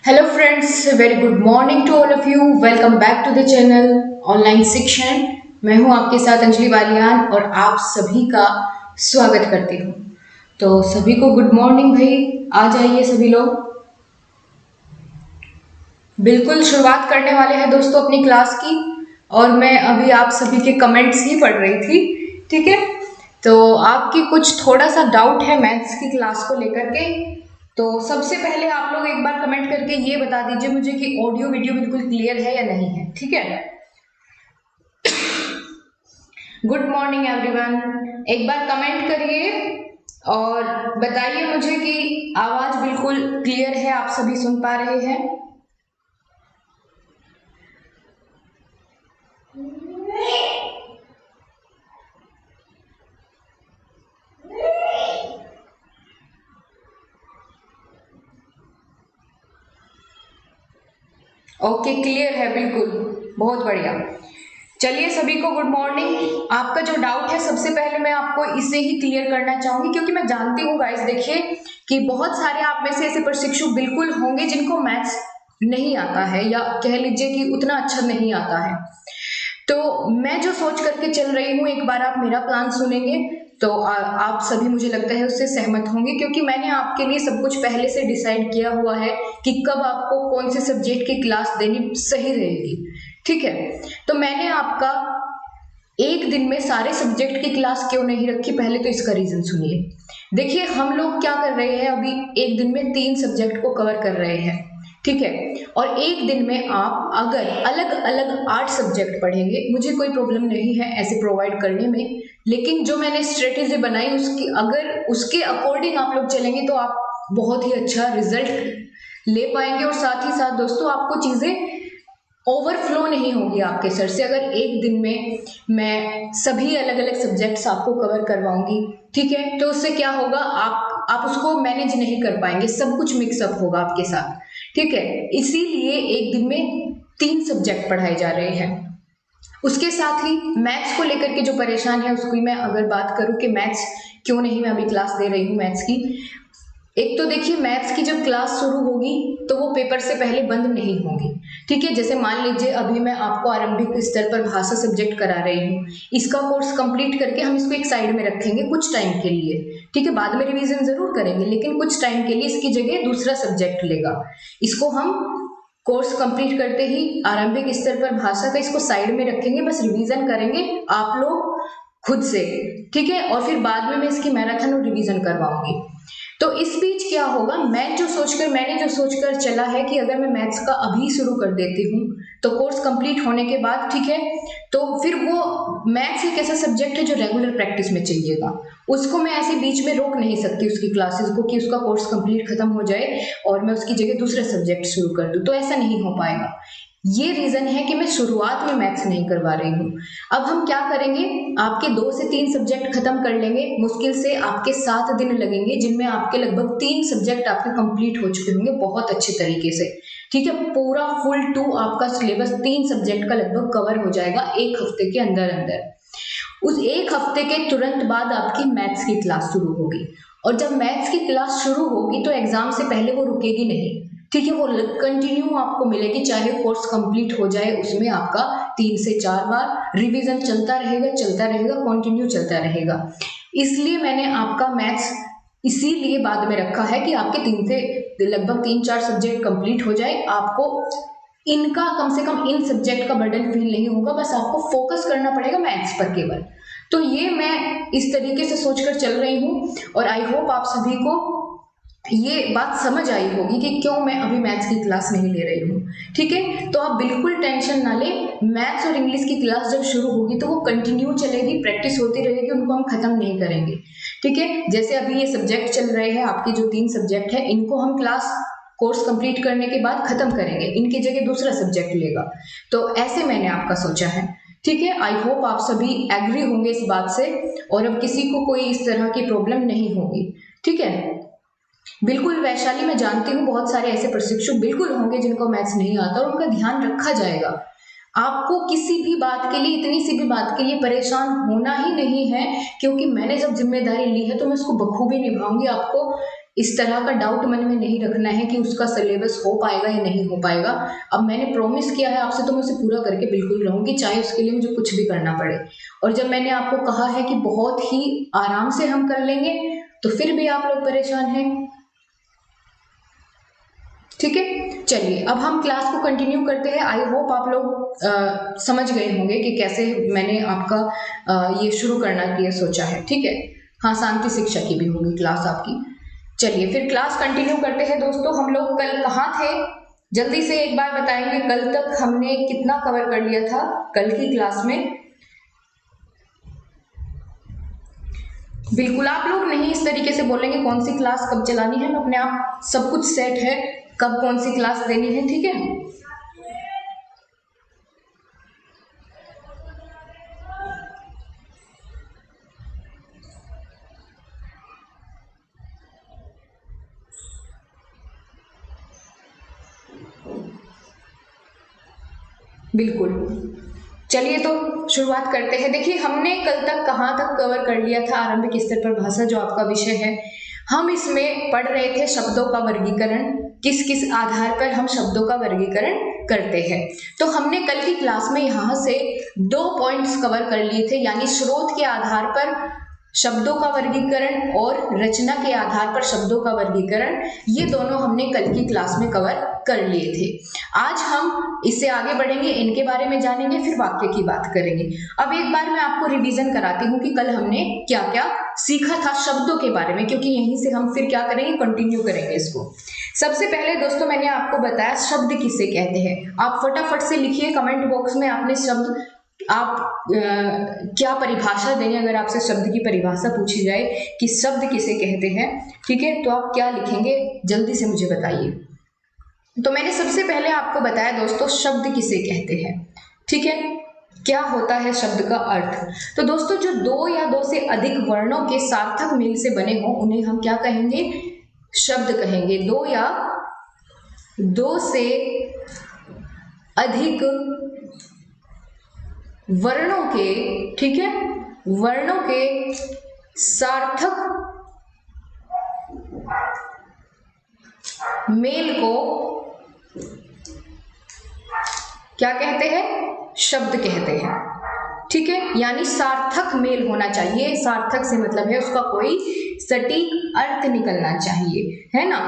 Hello friends, very good morning to all of you. Welcome back to the channel online शिक्षण। मैं हूं आपके साथ अंजलि बालियान और आप सभी का स्वागत करती हूं। तो सभी को गुड मॉर्निंग भाई। आ जाइए सभी लोग। बिल्कुल शुरुआत करने वाले हैं दोस्तों अपनी क्लास की। और मैं अभी आप सभी के कमेंट्स ही पढ़ रही थी। ठीक है, तो आपकी कुछ थोड़ा सा डाउट है मैथ्स की क्लास को लेकर के। तो सबसे पहले आप लोग एक बार कमेंट करके ये बता दीजिए मुझे कि ऑडियो वीडियो बिल्कुल क्लियर है या नहीं है। ठीक है, गुड मॉर्निंग एवरीवन। एक बार कमेंट करिए और बताइए मुझे कि आवाज बिल्कुल क्लियर है, आप सभी सुन पा रहे हैं। ओके, क्लियर है बिल्कुल, बहुत बढ़िया। चलिए सभी को गुड मॉर्निंग। आपका जो डाउट है सबसे पहले मैं आपको इसे ही क्लियर करना चाहूंगी, क्योंकि मैं जानती हूँ गाइस, देखिए कि बहुत सारे आप में से ऐसे प्रशिक्षु बिल्कुल होंगे जिनको मैथ्स नहीं आता है, या कह लीजिए कि उतना अच्छा नहीं आता है। तो मैं जो सोच करके चल रही हूँ, एक बार आप मेरा प्लान सुनेंगे तो आप सभी मुझे लगता है उससे सहमत होंगे, क्योंकि मैंने आपके लिए सब कुछ पहले से डिसाइड किया हुआ है कि कब आपको कौन से सब्जेक्ट की क्लास देनी सही रहेगी। ठीक है, तो मैंने आपका एक दिन में सारे सब्जेक्ट की क्लास क्यों नहीं रखी, पहले तो इसका रीजन सुनिए। देखिए हम लोग क्या कर रहे हैं, अभी एक दिन में 3 सब्जेक्ट को कवर कर रहे हैं। ठीक है, और एक दिन में आप अगर अलग अलग 8 सब्जेक्ट पढ़ेंगे, मुझे कोई प्रॉब्लम नहीं है ऐसे प्रोवाइड करने में, लेकिन जो मैंने स्ट्रेटेजी बनाई उसकी अगर उसके अकॉर्डिंग आप लोग चलेंगे तो आप बहुत ही अच्छा रिजल्ट ले पाएंगे। और साथ ही साथ दोस्तों आपको चीजें ओवरफ्लो नहीं होगी आपके सर से, अगर एक दिन में मैं सभी अलग अलग सब्जेक्ट्स आपको कवर करवाऊंगी। ठीक है, तो उससे क्या होगा, आप उसको मैनेज नहीं कर पाएंगे, सब कुछ मिक्सअप होगा आपके साथ। ठीक है, इसीलिए एक दिन में 3 सब्जेक्ट पढ़ाए जा रहे हैं। उसके साथ ही मैथ्स को लेकर के जो परेशान है उसकी मैं अगर बात करूं कि मैथ्स क्यों नहीं मैं अभी क्लास दे रही हूँ मैथ्स की। एक तो देखिए मैथ्स की जब क्लास शुरू होगी तो वो पेपर से पहले बंद नहीं होगी। ठीक है, जैसे मान लीजिए अभी मैं आपको आरंभिक स्तर पर भाषा सब्जेक्ट करा रही हूँ, इसका कोर्स कंप्लीट करके हम इसको एक साइड में रखेंगे कुछ टाइम के लिए। ठीक है, बाद में रिवीजन जरूर करेंगे, लेकिन कुछ टाइम के लिए इसकी जगह दूसरा सब्जेक्ट लेगा। इसको हम कोर्स कंप्लीट करते ही आरंभिक स्तर पर भाषा का इसको साइड में रखेंगे, बस रिवीजन करेंगे आप लोग खुद से। ठीक है, और फिर बाद में मैं इसकी मैराथन और रिवीजन करवाऊंगी। तो इस बीच क्या होगा, मैंने जो सोचकर चला है कि अगर मैं मैथ्स का अभी शुरू कर देती हूँ तो कोर्स कंप्लीट होने के बाद, ठीक है, तो फिर वो मैथ्स एक ऐसा सब्जेक्ट है जो रेगुलर प्रैक्टिस में चाहिएगा। उसको मैं ऐसे बीच में रोक नहीं सकती उसकी क्लासेस को कि उसका कोर्स कंप्लीट खत्म हो जाए और मैं उसकी जगह दूसरा सब्जेक्ट शुरू कर दूं, तो ऐसा नहीं हो पाएगा। ये रीजन है कि मैं शुरुआत में मैथ्स नहीं करवा रही हूँ। अब हम क्या करेंगे, आपके 2 से 3 सब्जेक्ट खत्म कर लेंगे, मुश्किल से आपके 7 दिन लगेंगे जिनमें आपके लगभग 3 सब्जेक्ट आपके कंप्लीट हो चुके होंगे बहुत अच्छे तरीके से। ठीक है, पूरा फुल 2 आपका सिलेबस 3 सब्जेक्ट का लगभग कवर हो जाएगा एक हफ्ते के अंदर अंदर। उस एक हफ्ते के तुरंत बाद आपकी मैथ्स की क्लास शुरू होगी, और जब मैथ्स की क्लास शुरू होगी तो एग्जाम से पहले वो रुकेगी नहीं। ठीक है, वो कंटिन्यू आपको मिलेगी, चाहे कोर्स कंप्लीट हो जाए उसमें आपका 3 से 4 बार रिवीजन चलता रहेगा, कंटिन्यू चलता रहेगा। इसलिए मैंने आपका मैथ्स इसीलिए बाद में रखा है कि आपके 3 से लगभग 3-4 सब्जेक्ट कंप्लीट हो जाए, आपको इनका कम से कम इन सब्जेक्ट का बर्डन फील नहीं होगा, बस आपको फोकस करना पड़ेगा मैथ्स पर केवल। तो ये मैं इस तरीके से सोचकर चल रही हूँ, और आई होप आप सभी को ये बात समझ आई होगी कि क्यों मैं अभी मैथ्स की क्लास नहीं ले रही हूँ। ठीक है, तो आप बिल्कुल टेंशन ना ले, मैथ्स और इंग्लिश की क्लास जब शुरू होगी तो वो कंटिन्यू चलेगी, प्रैक्टिस होती रहेगी, उनको हम खत्म नहीं करेंगे। ठीक है, जैसे अभी ये सब्जेक्ट चल रहे हैं, आपके जो 3 सब्जेक्ट है इनको हम क्लास कोर्स कंप्लीट करने के बाद खत्म करेंगे, इनकी जगह दूसरा सब्जेक्ट लेगा। तो ऐसे मैंने आपका सोचा है। ठीक है, आई होप आप सभी एग्री होंगे इस बात से, और अब किसी को कोई इस तरह की प्रॉब्लम नहीं होगी। ठीक है, बिल्कुल वैशाली, मैं जानती हूँ बहुत सारे ऐसे प्रशिक्षु बिल्कुल होंगे जिनको मैथ्स नहीं आता, और उनका ध्यान रखा जाएगा। आपको किसी भी बात के लिए, इतनी सी भी बात के लिए परेशान होना ही नहीं है, क्योंकि मैंने जब जिम्मेदारी ली है तो मैं उसको बखूबी निभाऊंगी। आपको इस तरह का डाउट मन में नहीं रखना है कि उसका सिलेबस हो पाएगा या नहीं हो पाएगा। अब मैंने प्रॉमिस किया है आपसे तो मैं उसे पूरा करके बिल्कुल रहूंगी, चाहे उसके लिए मुझे कुछ भी करना पड़े। और जब मैंने आपको कहा है कि बहुत ही आराम से हम कर लेंगे, तो फिर भी आप लोग परेशान हैं। ठीक है, चलिए अब हम क्लास को कंटिन्यू करते हैं। आई होप आप लोग समझ गए होंगे कि कैसे मैंने आपका ये शुरू करना के लिए सोचा है। ठीक है, हाँ, शांति शिक्षा की भी होगी क्लास आपकी। चलिए फिर क्लास कंटिन्यू करते हैं दोस्तों। हम लोग कल कहाँ थे, जल्दी से एक बार बताएंगे। कल तक हमने कितना कवर कर लिया था कल की क्लास में? बिल्कुल आप लोग नहीं इस तरीके से बोलेंगे कौन सी क्लास कब चलानी है, मैं अपने आप सब कुछ सेट है कब कौन सी क्लास देनी है। ठीक है, बिल्कुल। चलिए तो शुरुआत करते हैं। देखिए हमने कल तक कहाँ तक कवर कर लिया था, आरंभिक स्तर पर भाषा जो आपका विषय है। हम इसमें पढ़ रहे थे शब्दों का वर्गीकरण, किस किस आधार पर हम शब्दों का वर्गीकरण करते हैं। तो हमने कल की क्लास में यहाँ से 2 पॉइंट्स कवर कर लिए थे, यानी स्रोत के आधार पर शब्दों का वर्गीकरण और रचना के आधार पर शब्दों का वर्गीकरण। ये दोनों हमने कल की क्लास में कवर कर लिए थे। आज हम इससे आगे बढ़ेंगे, इनके बारे में जानेंगे, फिर वाक्य की बात करेंगे। अब एक बार मैं आपको रिवीजन कराती हूँ कि कल हमने क्या क्या सीखा था शब्दों के बारे में, क्योंकि यहीं से हम फिर क्या करेंगे, कंटिन्यू करेंगे इसको। सबसे पहले दोस्तों मैंने आपको बताया शब्द किसे कहते हैं। आप फटाफट से लिखिए कमेंट बॉक्स में आपने शब्द आप क्या परिभाषा देंगे। अगर आपसे शब्द की परिभाषा पूछी जाए कि शब्द किसे कहते हैं, ठीक है, तो आप क्या लिखेंगे जल्दी से मुझे बताइए। तो मैंने सबसे पहले आपको बताया दोस्तों शब्द किसे कहते हैं। ठीक है, क्या होता है शब्द का अर्थ। तो दोस्तों जो 2 या 2 से अधिक वर्णों के सार्थक मेल से बने हों उन्हें हम क्या कहेंगे, शब्द कहेंगे। 2 या 2 से अधिक वर्णों के, ठीक है, वर्णों के सार्थक मेल को क्या कहते हैं, शब्द कहते हैं। ठीक है, यानी सार्थक मेल होना चाहिए। सार्थक से मतलब है उसका कोई सटीक अर्थ निकलना चाहिए, है ना,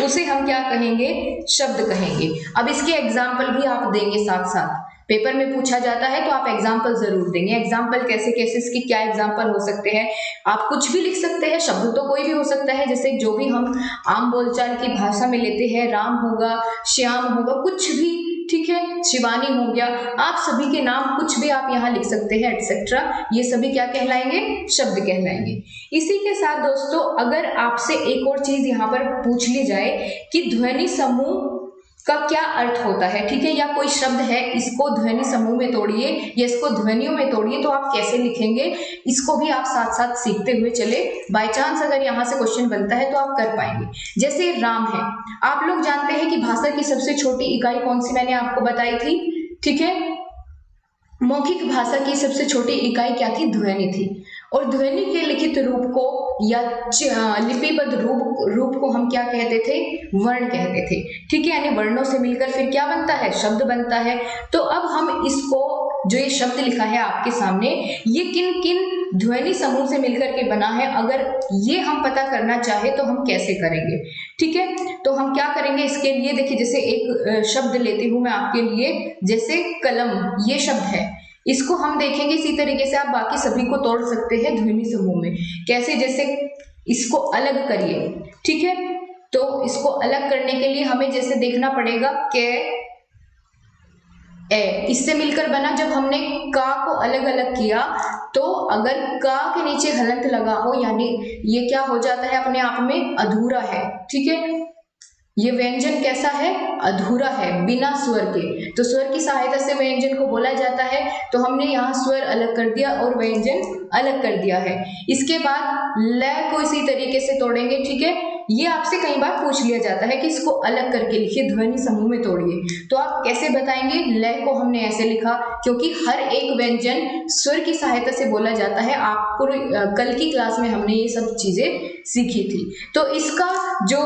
उसे हम क्या कहेंगे, शब्द कहेंगे। अब इसके एग्जाम्पल भी आप देंगे साथ साथ, पेपर में पूछा जाता है तो आप एग्जाम्पल जरूर देंगे। एग्जाम्पल कैसे कैसे, इसकी क्या एग्जाम्पल हो सकते हैं, आप कुछ भी लिख सकते हैं, शब्द तो कोई भी हो सकता है, जैसे जो भी हम आम बोलचाल की भाषा में लेते हैं, राम होगा, श्याम होगा, कुछ भी, ठीक है, शिवानी हो गया, आप सभी के नाम कुछ भी आप यहाँ लिख सकते हैं, एटसेट्रा। ये सभी क्या कहलाएंगे, शब्द कहलाएंगे। इसी के साथ दोस्तों अगर आपसे एक और चीज यहाँ पर पूछ ली जाए कि ध्वनि समूह का क्या अर्थ होता है, ठीक है, या कोई शब्द है इसको ध्वनि समूह में तोड़िए या इसको ध्वनियों में तोड़िए, तो आप कैसे लिखेंगे, इसको भी आप साथ साथ सीखते हुए चले। बाय चांस अगर यहाँ से क्वेश्चन बनता है तो आप कर पाएंगे। जैसे राम है, आप लोग जानते हैं कि भाषा की सबसे छोटी इकाई कौन सी मैंने आपको बताई थी, ठीक है, मौखिक भाषा की सबसे छोटी इकाई क्या थी, ध्वनि थी। और ध्वनि के लिखित रूप को या लिपिबद्ध रूप को हम क्या कहते थे, वर्ण कहते थे। ठीक है, यानी वर्णों से मिलकर फिर क्या बनता है, शब्द बनता है। तो अब हम इसको, जो ये शब्द लिखा है आपके सामने, ये किन किन ध्वनि समूह से मिलकर के बना है, अगर ये हम पता करना चाहे तो हम कैसे करेंगे। ठीक है, तो हम क्या करेंगे इसके लिए, देखिए जैसे एक शब्द लेती हूं मैं आपके लिए, जैसे कलम, ये शब्द है, इसको हम देखेंगे इसी तरीके से आप बाकी सभी को तोड़ सकते हैं ध्वनि समूह में। कैसे, जैसे इसको अलग करिए, ठीक है, तो इसको अलग करने के लिए हमें जैसे देखना पड़ेगा कि ए, इससे मिलकर बना। जब हमने का को अलग अलग किया तो अगर का के नीचे हलंत लगा हो, यानी ये क्या हो जाता है, अपने आप में अधूरा है। ठीक है, ये व्यंजन कैसा है, अधूरा है, बिना स्वर के। तो स्वर की सहायता से व्यंजन को बोला जाता है, तो हमने यहाँ स्वर अलग कर दिया और व्यंजन अलग कर दिया है। इसके बाद ल को इसी तरीके से तोड़ेंगे। ठीक है, ये आपसे कई बार पूछ लिया जाता है कि इसको अलग करके लिखिए, ध्वनि समूह में तोड़िए, तो आप कैसे बताएंगे, ल को हमने ऐसे लिखा, क्योंकि हर एक व्यंजन स्वर की सहायता से बोला जाता है। आपको कल की क्लास में हमने ये सब चीजें सीखी थी। तो इसका जो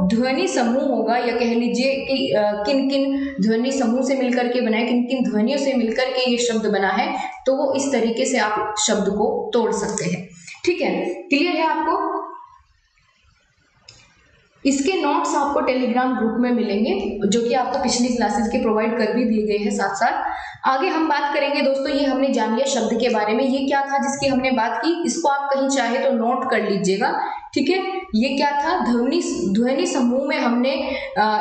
ध्वनि समूह होगा, या कह लीजिए कि किन किन ध्वनि समूह से मिलकर के बना है, किन किन ध्वनियों से मिलकर के ये शब्द बना है, तो वो इस तरीके से आप शब्द को तोड़ सकते हैं। ठीक है, क्लियर है आपको? इसके नोट्स आपको टेलीग्राम ग्रुप में मिलेंगे, जो कि आपको पिछली क्लासेस के प्रोवाइड कर भी दिए गए हैं साथ साथ। आगे हम बात करेंगे दोस्तों, ये हमने जान लिया शब्द के बारे में, ये क्या था जिसकी हमने बात की, इसको आप कहीं चाहे तो नोट कर लीजिएगा। ठीक है, ये क्या था, ध्वनि समूह में हमने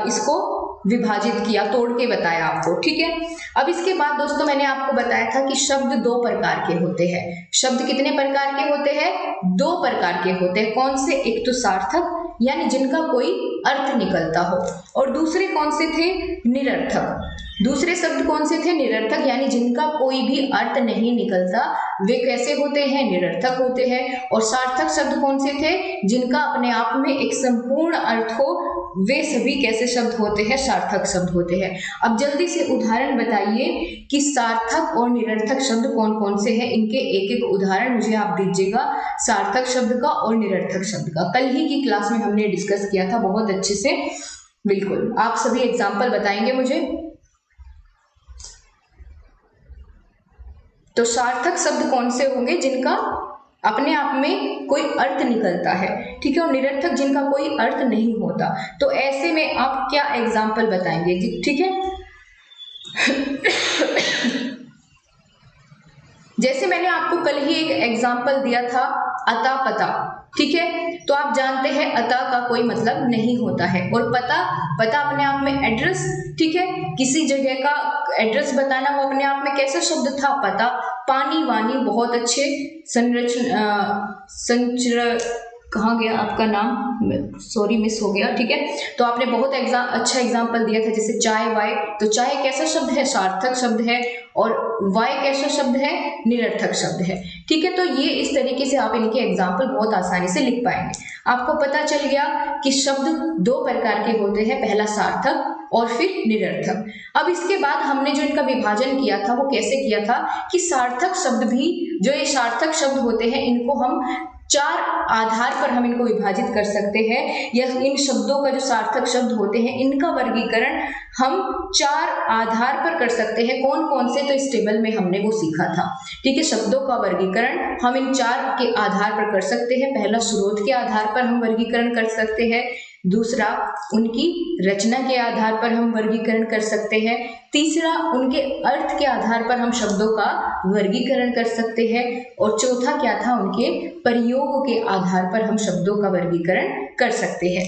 इसको विभाजित किया, तोड़ के बताया आपको। ठीक है, अब इसके बाद दोस्तों मैंने आपको बताया था कि शब्द दो प्रकार के होते हैं। शब्द कितने प्रकार के होते हैं? दो प्रकार के होते हैं। कौन से? एक तो सार्थक, यानी जिनका कोई अर्थ निकलता हो, और दूसरे कौन से थे? निरर्थक। दूसरे शब्द कौन से थे? निरर्थक, यानी जिनका कोई भी अर्थ नहीं निकलता, वे कैसे होते हैं? निरर्थक होते हैं। और सार्थक शब्द कौन से थे? जिनका अपने आप में एक संपूर्ण अर्थ हो, वे सभी कैसे शब्द होते हैं? सार्थक शब्द होते हैं। अब जल्दी से उदाहरण बताइए कि सार्थक और निरर्थक शब्द कौन कौन से हैं, इनके एक एक उदाहरण मुझे आप दीजिएगा, सार्थक शब्द का और निरर्थक शब्द का। कल ही की क्लास में हमने डिस्कस किया था बहुत अच्छे से। बिल्कुल, आप सभी एग्जाम्पल बताएंगे मुझे। तो सार्थक शब्द कौन से होंगे? जिनका अपने आप में कोई अर्थ निकलता है। ठीक है, और निरर्थक जिनका कोई अर्थ नहीं होता। तो ऐसे में आप क्या एग्जाम्पल बताएंगे? ठीक है जैसे मैंने आपको कल ही एक एग्जाम्पल दिया था, अता पता। ठीक है, तो आप जानते हैं अता का कोई मतलब नहीं होता है, और पता अपने आप में एड्रेस। ठीक है, किसी जगह का एड्रेस बताना, वो अपने आप में कैसा शब्द था? पता। पानी वानी, बहुत अच्छे। कहाँ गया आपका नाम? सॉरी, मिस हो गया। ठीक है, तो आपने बहुत अच्छा एग्जाम्पल दिया था, जैसे चाय वाय। तो चाय कैसा शब्द है? सार्थक शब्द है। और वाय कैसा शब्द है? निरर्थक शब्द है। ठीक है, तो ये इस तरीके से आप इनके एग्जाम्पल बहुत आसानी से लिख पाएंगे। आपको पता चल गया कि शब्द दो प्रकार के होते हैं, पहला सार्थक और फिर निरर्थक। अब इसके बाद हमने जो इनका विभाजन किया था, वो कैसे किया था कि सार्थक शब्द भी, जो ये सार्थक शब्द होते हैं, इनको हम चार आधार पर हम इनको विभाजित कर सकते हैं, या इन शब्दों का जो सार्थक शब्द होते हैं, इनका वर्गीकरण हम चार आधार पर कर सकते हैं। कौन कौन से? तो इस टेबल में हमने वो सीखा था। ठीक है, शब्दों का वर्गीकरण हम इन चार के आधार पर कर सकते हैं। पहला, स्रोत के आधार पर हम वर्गीकरण कर सकते हैं। दूसरा, उनकी रचना के आधार पर हम वर्गीकरण कर सकते हैं। तीसरा, उनके अर्थ के आधार पर हम शब्दों का वर्गीकरण कर सकते हैं। और चौथा क्या था? उनके प्रयोग के आधार पर हम शब्दों का वर्गीकरण कर सकते हैं।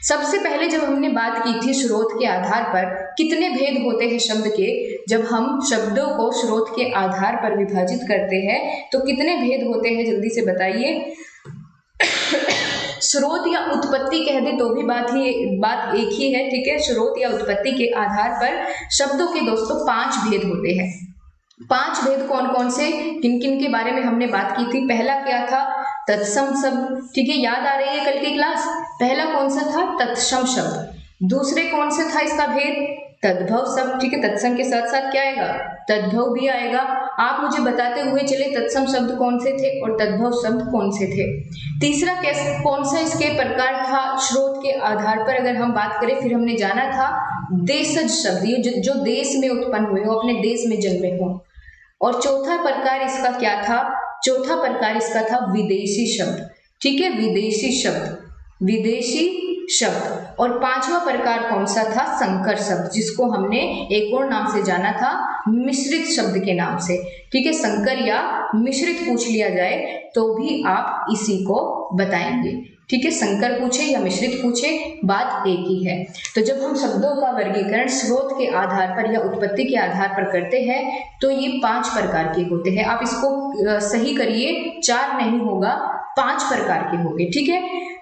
सबसे पहले जब हमने बात की थी स्रोत के आधार पर, कितने भेद होते हैं शब्द के, जब हम शब्दों को स्रोत के आधार पर विभाजित करते हैं तो कितने भेद होते हैं? जल्दी से बताइए। स्रोत या उत्पत्ति कह दे तो भी बात एक ही है। ठीक है, स्रोत या उत्पत्ति के आधार पर शब्दों के दोस्तों 5 भेद होते हैं। 5 भेद कौन कौन से, किन किन के बारे में हमने बात की थी? पहला क्या था? तत्सम शब्द। ठीक है, याद आ रही है कल की क्लास? पहला कौन सा था? तत्सम शब्द। दूसरे कौन से था इसका भेद? तद्भव शब्द। ठीक है, तत्सम के साथ साथ क्या आएगा? तद्भव भी आएगा। आप मुझे बताते हुए चले तत्सम शब्द कौन से थे और तद्भव शब्द कौन से थे। तीसरा कौन सा इसके प्रकार था? स्रोत के आधार पर अगर हम बात करें, फिर हमने जाना था देशज शब्द, ये जो देश में उत्पन्न हुए हो, अपने देश में जन्मे हो। और चौथा प्रकार इसका क्या था? चौथा प्रकार इसका था विदेशी शब्द। ठीक है, विदेशी शब्द, विदेशी शब्द। और 5वां प्रकार कौन सा था? संकर शब्द, जिसको हमने एक और नाम से जाना था, मिश्रित शब्द के नाम से। ठीक है, संकर या मिश्रित पूछ लिया जाए तो भी आप इसी को बताएंगे। ठीक है, संकर पूछे या मिश्रित पूछे, बात एक ही है। तो जब हम शब्दों का वर्गीकरण स्रोत के आधार पर या उत्पत्ति के आधार पर करते हैं तो ये 5 प्रकार के होते हैं। आप इसको सही करिए, 4 नहीं होगा, 5 प्रकार के होंगे। ठीक है,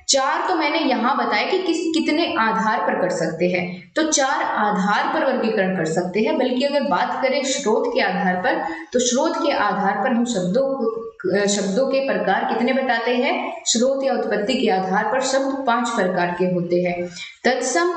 4 तो मैंने यहाँ बताया कि कितने आधार पर कर सकते हैं, तो 4 आधार पर वर्गीकरण कर सकते हैं। बल्कि अगर बात करें स्रोत के आधार पर, तो स्रोत के आधार पर हम शब्दों के प्रकार कितने बताते हैं? स्रोत या उत्पत्ति के आधार पर शब्द 5 प्रकार के होते हैं। तत्सम,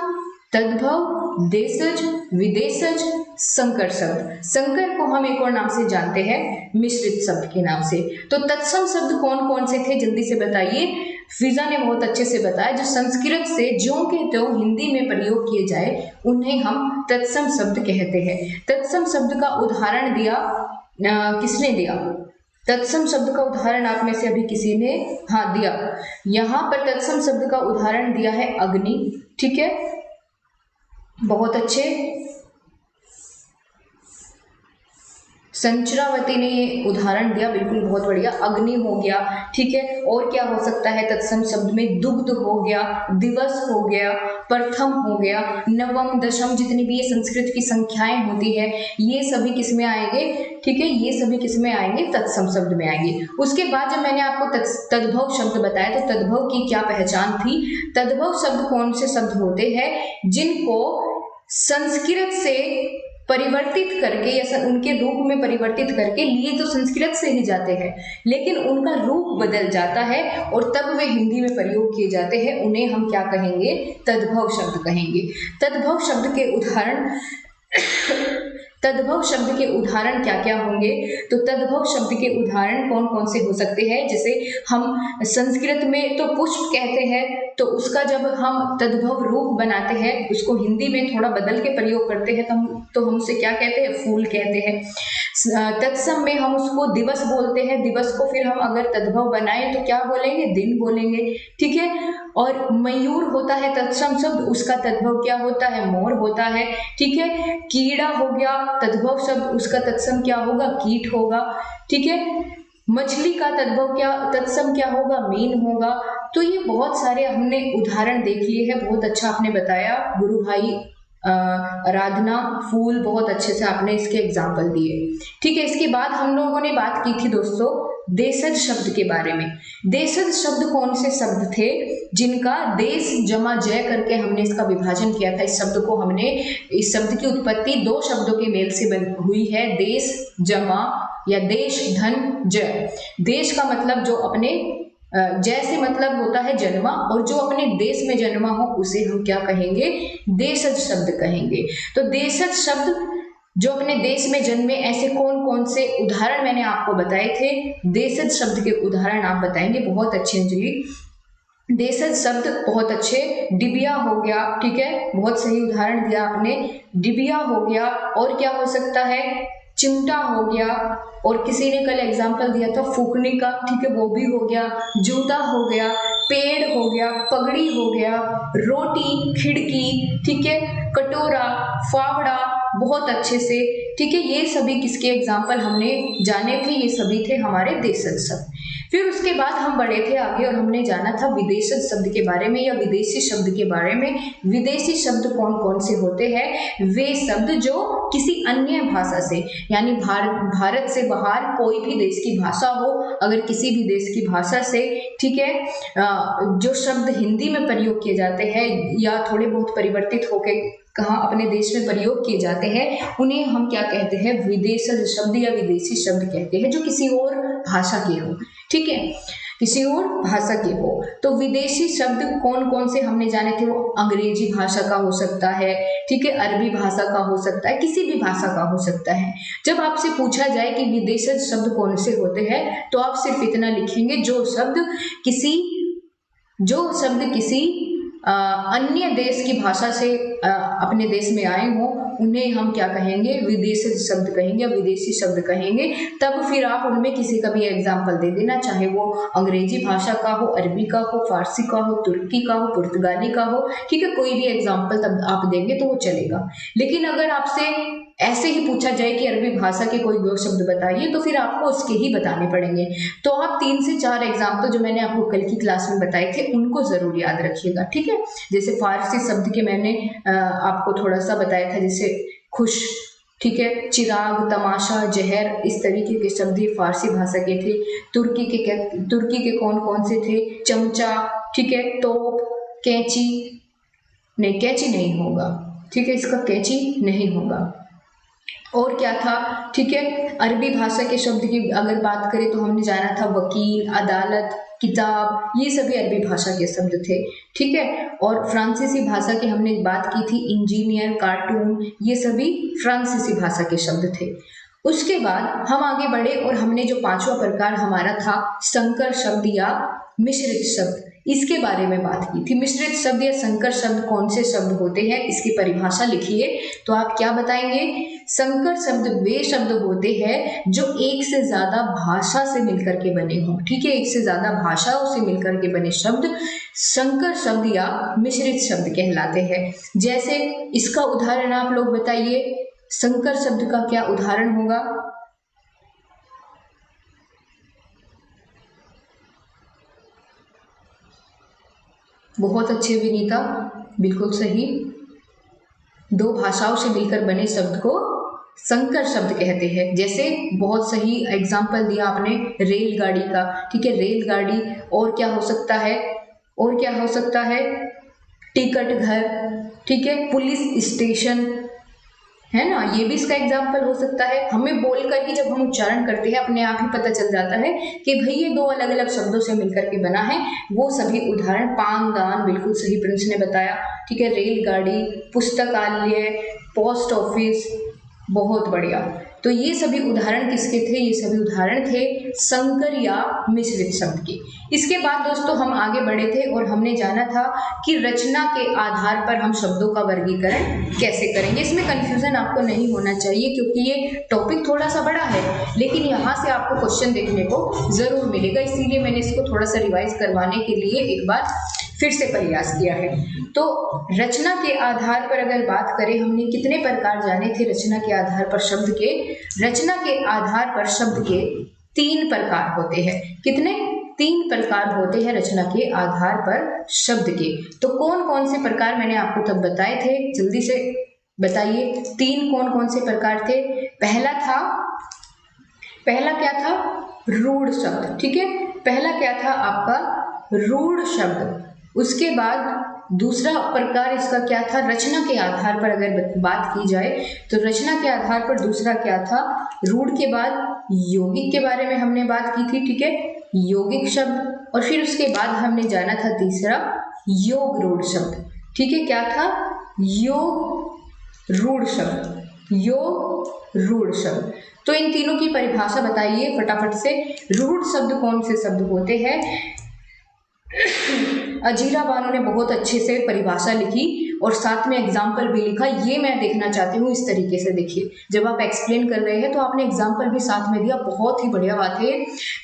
तद्भव, देशज, विदेशज, संकर शब्द। संकर को हम एक और नाम से जानते हैं, मिश्रित शब्द के नाम से। तो तत्सम शब्द कौन कौन से थे? जल्दी से बताइए। फिजा ने बहुत अच्छे से बताया, जो संस्कृत से ज्यों के त्यों हिंदी में प्रयोग किए जाए उन्हें हम तत्सम शब्द कहते हैं। तत्सम शब्द का उदाहरण दिया किसने दिया? तत्सम शब्द का उदाहरण आप में से अभी किसी ने दिया। यहाँ पर तत्सम शब्द का उदाहरण दिया है अग्नि। ठीक है, बहुत अच्छे। संचरावती ने ये उदाहरण दिया, बिल्कुल बहुत बढ़िया। अग्नि हो गया, ठीक है। और क्या हो सकता है तत्सम शब्द में? दुग्ध हो गया, दिवस हो गया, प्रथम हो गया, नवम, दशम, जितनी भी ये संस्कृत की संख्याएं होती है ये सभी किस में आएंगे? ठीक है, ये सभी किस में आएंगे? तत्सम शब्द में आएंगे। उसके बाद जब मैंने आपको तद्भव शब्द बताया तो तद्भव की क्या पहचान थी? तद्भव शब्द कौन से शब्द होते हैं जिनको संस्कृत से परिवर्तित करके या उनके रूप में परिवर्तित करके लिए तो संस्कृत से ही जाते हैं, लेकिन उनका रूप बदल जाता है और तब वे हिंदी में प्रयोग किए जाते हैं, उन्हें हम क्या कहेंगे? तद्भव शब्द कहेंगे। तद्भव शब्द के उदाहरण तद्भव शब्द के उदाहरण क्या क्या होंगे? तो तद्भव शब्द के उदाहरण कौन कौन से हो सकते हैं? जैसे हम संस्कृत में तो पुष्प कहते हैं, तो उसका जब हम तद्भव रूप बनाते हैं, उसको हिंदी में थोड़ा बदल के प्रयोग करते हैं तो हम उसे क्या कहते हैं? फूल कहते हैं। तत्सम में हम उसको दिवस बोलते हैं, दिवस को फिर हम अगर तद्भव बनाए तो क्या बोलेंगे? दिन बोलेंगे। ठीक है, और मयूर होता है तत्सम शब्द, उसका तद्भव क्या होता है? मोर होता है। ठीक है, कीड़ा हो गया तद्भव शब्द, उसका तत्सम क्या होगा? कीट होगा। ठीक है, मछली का तत्सम क्या होगा? मीन होगा। तो ये बहुत सारे हमने उदाहरण देख लिए हैं। बहुत अच्छा आपने बताया गुरु भाई आराधना, फूल, बहुत अच्छे से आपने इसके एग्जाम्पल दिए। ठीक है, इसके बाद हम लोगों ने बात की थी दोस्तों देशज शब्द के बारे में। देशज शब्द कौन से शब्द थे जिनका देश जमा जय करके हमने इसका विभाजन किया था? इस शब्द की उत्पत्ति दो शब्दों के मेल से हुई है, देश जमा या देश धन जय। देश का मतलब जो अपने जय से मतलब होता है जन्मा, और जो अपने देश में जन्मा हो उसे हम क्या कहेंगे? देशज शब्द कहेंगे। तो देशज शब्द जो अपने देश में जन्मे, ऐसे कौन कौन से उदाहरण मैंने आपको बताए थे? देशज शब्द के उदाहरण आप बताएंगे। बहुत अच्छे अंजलि, देशज शब्द बहुत अच्छे। डिबिया हो गया, ठीक है, बहुत सही उदाहरण दिया आपने। डिबिया हो गया, और क्या हो सकता है? चिमटा हो गया, और किसी ने कल एग्जाम्पल दिया था फूकने का, ठीक है, वो भी हो गया। जूता हो गया, पेड़ हो गया, पगड़ी हो गया, रोटी, खिड़की, ठीक है, कटोरा, फावड़ा, बहुत अच्छे से। ठीक है, ये सभी किसके एग्जाम्पल हमने जाने थे? ये सभी थे हमारे देशज शब्द। फिर उसके बाद हम बढ़े थे आगे और हमने जाना था विदेशज शब्द के बारे में या विदेशी शब्द के बारे में। विदेशी शब्द कौन कौन से होते हैं? वे शब्द जो किसी अन्य भाषा से, यानी भारत से बाहर कोई भी देश की भाषा हो, अगर किसी भी देश की भाषा से, ठीक है, जो शब्द हिंदी में प्रयोग किए जाते हैं या थोड़े बहुत परिवर्तित होके कहाँ अपने देश में प्रयोग किए जाते हैं, उन्हें हम क्या कहते हैं? विदेशज शब्द या विदेशी शब्द कहते हैं, जो किसी और भाषा के हो। ठीक है, किसी और भाषा के हो। तो विदेशी शब्द कौन कौन से हमने जाने थे? वो अंग्रेजी भाषा का हो सकता है, ठीक है, अरबी भाषा का हो सकता है, किसी भी भाषा का हो सकता है। जब आपसे पूछा जाए कि विदेशज शब्द कौन से होते हैं, तो आप सिर्फ इतना लिखेंगे, जो शब्द किसी अन्य देश की भाषा से अपने देश में आए हों, उन्हें हम क्या कहेंगे? विदेशी शब्द कहेंगे या विदेशी शब्द कहेंगे। तब फिर आप उनमें किसी का भी एग्जाम्पल दे देना, चाहे वो अंग्रेजी भाषा का हो, अरबी का हो, फारसी का हो, तुर्की का हो, पुर्तगाली का हो, ठीक है, कोई भी एग्जाम्पल तब आप देंगे तो वो चलेगा। लेकिन अगर आपसे ऐसे ही पूछा जाए कि अरबी भाषा के कोई दो शब्द बताइए, तो फिर आपको उसके ही बताने पड़ेंगे। तो आप 3 से 4 एग्जाम्पल जो मैंने आपको कल की क्लास में बताए थे उनको जरूर याद रखिएगा। ठीक है, जैसे फारसी शब्द के मैंने आपको थोड़ा सा बताया था, जैसे खुश, ठीक है, चिराग, तमाशा, जहर, इस तरीके के शब्द फारसी भाषा के थे। तुर्की के कौन कौन से थे? चमचा, ठीक है, तोप, कैंची नहीं होगा, ठीक है, इसका कैंची नहीं होगा। और क्या था? ठीक है, अरबी भाषा के शब्द की अगर बात करें तो हमने जाना था वकील, अदालत, किताब, ये सभी अरबी भाषा के शब्द थे। ठीक है, और फ्रांसीसी भाषा की हमने बात की थी, इंजीनियर, कार्टून, ये सभी फ्रांसीसी भाषा के शब्द थे। उसके बाद हम आगे बढ़े और हमने जो 5वां प्रकार हमारा था संकर शब्द या मिश्रित शब्द, इसके बारे में बात की थी। मिश्रित शब्द या संकर शब्द कौन से शब्द होते हैं, इसकी परिभाषा लिखिए। तो आप क्या बताएंगे, संकर शब्द वे शब्द होते हैं जो एक से ज्यादा भाषा से मिलकर के बने हों। ठीक है, एक से ज्यादा भाषाओं से मिलकर के बने शब्द संकर शब्द या मिश्रित शब्द कहलाते हैं। जैसे इसका उदाहरण आप लोग बताइए, संकर शब्द का क्या उदाहरण होगा? बहुत अच्छे विनीता, बिल्कुल सही। दो भाषाओं से मिलकर बने शब्द को संकर शब्द कहते हैं। जैसे बहुत सही एग्जाम्पल दिया आपने रेलगाड़ी का। ठीक है, रेलगाड़ी, और क्या हो सकता है, और क्या हो सकता है, टिकट घर, ठीक है, पुलिस स्टेशन, है ना, ये भी इसका एग्जाम्पल हो सकता है। हमें बोलकर ही जब हम उच्चारण करते हैं अपने आप ही पता चल जाता है कि भाई ये दो अलग अलग शब्दों से मिलकर के बना है। वो सभी उदाहरण, पानदान, बिल्कुल सही प्रिंस ने बताया। ठीक है, रेलगाड़ी, पुस्तकालय, पोस्ट ऑफिस, बहुत बढ़िया। तो ये सभी उदाहरण किसके थे? ये सभी उदाहरण थे संकर या मिश्रित शब्द के। इसके बाद दोस्तों हम आगे बढ़े थे और हमने जाना था कि रचना के आधार पर हम शब्दों का वर्गीकरण कैसे करेंगे। इसमें कंफ्यूजन आपको नहीं होना चाहिए क्योंकि ये टॉपिक थोड़ा सा बड़ा है, लेकिन यहाँ से आपको क्वेश्चन देखने को जरूर मिलेगा, इसीलिए मैंने इसको थोड़ा सा रिवाइज करवाने के लिए एक बार फिर से प्रयास किया है। तो रचना के आधार पर अगर बात करें, हमने कितने प्रकार जाने थे रचना के आधार पर शब्द के? रचना के आधार पर शब्द के 3 प्रकार होते हैं। कितने? 3 प्रकार होते हैं रचना के आधार पर शब्द के। तो कौन कौन से प्रकार मैंने आपको तब बताए थे, जल्दी से बताइए। 3 कौन कौन से प्रकार थे? पहला क्या था? रूढ़ शब्द। ठीक है, पहला क्या था आपका? रूढ़ शब्द। उसके बाद दूसरा प्रकार इसका क्या था? रचना के आधार पर अगर बात की जाए तो रचना के आधार पर दूसरा क्या था? रूढ़ के बाद यौगिक के बारे में हमने बात की थी। ठीक है, यौगिक शब्द। और फिर उसके बाद हमने जाना था तीसरा योग रूढ़ शब्द। ठीक है, क्या था? योग रूढ़ शब्द, योग रूढ़ शब्द। तो इन तीनों की परिभाषा बताइए फटाफट से। रूढ़ शब्द कौन से शब्द होते हैं? अजीरा बानो ने बहुत अच्छे से परिभाषा लिखी और साथ में एग्जाम्पल भी लिखा। ये मैं देखना चाहती हूँ इस तरीके से। देखिए, जब आप एक्सप्लेन कर रहे हैं तो आपने एग्जाम्पल भी साथ में दिया, बहुत ही बढ़िया बात है।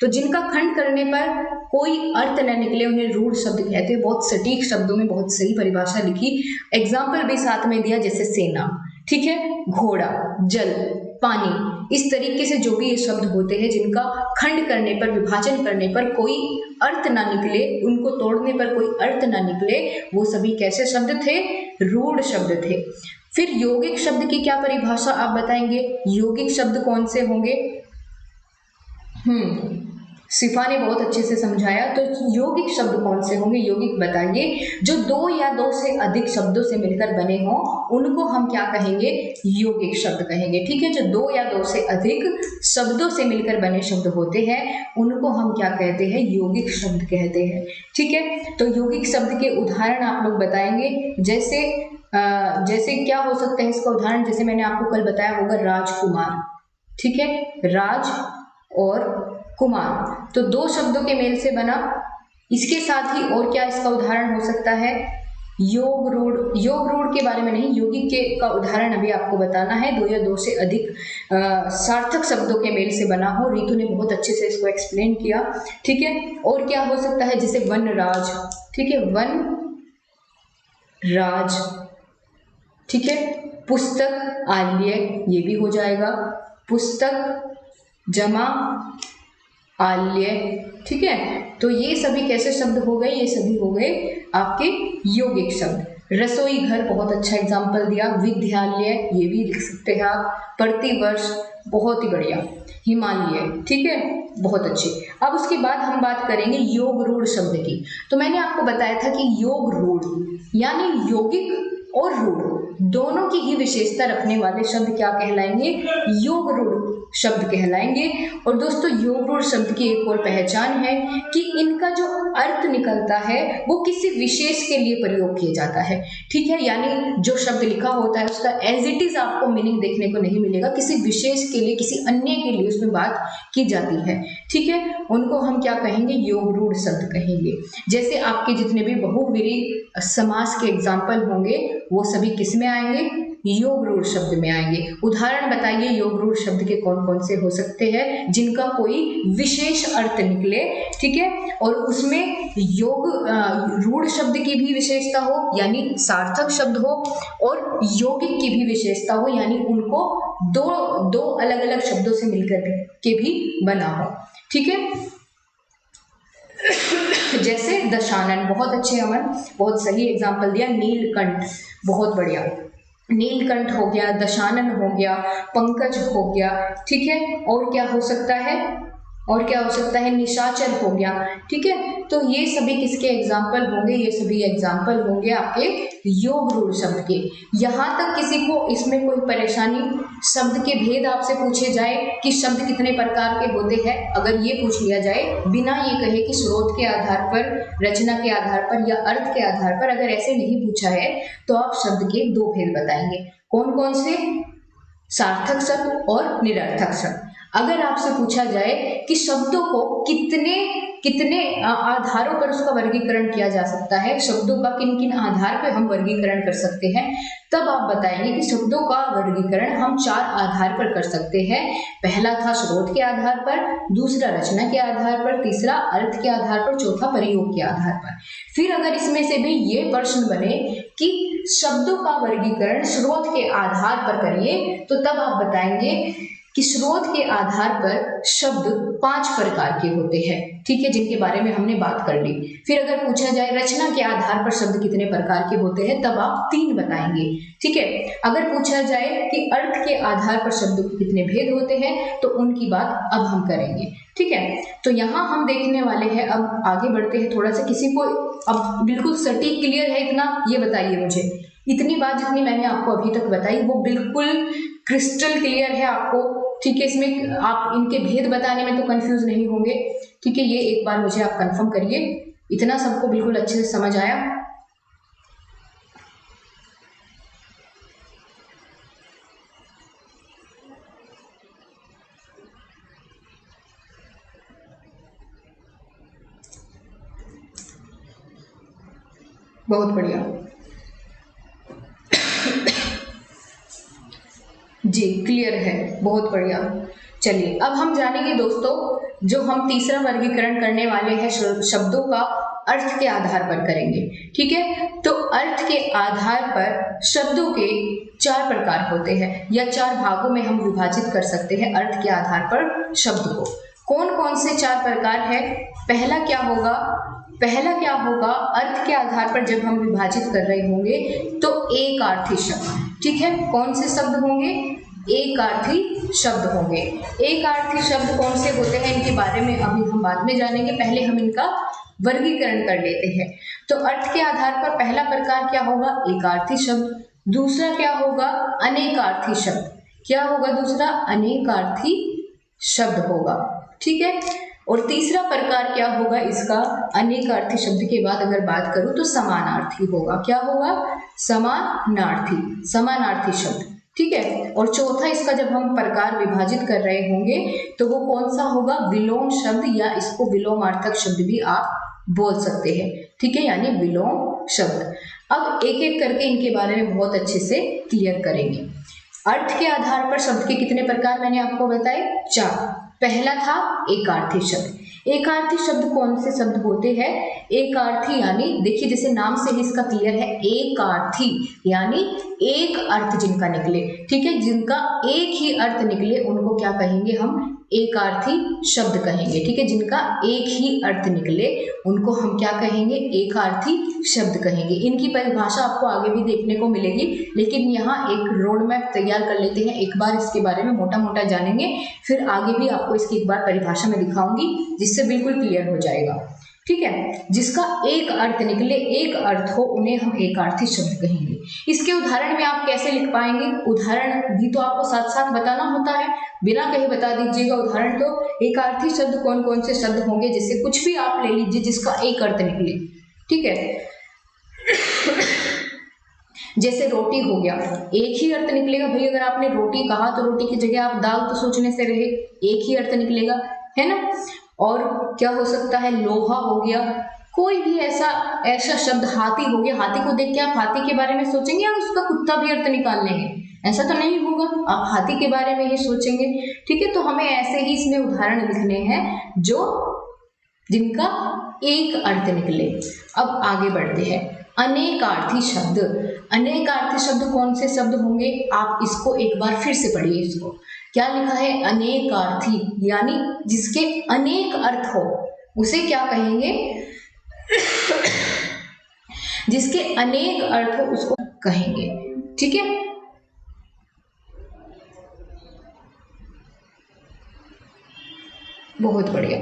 तो जिनका खंड करने पर कोई अर्थ न निकले उन्हें रूढ़ शब्द कहते हैं। बहुत सटीक शब्दों में बहुत सही परिभाषा लिखी, एग्जाम्पल भी साथ में दिया, जैसे सेना, ठीक है, घोड़ा, जल, पानी। इस तरीके से जो भी ये शब्द होते हैं जिनका खंड करने पर, विभाजन करने पर कोई अर्थ ना निकले, उनको तोड़ने पर कोई अर्थ ना निकले, वो सभी कैसे शब्द थे? रूढ़ शब्द थे। फिर यौगिक शब्द की क्या परिभाषा आप बताएंगे? यौगिक शब्द कौन से होंगे? शिफा ने बहुत अच्छे से समझाया। तो यौगिक शब्द कौन से होंगे? यौगिक बताइए। जो 2 या 2 से अधिक शब्दों से मिलकर बने हों उनको हम क्या कहेंगे? यौगिक शब्द कहेंगे। ठीक है, जो 2 या 2 से अधिक शब्दों से मिलकर बने शब्द होते हैं उनको हम क्या कहते हैं? यौगिक शब्द कहते हैं। ठीक है, तो यौगिक शब्द के उदाहरण आप लोग बताएंगे। जैसे क्या हो सकता है इसका उदाहरण? जैसे मैंने आपको कल बताया होगा राजकुमार। ठीक है, राज और कुमार, तो 2 शब्दों के मेल से बना। इसके साथ ही और क्या इसका उदाहरण हो सकता है? योग रूढ़। योग रूढ़ के बारे में नहीं, यौगिक के का उदाहरण अभी आपको बताना है। 2 या 2 से अधिक सार्थक शब्दों के मेल से बना हो। रितु ने बहुत अच्छे से इसको एक्सप्लेन किया। ठीक है, और क्या हो सकता है? जैसे वनराज। ठीक है, वन राज। ठीक है, पुस्तक आल्य, ये भी हो जाएगा। पुस्तक जमा आल्य। ठीक है, तो ये सभी कैसे शब्द हो गए? ये सभी हो गए आपके यौगिक शब्द। रसोई घर, बहुत अच्छा एग्जाम्पल दिया। विद्यालय, ये भी लिख सकते हैं आप। प्रतिवर्ष, बहुत ही बढ़िया। हिमालय, ठीक है, बहुत अच्छे। अब उसके बाद हम बात करेंगे योग रूढ़ शब्द की। तो मैंने आपको बताया था कि योग रूढ़ यानी यौगिक और रूढ़ दोनों की ही विशेषता रखने वाले शब्द क्या कहलाएंगे? योग रूढ़ शब्द कहलाएंगे। और दोस्तों योग रूढ़ शब्द की एक और पहचान है कि इनका जो अर्थ निकलता है वो किसी विशेष के लिए प्रयोग किया जाता है। ठीक है, यानी जो शब्द लिखा होता है उसका एज इट इज आपको मीनिंग देखने को नहीं मिलेगा, किसी विशेष के लिए, किसी अन्य के लिए उसमें बात की जाती है। ठीक है, उनको हम क्या कहेंगे? योग रूढ़ शब्द कहेंगे। जैसे आपके जितने भी बहुव्रीहि समास के एग्जाम्पल होंगे वो सभी किस में आएंगे? योग रूढ़ शब्द में आएंगे। उदाहरण बताइए योग रूढ़ शब्द के कौन कौन से हो सकते हैं जिनका कोई विशेष अर्थ निकले। ठीक है, और उसमें योग रूढ़ शब्द की भी विशेषता हो यानी सार्थक शब्द हो, और यौगिक की भी विशेषता हो यानी उनको दो अलग अलग शब्दों से मिलकर के भी बना हो। ठीक है, जैसे दशानन, बहुत अच्छे अमन, बहुत सही एग्जाम्पल दिया। नीलकंठ, बहुत बढ़िया, नीलकंठ हो गया, दशानन हो गया, पंकज हो गया। ठीक है, और क्या हो सकता है? और क्या हो सकता है? निशाचर हो गया। ठीक है, तो ये सभी किसके एग्जाम्पल होंगे? ये सभी एग्जाम्पल होंगे आपके योग रूढ़ शब्द के। यहाँ तक किसी को इसमें कोई परेशानी, शब्द के भेद आपसे पूछे जाए कि शब्द कितने प्रकार के होते हैं, अगर ये पूछ लिया जाए बिना ये कहे कि स्रोत के आधार पर, रचना के आधार पर या अर्थ के आधार पर, अगर ऐसे नहीं पूछा है तो आप शब्द के दो भेद बताएंगे। कौन कौन से? सार्थक शब्द और निरर्थक शब्द। अगर आपसे पूछा जाए कि शब्दों को कितने आधारों पर उसका वर्गीकरण किया जा सकता है, शब्दों का किन किन आधार पर हम वर्गीकरण कर सकते हैं, तब आप बताएंगे कि शब्दों का वर्गीकरण हम 4 आधार पर कर सकते हैं। पहला था स्रोत के आधार पर, दूसरा रचना के आधार पर, तीसरा अर्थ के आधार पर, चौथा प्रयोग के आधार पर। फिर अगर इसमें से भी ये प्रश्न बने कि शब्दों का वर्गीकरण स्रोत के आधार पर करिए, तो तब आप बताएंगे कि स्रोत के आधार पर शब्द 5 प्रकार के होते हैं। ठीक है, जिनके बारे में हमने बात कर ली। फिर अगर पूछा जाए रचना के आधार पर शब्द कितने प्रकार के होते हैं, तब आप 3 बताएंगे। ठीक है, अगर पूछा जाए कि अर्थ के आधार पर शब्द के कितने भेद होते हैं, तो उनकी बात अब हम करेंगे। ठीक है, तो यहाँ हम देखने वाले हैं, अब आगे बढ़ते हैं थोड़ा सा। किसी को अब बिल्कुल सटीक क्लियर है इतना, ये बताइए मुझे। इतनी बात जितनी मैंने आपको अभी तक बताई वो बिल्कुल क्रिस्टल क्लियर है आपको? ठीक है, इसमें आप इनके भेद बताने में तो कंफ्यूज नहीं होंगे? ठीक है, ये एक बार मुझे आप कंफर्म करिए, इतना सबको बिल्कुल अच्छे से समझ आया? बहुत बढ़िया जी, क्लियर है, बहुत बढ़िया। चलिए अब हम जानेंगे दोस्तों, जो हम तीसरा वर्गीकरण करने वाले हैं शब्दों का अर्थ के आधार पर करेंगे। ठीक है, तो अर्थ के आधार पर शब्दों के 4 प्रकार होते हैं, या 4 भागों में हम विभाजित कर सकते हैं अर्थ के आधार पर शब्द को। कौन कौन से 4 प्रकार है? पहला क्या होगा? अर्थ के आधार पर जब हम विभाजित कर रहे होंगे तो एक अर्थी शब्द। ठीक है, कौन से शब्द होंगे? एक अर्थी शब्द होंगे। एक अर्थी शब्द कौन से होते हैं, इनके बारे में अभी हम बाद में जानेंगे, पहले हम इनका वर्गीकरण कर लेते हैं। तो अर्थ के आधार पर पहला प्रकार क्या होगा? एक अर्थी शब्द। दूसरा क्या होगा? अनेकार्थी शब्द। क्या होगा दूसरा? अनेकार्थी शब्द होगा। ठीक है, और तीसरा प्रकार क्या होगा इसका? अनेकार्थी शब्द के बाद अगर बात करूं तो समानार्थी होगा। क्या होगा? समानार्थी शब्द। ठीक है, और चौथा इसका जब हम प्रकार विभाजित कर रहे होंगे तो वो कौन सा होगा? विलोम शब्द, या इसको विलोमार्थक शब्द भी आप बोल सकते हैं। ठीक है, यानी विलोम शब्द। अब एक एक करके इनके बारे में बहुत अच्छे से क्लियर करेंगे। अर्थ के आधार पर शब्द के कितने प्रकार मैंने आपको बताए? 4। पहला था एकार्थी शब्द। एकार्थी शब्द कौन से शब्द होते हैं? एकार्थी यानी देखिए, जैसे नाम से ही इसका क्लियर है, एकार्थी यानी एक अर्थ जिनका निकले। ठीक है, जिनका एक ही अर्थ निकले उनको क्या कहेंगे हम? एकार्थी शब्द कहेंगे। ठीक है, जिनका एक ही अर्थ निकले उनको हम क्या कहेंगे? एकार्थी शब्द कहेंगे। इनकी परिभाषा आपको आगे भी देखने को मिलेगी, लेकिन यहाँ एक रोड मैप तैयार कर लेते हैं। एक बार इसके बारे में मोटा मोटा जानेंगे, फिर आगे भी आपको इसकी एक बार परिभाषा में दिखाऊंगी, जिससे बिल्कुल क्लियर हो जाएगा। ठीक है, जिसका एक अर्थ निकले, एक अर्थ हो, उन्हें हम एकार्थी शब्द कहेंगे। इसके उदाहरण में आप कैसे लिख पाएंगे? उदाहरण भी तो आपको साथ साथ बताना होता है, बिना कहे बता दीजिएगा उदाहरण। तो एकार्थी शब्द कौन कौन से शब्द होंगे? जैसे कुछ भी आप ले लीजिए जिसका एक अर्थ निकले, ठीक है। जैसे रोटी हो गया, एक ही अर्थ निकलेगा भाई। अगर आपने रोटी कहा तो रोटी की जगह आप दाल तो सोचने से रहे, एक ही अर्थ निकलेगा, है ना। और क्या हो सकता है? लोहा हो गया, कोई भी ऐसा शब्द, हाथी हो गया। हाथी को देख के आप हाथी के बारे में सोचेंगे या उसका कुत्ता भी अर्थ निकाल लेंगे? ऐसा तो नहीं होगा, आप हाथी के बारे में ही सोचेंगे, ठीक है। तो हमें ऐसे ही इसमें उदाहरण लिखने हैं जिनका एक अर्थ निकले। अब आगे बढ़ते हैं। अनेकार्थी शब्द, अनेकार्थी शब्द कौन से शब्द होंगे? आप इसको एक बार फिर से पढ़िए। इसको क्या लिखा है? अनेकार्थी, यानी जिसके अनेक अर्थ हो उसे क्या कहेंगे? जिसके अनेक अर्थ हो उसको कहेंगे, ठीक है। बहुत बढ़िया।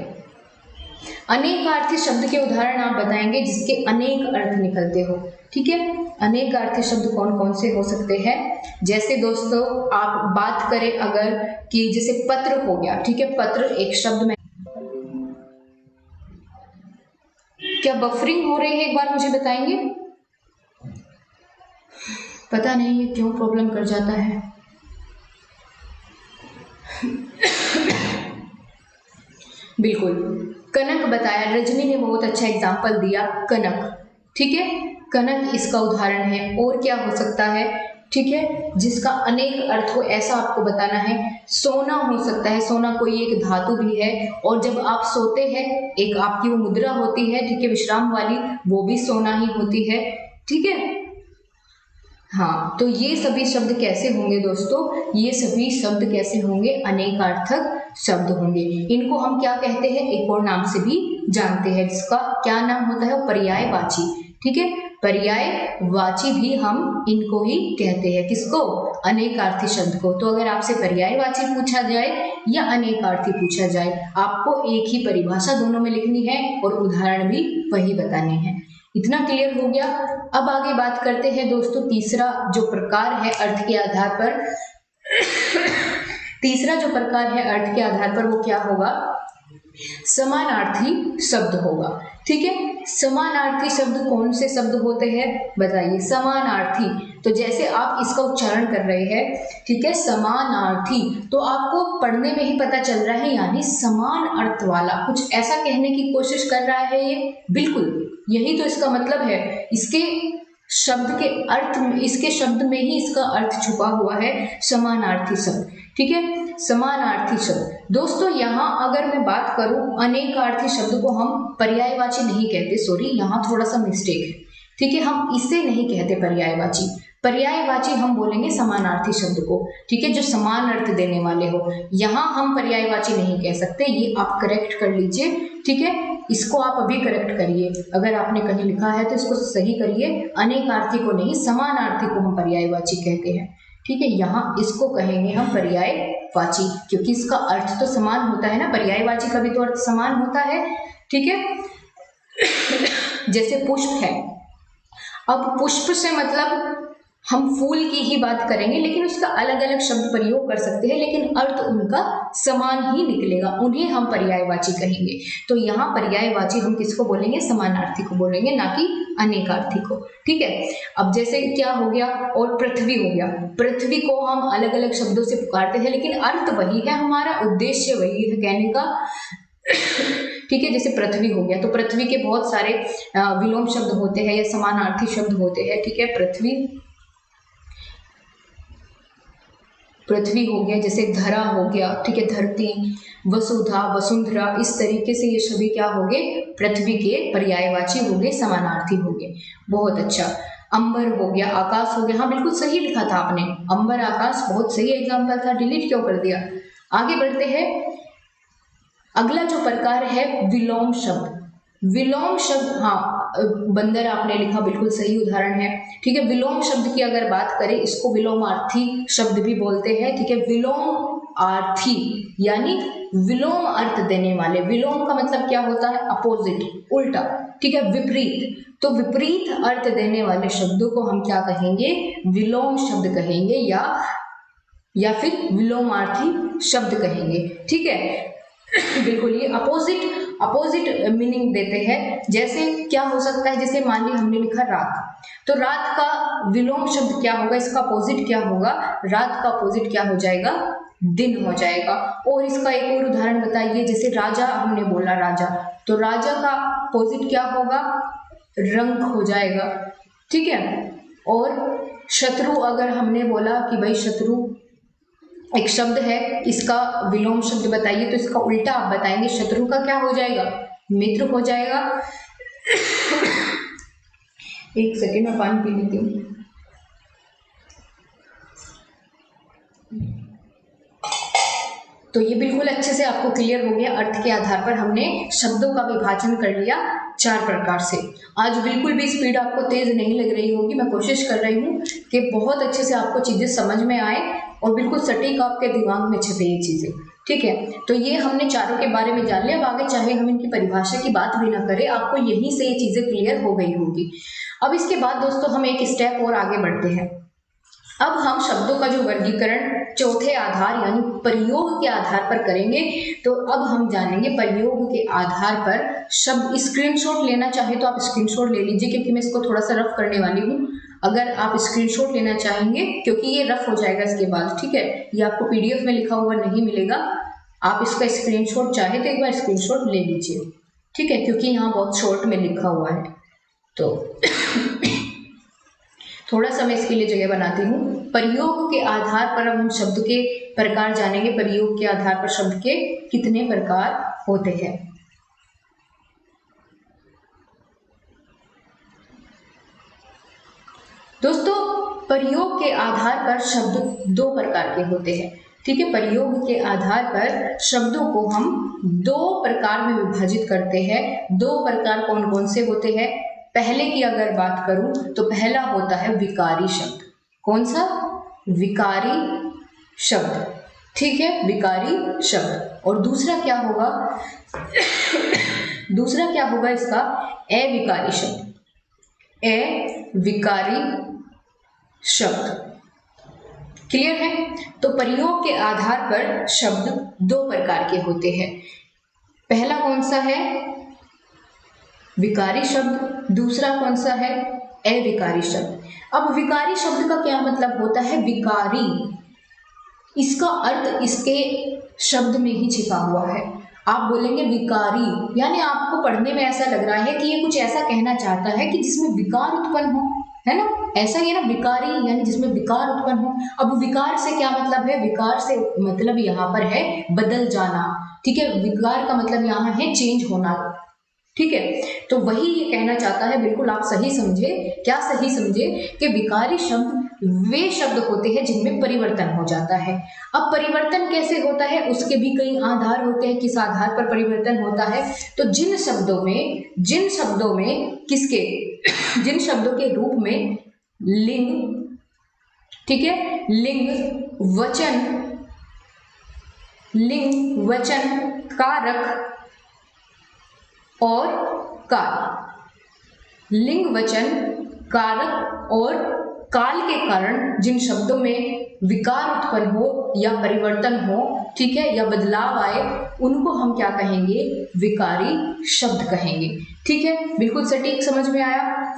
अनेकार्थी शब्द के उदाहरण आप बताएंगे जिसके अनेक अर्थ निकलते हो, ठीक है। अनेकार्थी शब्द कौन कौन से हो सकते हैं? जैसे दोस्तों आप बात करें अगर कि जैसे पत्र हो गया, ठीक है। पत्र एक शब्द में, क्या बफरिंग हो रही है? एक बार मुझे बताएंगे। पता नहीं ये क्यों प्रॉब्लम कर जाता है। बिल्कुल, कनक बताया, रजनी ने बहुत अच्छा एग्जाम्पल दिया, कनक, ठीक है। कनक इसका उदाहरण है। और क्या हो सकता है? ठीक है, जिसका अनेक अर्थ हो ऐसा आपको बताना है। सोना हो सकता है, सोना कोई एक धातु भी है, और जब आप सोते हैं एक आपकी वो मुद्रा होती है, ठीक है, विश्राम वाली, वो भी सोना ही होती है, ठीक है। हाँ, तो ये सभी शब्द कैसे होंगे दोस्तों? ये सभी शब्द कैसे होंगे? अनेकार्थक शब्द होंगे। इनको हम क्या कहते हैं? एक और नाम से भी जानते हैं, जिसका क्या नाम होता है? पर्यायवाची, ठीक है। पर्यायवाची भी हम इनको ही कहते हैं। किसको? अनेकार्थी शब्द को। तो अगर आपसे पर्यायवाची पूछा जाए या अनेकार्थी पूछा जाए, आपको एक ही परिभाषा दोनों में लिखनी है और उदाहरण भी वही बताने हैं। इतना क्लियर हो गया। अब आगे बात करते हैं दोस्तों तीसरा जो प्रकार है अर्थ के आधार पर। तीसरा जो प्रकार है अर्थ के आधार पर वो क्या होगा? समानार्थी शब्द होगा, ठीक है। समानार्थी शब्द कौन से शब्द होते हैं बताइए? समानार्थी, तो जैसे आप इसका उच्चारण कर रहे हैं, ठीक है, समानार्थी, तो आपको पढ़ने में ही पता चल रहा है, यानी समान अर्थ वाला, कुछ ऐसा कहने की कोशिश कर रहा है ये। बिल्कुल यही तो इसका मतलब है। इसके शब्द के अर्थ, इसके शब्द में ही इसका अर्थ छुपा हुआ है, समानार्थी शब्द, ठीक है। समानार्थी शब्द दोस्तों, यहाँ अगर मैं बात करूं, अनेकार्थी शब्द को हम पर्यायवाची नहीं कहते, सॉरी यहाँ थोड़ा सा मिस्टेक है, ठीक है। हम इसे नहीं कहते पर्यायवाची, पर्यायवाची हम बोलेंगे समानार्थी शब्द को, ठीक है, जो समान अर्थ देने वाले हो। यहाँ हम पर्यायवाची नहीं कह सकते, ये आप करेक्ट कर लीजिए, ठीक है। इसको आप अभी करेक्ट करिए, अगर आपने कहीं लिखा है तो इसको सही करिए। अनेकार्थी को नहीं, समानार्थी को हम पर्यायवाची कहते हैं, ठीक है। यहाँ इसको कहेंगे हम पर्यायवाची, क्योंकि इसका अर्थ तो समान होता है ना, पर्यायवाची का भी तो अर्थ समान होता है, ठीक है। जैसे पुष्प है, अब पुष्प से मतलब हम फूल की ही बात करेंगे, लेकिन उसका अलग अलग शब्द प्रयोग कर सकते हैं, लेकिन अर्थ उनका समान ही निकलेगा, उन्हें हम पर्यायवाची कहेंगे। तो यहाँ पर्यायवाची हम किसको बोलेंगे? समानार्थी को बोलेंगे, ना कि अनेकार्थी को, ठीक है। अब जैसे क्या हो गया, और पृथ्वी हो गया, पृथ्वी को हम अलग अलग शब्दों से पुकारते हैं, लेकिन अर्थ वही है, हमारा उद्देश्य वही है कहने का, ठीक है। जैसे पृथ्वी हो गया, तो पृथ्वी के बहुत सारे विलोम शब्द होते हैं या समानार्थी शब्द होते हैं, ठीक है। पृथ्वी हो गया, जैसे धरा हो गया, ठीक है, धरती, वसुधा, वसुंधरा, इस तरीके से ये सभी क्या हो गए? पृथ्वी के पर्यायवाची हो गए, समानार्थी हो गए। बहुत अच्छा। अंबर हो गया, आकाश हो गया, हाँ बिल्कुल सही लिखा था आपने, अंबर आकाश, बहुत सही एग्जाम्पल था, डिलीट क्यों कर दिया? आगे बढ़ते हैं। अगला जो प्रकार है विलोम शब्द। विलोम शब्द, हाँ बंदर आपने लिखा, बिल्कुल सही उदाहरण है। ठीक है, विलोम शब्द की अगर बात करें, इसको विलोमार्थी शब्द भी बोलते हैं। ठीक है, विलोमार्थी यानी विलोम अर्थ देने वाले। विलोम का मतलब क्या होता है? अपोजिट, उल्टा। ठीक है, विपरीत। तो विपरीत अर्थ देने वाले शब्दों को हम क्या कहेंगे? विलोम शब्द कहेंगे या फिर विलोमार्थी शब्द कहेंगे। ठीक है, बिल्कुल ये अपोजिट मीनिंग देते हैं। जैसे क्या हो सकता है? जैसे मान ली हमने लिखा रात, तो रात का विलोम शब्द क्या होगा? इसका अपोजिट क्या होगा? रात का अपोजिट क्या हो जाएगा? दिन हो जाएगा। और इसका एक और उदाहरण बताइए, जैसे राजा हमने बोला राजा, तो राजा का अपोजिट क्या होगा? रंक हो जाएगा। ठीक है, और शत्रु अगर हमने बोला कि भाई शत्रु एक शब्द है, इसका विलोम शब्द बताइए, तो इसका उल्टा आप बताएंगे। शत्रु का क्या हो जाएगा? मित्र हो जाएगा। एक सेकेंड में पानी पी लेती हूँ। तो ये बिल्कुल अच्छे से आपको क्लियर हो गया। अर्थ के आधार पर हमने शब्दों का विभाजन कर लिया 4 प्रकार से। आज बिल्कुल भी स्पीड आपको तेज नहीं लग रही होगी। मैं कोशिश कर रही हूँ कि बहुत अच्छे से आपको चीजें समझ में आए और बिल्कुल सटीक आपके दिमाग में छपे ये चीजें। ठीक है, तो ये हमने चारों के बारे में जान लिया। अब आगे चाहे हम इनकी परिभाषा की बात भी ना करें, आपको यहीं से ये चीजें क्लियर हो गई होगी। अब इसके बाद दोस्तों हम एक स्टेप और आगे बढ़ते हैं। अब हम शब्दों का जो वर्गीकरण चौथे आधार यानी प्रयोग के आधार पर करेंगे। तो अब हम जानेंगे प्रयोग के आधार पर शब्द। स्क्रीनशॉट लेना चाहे तो आप स्क्रीनशॉट ले लीजिए, क्योंकि मैं इसको थोड़ा सा रफ करने वाली हूँ। अगर आप स्क्रीनशॉट लेना चाहेंगे, क्योंकि ये रफ हो जाएगा इसके बाद। ठीक है, ये आपको पीडीएफ में लिखा हुआ नहीं मिलेगा। आप इसका स्क्रीनशॉट चाहे तो एक बार स्क्रीनशॉट ले लीजिए। ठीक है, क्योंकि यहाँ बहुत शॉर्ट में लिखा हुआ है, तो थोड़ा सा मैं इसके लिए जगह बनाती हूँ। प्रयोग के आधार पर हम शब्द के प्रकार जानेंगे। प्रयोग के आधार पर शब्द के कितने प्रकार होते हैं। दोस्तों, प्रयोग के आधार पर शब्द 2 प्रकार के होते हैं। ठीक है, प्रयोग के आधार पर शब्दों को हम 2 प्रकार में विभाजित करते हैं। 2 प्रकार कौन कौन से होते हैं? पहले की अगर बात करूं तो पहला होता है विकारी शब्द। कौन सा? विकारी शब्द। ठीक है, विकारी शब्द। और दूसरा क्या होगा? दूसरा क्या होगा इसका? अविकारी शब्द। अविकारी शब्द। क्लियर है? तो प्रयोग के आधार पर शब्द 2 प्रकार के होते हैं। पहला कौन सा है? विकारी शब्द। दूसरा कौन सा है? अविकारी शब्द। अब विकारी शब्द का क्या मतलब होता है? विकारी, इसका अर्थ इसके शब्द में ही छिपा हुआ है। आप बोलेंगे विकारी, यानी आपको पढ़ने में ऐसा लग रहा है कि ये कुछ ऐसा कहना चाहता है कि जिसमें विकार उत्पन्न हो, है ना? ऐसा ही है ना, विकारी यानी जिसमें विकार उत्पन्न हो। अब विकार से क्या मतलब है? विकार से मतलब यहाँ पर है बदल जाना। ठीक है, विकार का मतलब यहाँ है चेंज होना। ठीक है, तो वही ये कहना चाहता है। बिल्कुल आप सही समझे। क्या सही समझे? कि विकारी शब्द वे शब्द होते हैं जिनमें परिवर्तन हो जाता है। अब परिवर्तन कैसे होता है? उसके भी कई आधार होते हैं। किस आधार पर परिवर्तन होता है? तो जिन शब्दों में किसके जिन शब्दों के रूप में लिंग, ठीक है, लिंग वचन कारक और काल, लिंग वचन कारक और काल के कारण जिन शब्दों में विकार उत्पन्न हो या परिवर्तन हो, ठीक है, या बदलाव आए, उनको हम क्या कहेंगे? विकारी शब्द कहेंगे। ठीक है, बिल्कुल सटीक समझ में आया?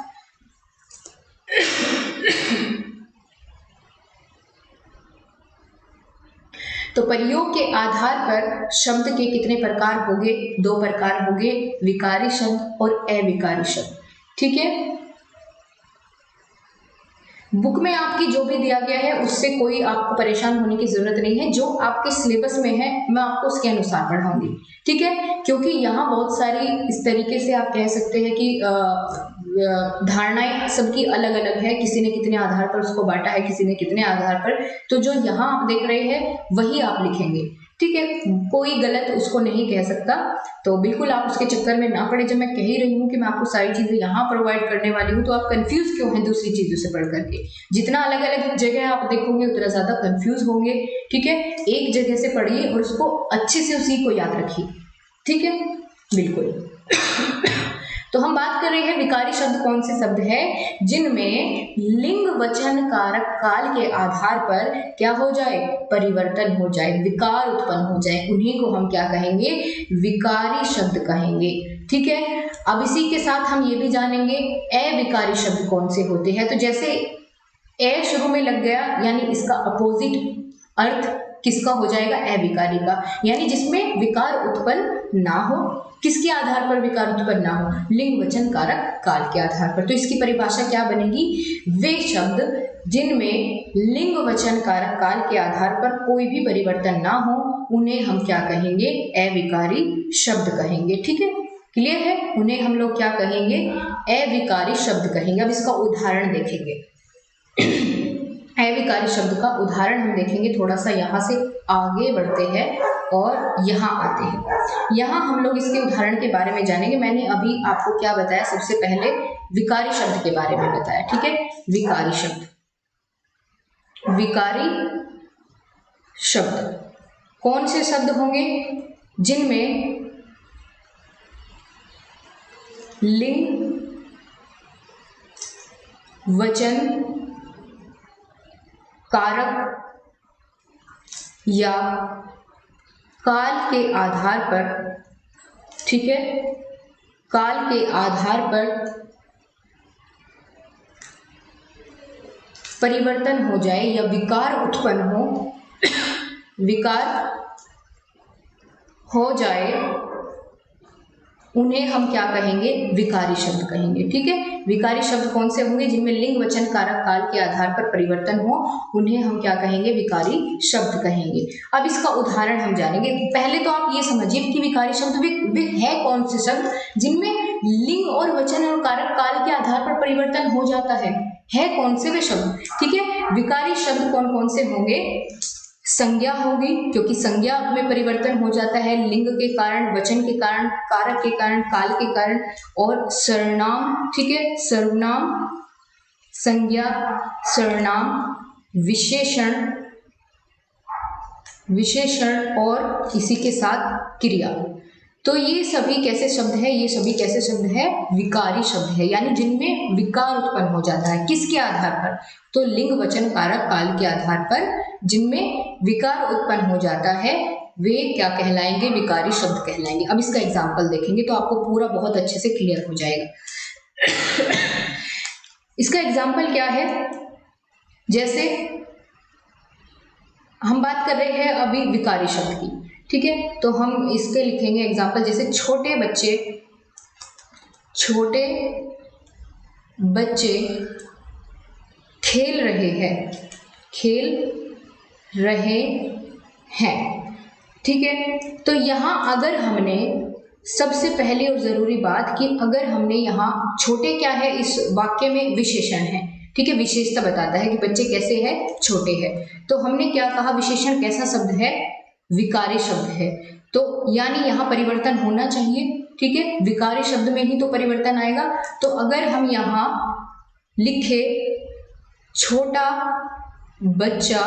तो प्रयोग के आधार पर शब्द के कितने प्रकार होंगे? 2 प्रकार होंगे, विकारी शब्द और अविकारी शब्द। ठीक है, बुक में आपकी जो भी दिया गया है उससे कोई आपको परेशान होने की जरूरत नहीं है। जो आपके सिलेबस में है मैं आपको उसके अनुसार पढ़ाऊंगी। ठीक है, क्योंकि यहाँ बहुत सारी इस तरीके से आप कह सकते हैं कि धारणाएं सबकी अलग अलग है। किसी ने कितने आधार पर उसको बांटा है, किसी ने कितने आधार पर। तो जो यहाँ आप देख रहे हैं वही आप लिखेंगे। ठीक है, कोई गलत उसको नहीं कह सकता, तो बिल्कुल आप उसके चक्कर में ना पड़े। जब मैं कह ही रही हूँ कि मैं आपको सारी चीजें यहाँ प्रोवाइड करने वाली हूँ, तो आप कंफ्यूज क्यों हैं दूसरी चीजों से पढ़ करके। जितना अलग अलग जगह आप देखोगे उतना ज्यादा कंफ्यूज होंगे। ठीक है, एक जगह से पढ़िए और उसको अच्छे से उसी को याद रखिए। ठीक है, बिल्कुल। तो हम बात कर रहे हैं विकारी शब्द कौन से शब्द है जिनमें लिंग वचन कारक काल के आधार पर क्या हो जाए, परिवर्तन हो जाए, विकार उत्पन्न हो जाए, उन्हीं को हम क्या कहेंगे, विकारी शब्द कहेंगे। ठीक है, अब इसी के साथ हम ये भी जानेंगे अविकारी शब्द कौन से होते हैं। तो जैसे ए शुरू में लग गया यानी इसका अपोजिट अर्थ किसका हो जाएगा, अविकारी का, यानी जिसमें विकार उत्पन्न ना हो। किसके आधार पर विकार उत्पन्न ना हो, लिंग वचन कारक काल के आधार पर। तो इसकी परिभाषा क्या बनेगी, वे शब्द जिनमें लिंग वचन कारक काल के आधार पर कोई भी परिवर्तन ना हो उन्हें हम क्या कहेंगे, अविकारी शब्द कहेंगे। ठीक है, क्लियर है, उन्हें हम लोग क्या कहेंगे, अविकारी शब्द कहेंगे। अब इसका उदाहरण देखेंगे। अविकारी शब्द का उदाहरण हम देखेंगे। थोड़ा सा यहाँ से आगे बढ़ते हैं और यहाँ आते हैं। यहाँ हम लोग इसके उदाहरण के बारे में जानेंगे। मैंने अभी आपको क्या बताया, सबसे पहले विकारी शब्द के बारे में बताया। ठीक है, विकारी शब्द, विकारी शब्द कौन से शब्द होंगे जिनमें लिंग वचन कारक या काल के आधार पर, ठीक है, काल के आधार पर परिवर्तन हो जाए या विकार उत्पन्न हो, विकार हो जाए, उन्हें हम क्या कहेंगे, विकारी शब्द कहेंगे। ठीक है, विकारी शब्द कौन से होंगे जिनमें लिंग वचन कारक काल के आधार पर परिवर्तन हो, उन्हें हम क्या कहेंगे, विकारी शब्द कहेंगे। अब इसका उदाहरण हम जानेंगे। पहले तो आप ये समझिए कि विकारी शब्द वे है कौन से शब्द जिनमें लिंग और वचन और कारक काल के आधार पर परिवर्तन हो जाता है कौन से वे शब्द। ठीक है, विकारी शब्द कौन कौन से होंगे, संज्ञा होगी क्योंकि संज्ञा में परिवर्तन हो जाता है लिंग के कारण, वचन के कारण, कारक के कारण, काल के कारण, और सर्वनाम। ठीक है, सर्वनाम, संज्ञा, सर्वनाम, विशेषण, विशेषण और इसी के साथ क्रिया। तो ये सभी कैसे शब्द है, ये सभी कैसे शब्द है, विकारी शब्द है, यानी जिनमें विकार उत्पन्न हो जाता है। किसके आधार पर, तो लिंग वचन कारक काल के आधार पर जिनमें विकार उत्पन्न हो जाता है वे क्या कहलाएंगे, विकारी शब्द कहलाएंगे। अब इसका एग्जाम्पल देखेंगे तो आपको पूरा बहुत अच्छे से क्लियर हो जाएगा। इसका एग्जाम्पल क्या है, जैसे हम बात कर रहे हैं अभी विकारी शब्द की। ठीक है, तो हम इसके लिखेंगे एग्जाम्पल, जैसे छोटे बच्चे, छोटे बच्चे खेल रहे हैं, खेल रहे हैं। ठीक है, तो यहाँ अगर हमने सबसे पहली और जरूरी बात कि अगर हमने यहाँ छोटे क्या है, इस वाक्य में विशेषण है। ठीक है, विशेषता बताता है कि बच्चे कैसे हैं, छोटे हैं। तो हमने क्या कहा, विशेषण कैसा शब्द है, विकारी शब्द है। तो यानी यहाँ परिवर्तन होना चाहिए। ठीक है, विकारी शब्द में ही तो परिवर्तन आएगा। तो अगर हम यहाँ लिखे छोटा बच्चा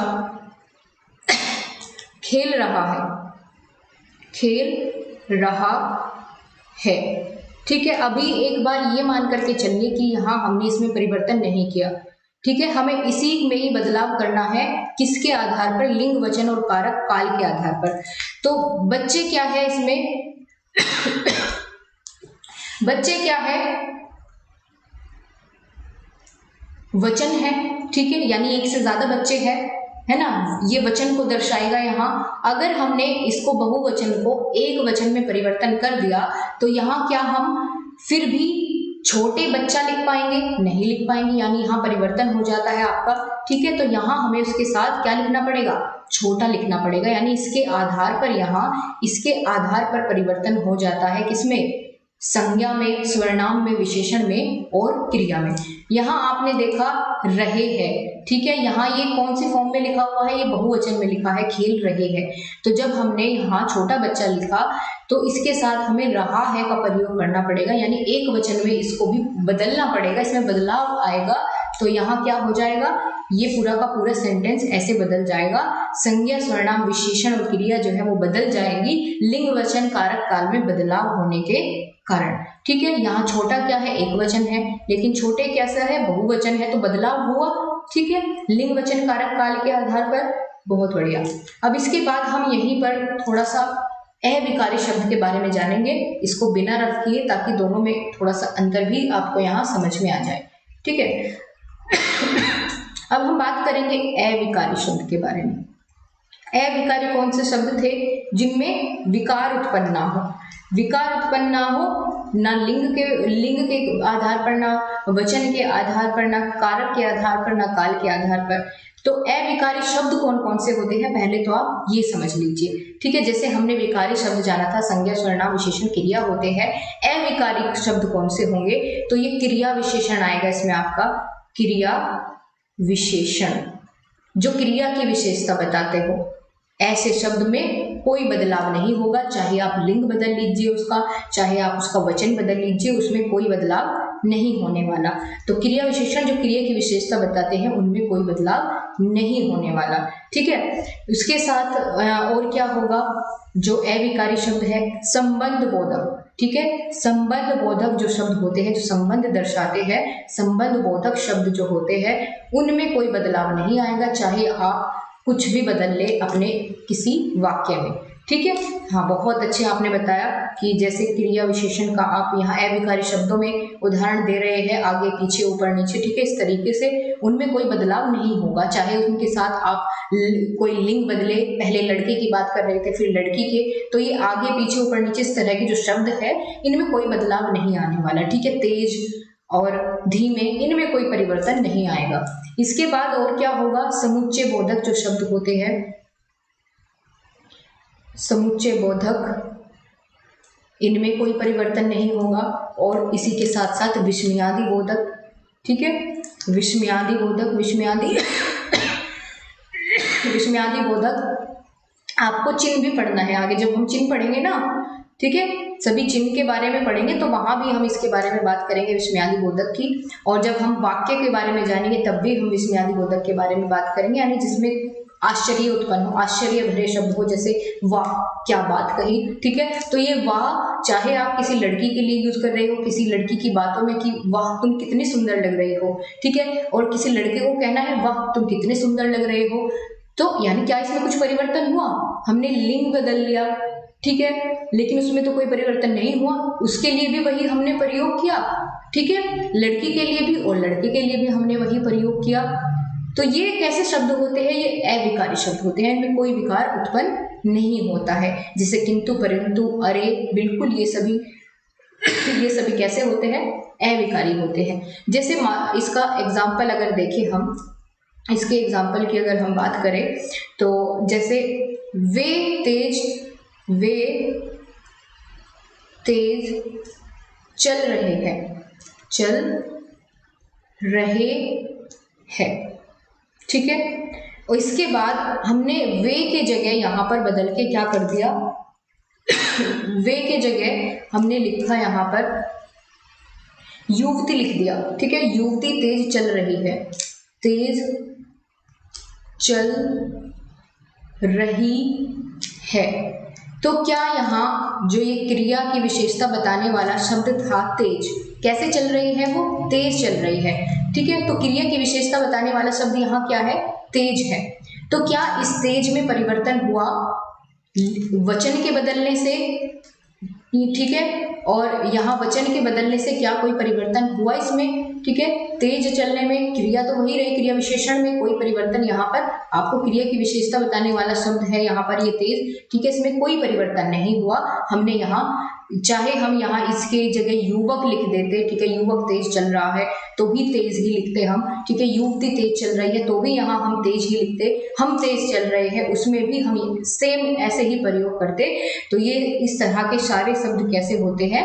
खेल रहा है, खेल रहा है। ठीक है, अभी एक बार ये मान करके चलिए कि यहाँ हमने इसमें परिवर्तन नहीं किया। ठीक है, हमें इसी में ही बदलाव करना है, किसके आधार पर, लिंग वचन और कारक काल के आधार पर। तो बच्चे क्या है इसमें बच्चे क्या है, वचन है। ठीक है, यानी एक से ज्यादा बच्चे हैं, है ना, ये वचन को दर्शाएगा यहाँ। अगर हमने इसको बहुवचन को एक वचन में परिवर्तन कर दिया तो यहाँ क्या हम फिर भी छोटे बच्चा लिख पाएंगे, नहीं लिख पाएंगे, यानी यहाँ परिवर्तन हो जाता है आपका। ठीक है, तो यहाँ हमें उसके साथ क्या लिखना पड़ेगा, छोटा लिखना पड़ेगा, यानी इसके आधार पर, यहाँ इसके आधार पर परिवर्तन हो जाता है, किसमें, संज्ञा में, सर्वनाम में, विशेषण में और क्रिया में। यहाँ आपने देखा रहे हैं, ठीक है। यहाँ ये कौन सी फॉर्म में लिखा हुआ है, ये बहुवचन में लिखा है, खेल रहे हैं। तो जब हमने यहाँ छोटा बच्चा लिखा तो इसके साथ हमें रहा है का प्रयोग करना पड़ेगा, यानी एक वचन में इसको भी बदलना पड़ेगा, इसमें बदलाव आएगा। तो यहाँ क्या हो जाएगा, ये पूरा का पूरा सेंटेंस ऐसे बदल जाएगा, संज्ञा सर्वनाम विशेषण और क्रिया जो है वो बदल जाएगी लिंग वचन कारक काल में बदलाव होने के कारण। ठीक है, यहाँ छोटा क्या है, एक वचन है, लेकिन छोटे कैसा है, बहुवचन है, तो बदलाव हुआ। ठीक है, लिंग वचन कारक काल के आधार पर। बहुत बढ़िया। अब इसके बाद हम यहीं पर थोड़ा सा अविकारी शब्द के बारे में जानेंगे, इसको बिना रफ किए, ताकि दोनों में थोड़ा सा अंतर भी आपको यहाँ समझ में आ जाए। ठीक है, अब हम बात करेंगे अविकारी शब्द के बारे में। अविकारी कौन से शब्द थे, जिनमें विकार उत्पन्न ना हो। विकार उत्पन्न ना हो, ना लिंग के आधार पर, ना वचन के आधार पर, ना कारक के आधार पर, ना काल के आधार पर। तो अविकारी शब्द कौन कौन से होते हैं, पहले तो आप ये समझ लीजिए। ठीक है, जैसे हमने विकारी शब्द जाना था, संज्ञा सर्वनाम विशेषण क्रिया होते हैं। अविकारी शब्द कौन से होंगे, तो ये क्रिया विशेषण आएगा इसमें आपका, क्रिया विशेषण, जो क्रिया की विशेषता बताते हो। ऐसे शब्द में कोई बदलाव नहीं होगा, चाहे आप लिंग बदल लीजिए उसका, चाहे आप उसका वचन बदल लीजिए, उसमें कोई बदलाव नहीं होने वाला। तो क्रिया विशेषण जो क्रिया की विशेषता बताते हैं, उनमें कोई बदलाव नहीं होने वाला। ठीक है, उसके साथ और क्या होगा, जो अविकारी शब्द है, संबंध बोधक। ठीक है, संबंध बोधक जो शब्द होते हैं, जो संबंध दर्शाते हैं, संबंध बोधक शब्द जो होते हैं, उनमें कोई बदलाव नहीं आएगा, चाहे आप कुछ भी बदल ले अपने किसी वाक्य में। ठीक है, हाँ, बहुत अच्छे आपने बताया कि जैसे क्रिया विशेषण का आप यहाँ अविकारी शब्दों में उदाहरण दे रहे हैं, आगे पीछे ऊपर नीचे। ठीक है, इस तरीके से उनमें कोई बदलाव नहीं होगा, चाहे उनके साथ आप कोई लिंग बदले, पहले लड़के की बात कर रहे थे फिर लड़की के, तो ये आगे पीछे ऊपर नीचे इस तरह के जो शब्द है, इनमें कोई बदलाव नहीं आने वाला। ठीक है, तेज और धीमे, इनमें कोई परिवर्तन नहीं आएगा। इसके बाद और क्या होगा, समुच्चय बोधक जो शब्द होते हैं, समुच्चय बोधक, इनमें कोई परिवर्तन नहीं होगा। और इसी के साथ साथ विस्मयादि बोधक। ठीक है, विस्मयादि बोधक, विस्मयादि बोधक आपको चिन्ह भी पढ़ना है आगे, जब हम चिन्ह पढ़ेंगे ना, ठीक है, सभी चिन्ह के बारे में पढ़ेंगे, तो वहां भी हम इसके बारे में बात करेंगे विस्मयादि बोधक की। और जब हम वाक्य के बारे में जानेंगे, तब भी हम विस्मयादि बोधक के बारे में बात करेंगे, यानी जिसमें आश्चर्य उत्पन्न हो, आश्चर्य भरे शब्द हो, जैसे वाह क्या बात कही। ठीक है, तो ये वाह चाहे आप किसी लड़की के लिए यूज कर रहे हो, किसी लड़की की बातों में कि वाह तुम कितनी सुंदर लग रही हो, ठीक है, और किसी लड़के को कहना है वाह तुम कितने सुंदर लग रहे हो, तो यानी क्या इसमें कुछ परिवर्तन हुआ, हमने लिंग बदल लिया। ठीक है, लेकिन उसमें तो कोई परिवर्तन नहीं हुआ, उसके लिए भी वही हमने प्रयोग किया। ठीक है, लड़की के लिए भी और लड़के के लिए भी हमने वही प्रयोग किया। तो ये कैसे शब्द होते हैं, ये अविकारी शब्द होते हैं, इनमें कोई विकार उत्पन्न नहीं होता है। जैसे किंतु, परंतु, अरे, बिल्कुल, ये सभी कैसे होते हैं, अविकारी होते हैं। जैसे इसका एग्जाम्पल अगर देखें हम, इसके एग्जाम्पल की अगर हम बात करें, तो जैसे वे तेज चल रहे हैं। ठीक है, और इसके बाद हमने वे के जगह यहाँ पर बदल के क्या कर दिया, वे के जगह हमने लिखा यहाँ पर युवती लिख दिया। ठीक है, युवती तेज चल रही है, तेज चल रही है। तो क्या यहाँ जो ये क्रिया की विशेषता बताने वाला शब्द था तेज, कैसे चल रही है, वो तेज चल रही है। ठीक है, तो क्रिया की विशेषता बताने वाला शब्द यहाँ क्या है, तेज है। तो क्या इस तेज में परिवर्तन हुआ वचन के बदलने से, ठीक है, और यहाँ वचन के बदलने से क्या कोई परिवर्तन हुआ इसमें। ठीक है, तेज चलने में क्रिया तो वही रही, क्रिया विशेषण में कोई परिवर्तन, यहाँ पर आपको क्रिया की विशेषता बताने वाला शब्द है यहाँ पर ये तेज। ठीक है, इसमें कोई परिवर्तन नहीं हुआ। हमने यहाँ, चाहे हम यहाँ इसके जगह युवक लिख देते, ठीक है, युवक तेज चल रहा है तो भी तेज ही लिखते हम। ठीक है, युवती तेज चल रही है तो भी यहाँ हम तेज ही लिखते, हम तेज चल रहे हैं उसमें भी हम सेम ऐसे ही प्रयोग करते। तो ये इस तरह के सारे शब्द कैसे होते हैं,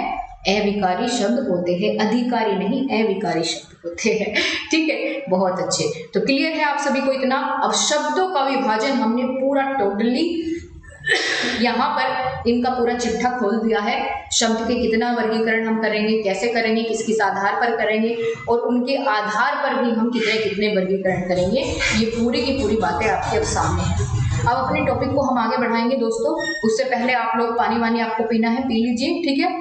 अविकारी शब्द होते हैं, अधिकारी नहीं, अविकारी शब्द होते हैं। ठीक है, बहुत अच्छे। तो क्लियर है आप सभी को इतना। अब शब्दों का विभाजन हमने पूरा टोटली यहाँ पर इनका पूरा चिट्ठा खोल दिया है। शब्द के कितना वर्गीकरण हम करेंगे, कैसे करेंगे, किस किस आधार पर करेंगे, और उनके आधार पर भी हम कितने कितने वर्गीकरण करेंगे, ये पूरी की पूरी बातें आपके अब सामने हैं। अब अपने टॉपिक को हम आगे बढ़ाएंगे दोस्तों। उससे पहले आप लोग पानी वानी आपको पीना है, पी लीजिए। ठीक है,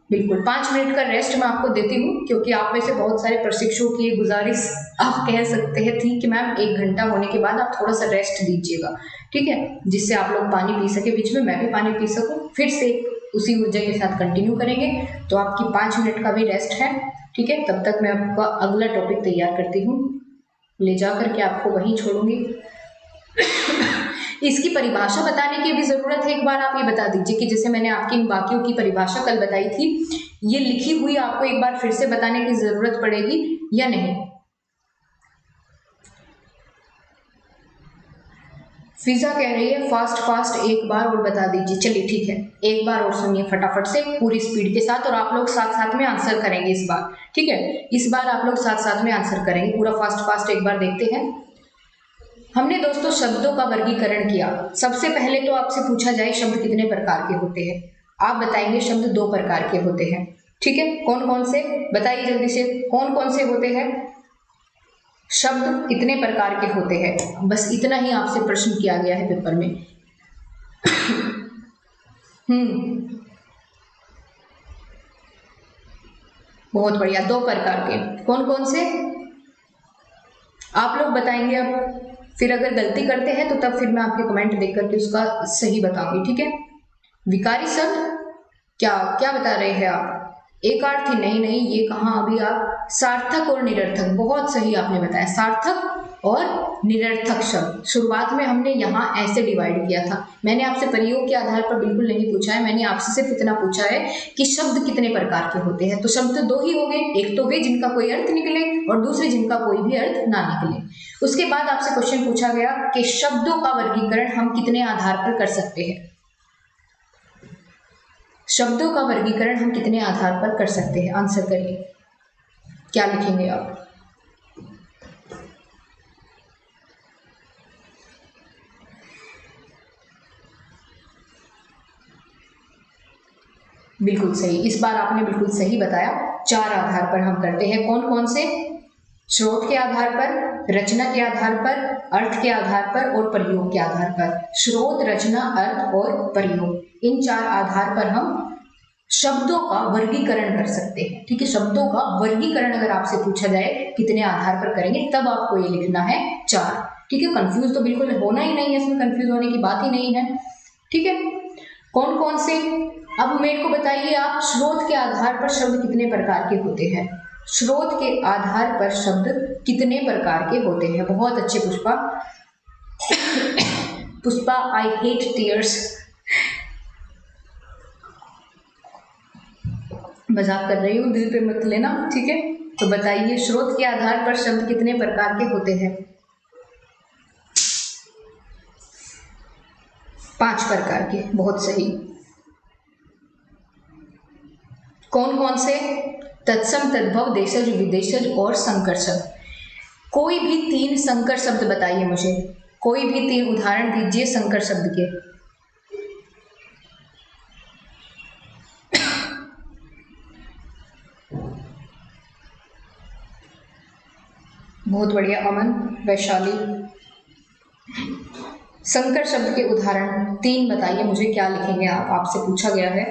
बिल्कुल 5 मिनट का रेस्ट मैं आपको देती हूँ, क्योंकि आप में से बहुत सारे प्रशिक्षुओं की गुजारिश आप कह सकते हैं थी कि मैम 1 घंटा होने के बाद आप थोड़ा सा रेस्ट दीजिएगा। ठीक है, जिससे आप लोग पानी पी सके, बीच में मैं भी पानी पी सकूं, फिर से उसी ऊर्जा के साथ कंटिन्यू करेंगे। तो आपकी 5 मिनट का भी रेस्ट है। ठीक है, तब तक मैं आपका अगला टॉपिक तैयार करती हूँ, ले जा करके आपको वहीं छोड़ूंगी। इसकी परिभाषा बताने की भी जरूरत है, एक बार आप ये बता दीजिए कि जैसे मैंने आपकी इन वाक्यों की परिभाषा कल बताई थी, ये लिखी हुई आपको एक बार फिर से बताने की जरूरत पड़ेगी या नहीं? फिजा कह रही है फास्ट फास्ट एक बार और बता दीजिए। चलिए ठीक है, एक बार और सुनिए फटाफट से पूरी स्पीड के साथ, और आप लोग साथ साथ में आंसर करेंगे इस बार। ठीक है, इस बार आप लोग साथ साथ में आंसर करेंगे, पूरा फास्ट फास्ट एक बार देखते हैं। हमने दोस्तों शब्दों का वर्गीकरण किया। सबसे पहले तो आपसे पूछा जाए शब्द कितने प्रकार के होते हैं, आप बताएंगे शब्द 2 प्रकार के होते हैं। ठीक है, कौन कौन से बताइए जल्दी से, कौन कौन से होते हैं? शब्द कितने प्रकार के होते हैं, बस इतना ही आपसे प्रश्न किया गया है पेपर में। बहुत बढ़िया, 2 प्रकार के। कौन कौन से आप लोग बताएंगे? अब फिर अगर गलती करते हैं तो तब फिर मैं आपके कमेंट देख करके उसका सही बताऊंगी। ठीक है, विकारी शब्द क्या क्या बता रहे हैं आप? एकार्थी नहीं नहीं, ये कहाँ अभी आप? सार्थक और निरर्थक, बहुत सही आपने बताया, सार्थक और निरर्थक शब्द। शुरुआत में हमने यहाँ ऐसे डिवाइड किया था। मैंने आपसे प्रयोग के आधार पर बिल्कुल नहीं पूछा है, मैंने आपसे सिर्फ इतना पूछा है कि शब्द कितने प्रकार के होते हैं। तो शब्द 2 ही हो गए, एक तो वे जिनका कोई अर्थ निकले और दूसरे जिनका कोई भी अर्थ ना निकले। उसके बाद आपसे क्वेश्चन पूछा गया कि शब्दों का वर्गीकरण हम कितने आधार पर कर सकते हैं। शब्दों का वर्गीकरण हम कितने आधार पर कर सकते हैं? आंसर करिए, क्या लिखेंगे आप? बिल्कुल सही, इस बार आपने बिल्कुल सही बताया। 4 आधार पर हम करते हैं। कौन कौन से? स्रोत के आधार पर, रचना के आधार पर, अर्थ के आधार पर और प्रयोग के आधार पर। स्रोत, रचना, अर्थ और प्रयोग, इन 4 आधार पर हम शब्दों का वर्गीकरण कर सकते हैं। ठीक है, शब्दों का वर्गीकरण अगर आपसे पूछा जाए कितने आधार पर करेंगे, तब आपको ये लिखना है 4। ठीक है, कंफ्यूज तो बिल्कुल होना ही नहीं है, इसमें कंफ्यूज होने की बात ही नहीं है। ठीक है, कौन कौन से? अब मेरे को बताइए आप, स्रोत के आधार पर शब्द कितने प्रकार के होते हैं? स्रोत के आधार पर शब्द कितने प्रकार के होते हैं? बहुत अच्छे Pushpa. Pushpa, I hate tears, मजाक कर रही हूँ, दिल पे मत लेना। ठीक है, तो बताइए स्रोत के आधार पर शब्द कितने प्रकार के होते हैं? 5 प्रकार के, बहुत सही। कौन कौन से? तत्सम, तद्भव, देशज, विदेशज और संकर शब्द। कोई भी 3 संकर शब्द बताइए मुझे, कोई भी 3 उदाहरण दीजिए संकर शब्द के। बहुत बढ़िया अमन, वैशाली। संकर शब्द के उदाहरण 3 बताइए मुझे, क्या लिखेंगे आप? आपसे पूछा गया है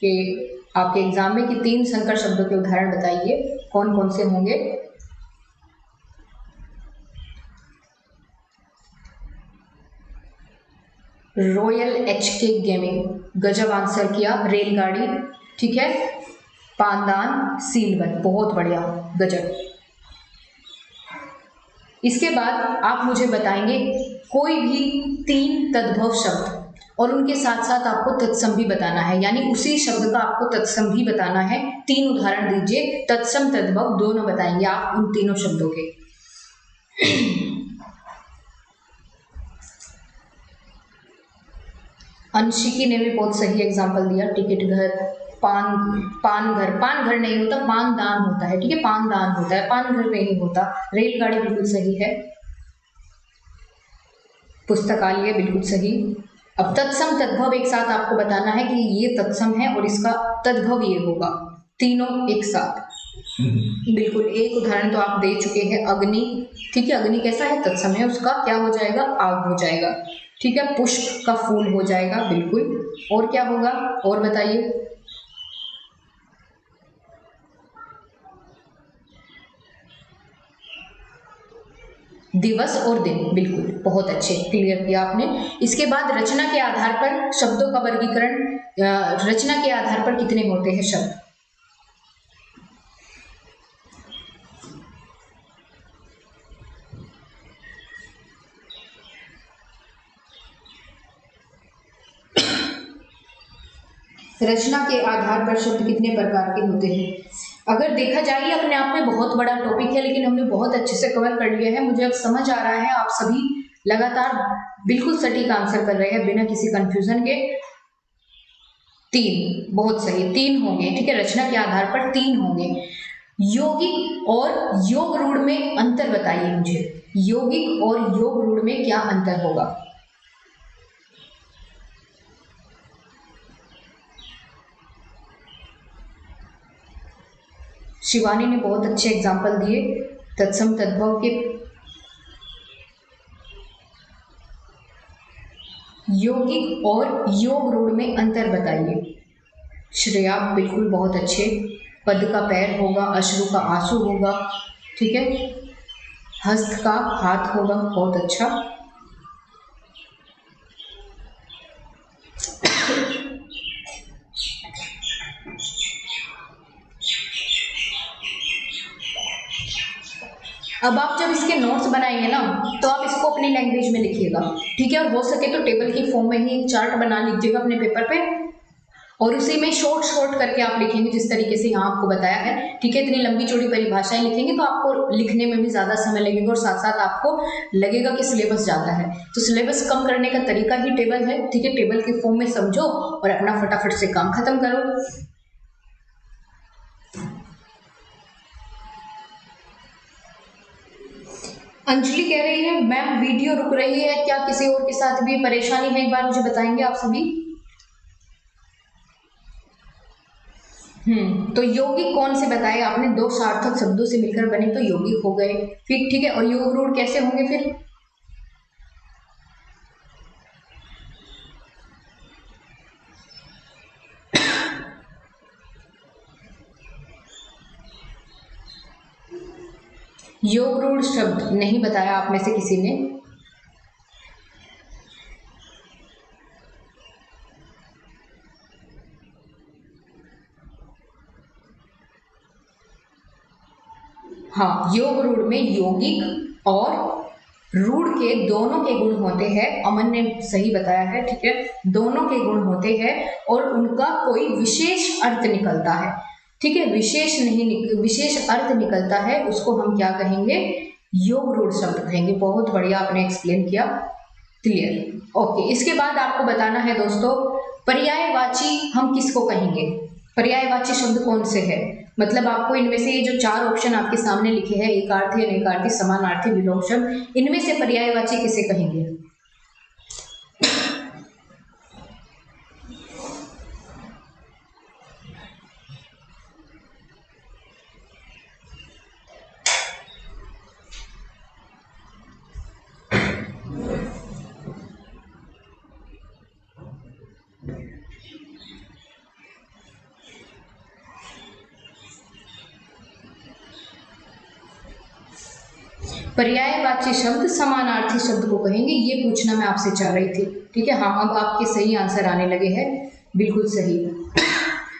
कि आपके एग्जाम में कि 3 संकर शब्दों के उदाहरण बताइए, कौन कौन से होंगे? रॉयल HK गेमिंग, गजब आंसर किया। रेलगाड़ी, ठीक है। पानदान, सीलबंद, बहुत बढ़िया, गजब। इसके बाद आप मुझे बताएंगे कोई भी 3 तद्भव शब्द और उनके साथ साथ आपको तत्सम भी बताना है, यानी उसी शब्द का आपको तत्सम भी बताना है। 3 उदाहरण दीजिए, तत्सम तद्भव दोनों बताएंगे आप उन तीनों शब्दों के। अंशिकी ने भी बहुत सही एग्जाम्पल दिया, टिकट घर, पान घर नहीं होता, पानदान होता है, ठीक है, पानदान होता है, पान घर नहीं होता। रेलगाड़ी बिल्कुल सही है। पुस्तकालय बिल्कुल सही। अब तत्सम तद्भव एक साथ आपको बताना है कि ये तत्सम है और इसका तद्भव ये होगा, तीनों एक साथ। बिल्कुल, एक उदाहरण तो आप दे चुके हैं, अग्नि, ठीक है, अग्नि कैसा है, तत्सम है, उसका क्या हो जाएगा, आग हो जाएगा, ठीक है। पुष्प का फूल हो जाएगा, बिल्कुल। और क्या होगा, और बताइए। दिवस और दिन, बिल्कुल, बहुत अच्छे, क्लियर किया आपने। इसके बाद रचना के आधार पर शब्दों का वर्गीकरण, रचना के आधार पर कितने होते हैं शब्द? रचना के आधार पर शब्द कितने प्रकार के होते हैं? अगर देखा जाए अपने आप में बहुत बड़ा टॉपिक है, लेकिन हमने बहुत अच्छे से कवर कर लिया है। मुझे अब समझ आ रहा है आप सभी लगातार बिल्कुल सटीक आंसर कर रहे हैं बिना किसी कंफ्यूजन के। 3, बहुत सही, 3 होंगे, ठीक है, रचना के आधार पर 3 होंगे। यौगिक और योग रूढ़ में अंतर बताइए मुझे, यौगिक और योग रूढ़ में क्या अंतर होगा? शिवानी ने बहुत अच्छे एग्जाम्पल दिए तत्सम तद्भव के। यौगिक और योग रूढ़ में अंतर बताइए। श्रेया बिल्कुल बहुत अच्छे। पद का पैर होगा, अश्रु का आंसू होगा, ठीक है, हस्त का हाथ होगा, बहुत अच्छा। अब आप जब इसके नोट्स बनाएंगे ना, तो आप इसको अपनी लैंग्वेज में लिखिएगा, ठीक है, और हो सके तो टेबल की फॉर्म में ही एक चार्ट बना लीजिएगा अपने पेपर पे, और उसी में शॉर्ट करके आप लिखेंगे जिस तरीके से यहाँ आपको बताया है, ठीक है। इतनी लंबी चौड़ी परिभाषाएं लिखेंगे तो आपको लिखने में भी ज्यादा समय लगेगा, और साथ साथ आपको लगेगा कि सिलेबस ज्यादा है। तो सिलेबस कम करने का तरीका ही टेबल है, ठीक है, टेबल के फॉर्म में समझो और अपना फटाफट से काम खत्म करो। अंजलि कह रही है मैम वीडियो रुक रही है, क्या किसी और के साथ भी परेशानी है, एक बार मुझे बताएंगे आप सभी। तो यौगिक कौन से बताए आपने? 2 सार्थक शब्दों से मिलकर बने तो यौगिक हो गए, फिर ठीक है, और योग रूढ़ कैसे होंगे फिर? योग रूढ़ शब्द नहीं बताया आप में से किसी ने? हाँ, योग रूढ़ में यौगिक और रूढ़ के दोनों के गुण होते हैं। अमन ने सही बताया है, ठीक है, दोनों के गुण होते हैं और उनका कोई विशेष अर्थ निकलता है, ठीक है, विशेष अर्थ निकलता है, उसको हम क्या कहेंगे? योग रूढ़ शब्द कहेंगे। बहुत बढ़िया आपने एक्सप्लेन किया, क्लियर, ओके। इसके बाद आपको बताना है दोस्तों, पर्यायवाची हम किसको कहेंगे? पर्यायवाची शब्द कौन से है? मतलब आपको इनमें से ये जो 4 ऑप्शन आपके सामने लिखे हैं, एकार्थी, अनेकार्थी, समानार्थी, विलोम शब्द, इनमें से पर्यायवाची किसे कहेंगे? पर्यायवाची शब्द समानार्थी शब्द को कहेंगे, ये पूछना मैं आपसे चाह रही थी, ठीक है। हाँ, अब आपके सही आंसर आने लगे हैं, बिल्कुल सही।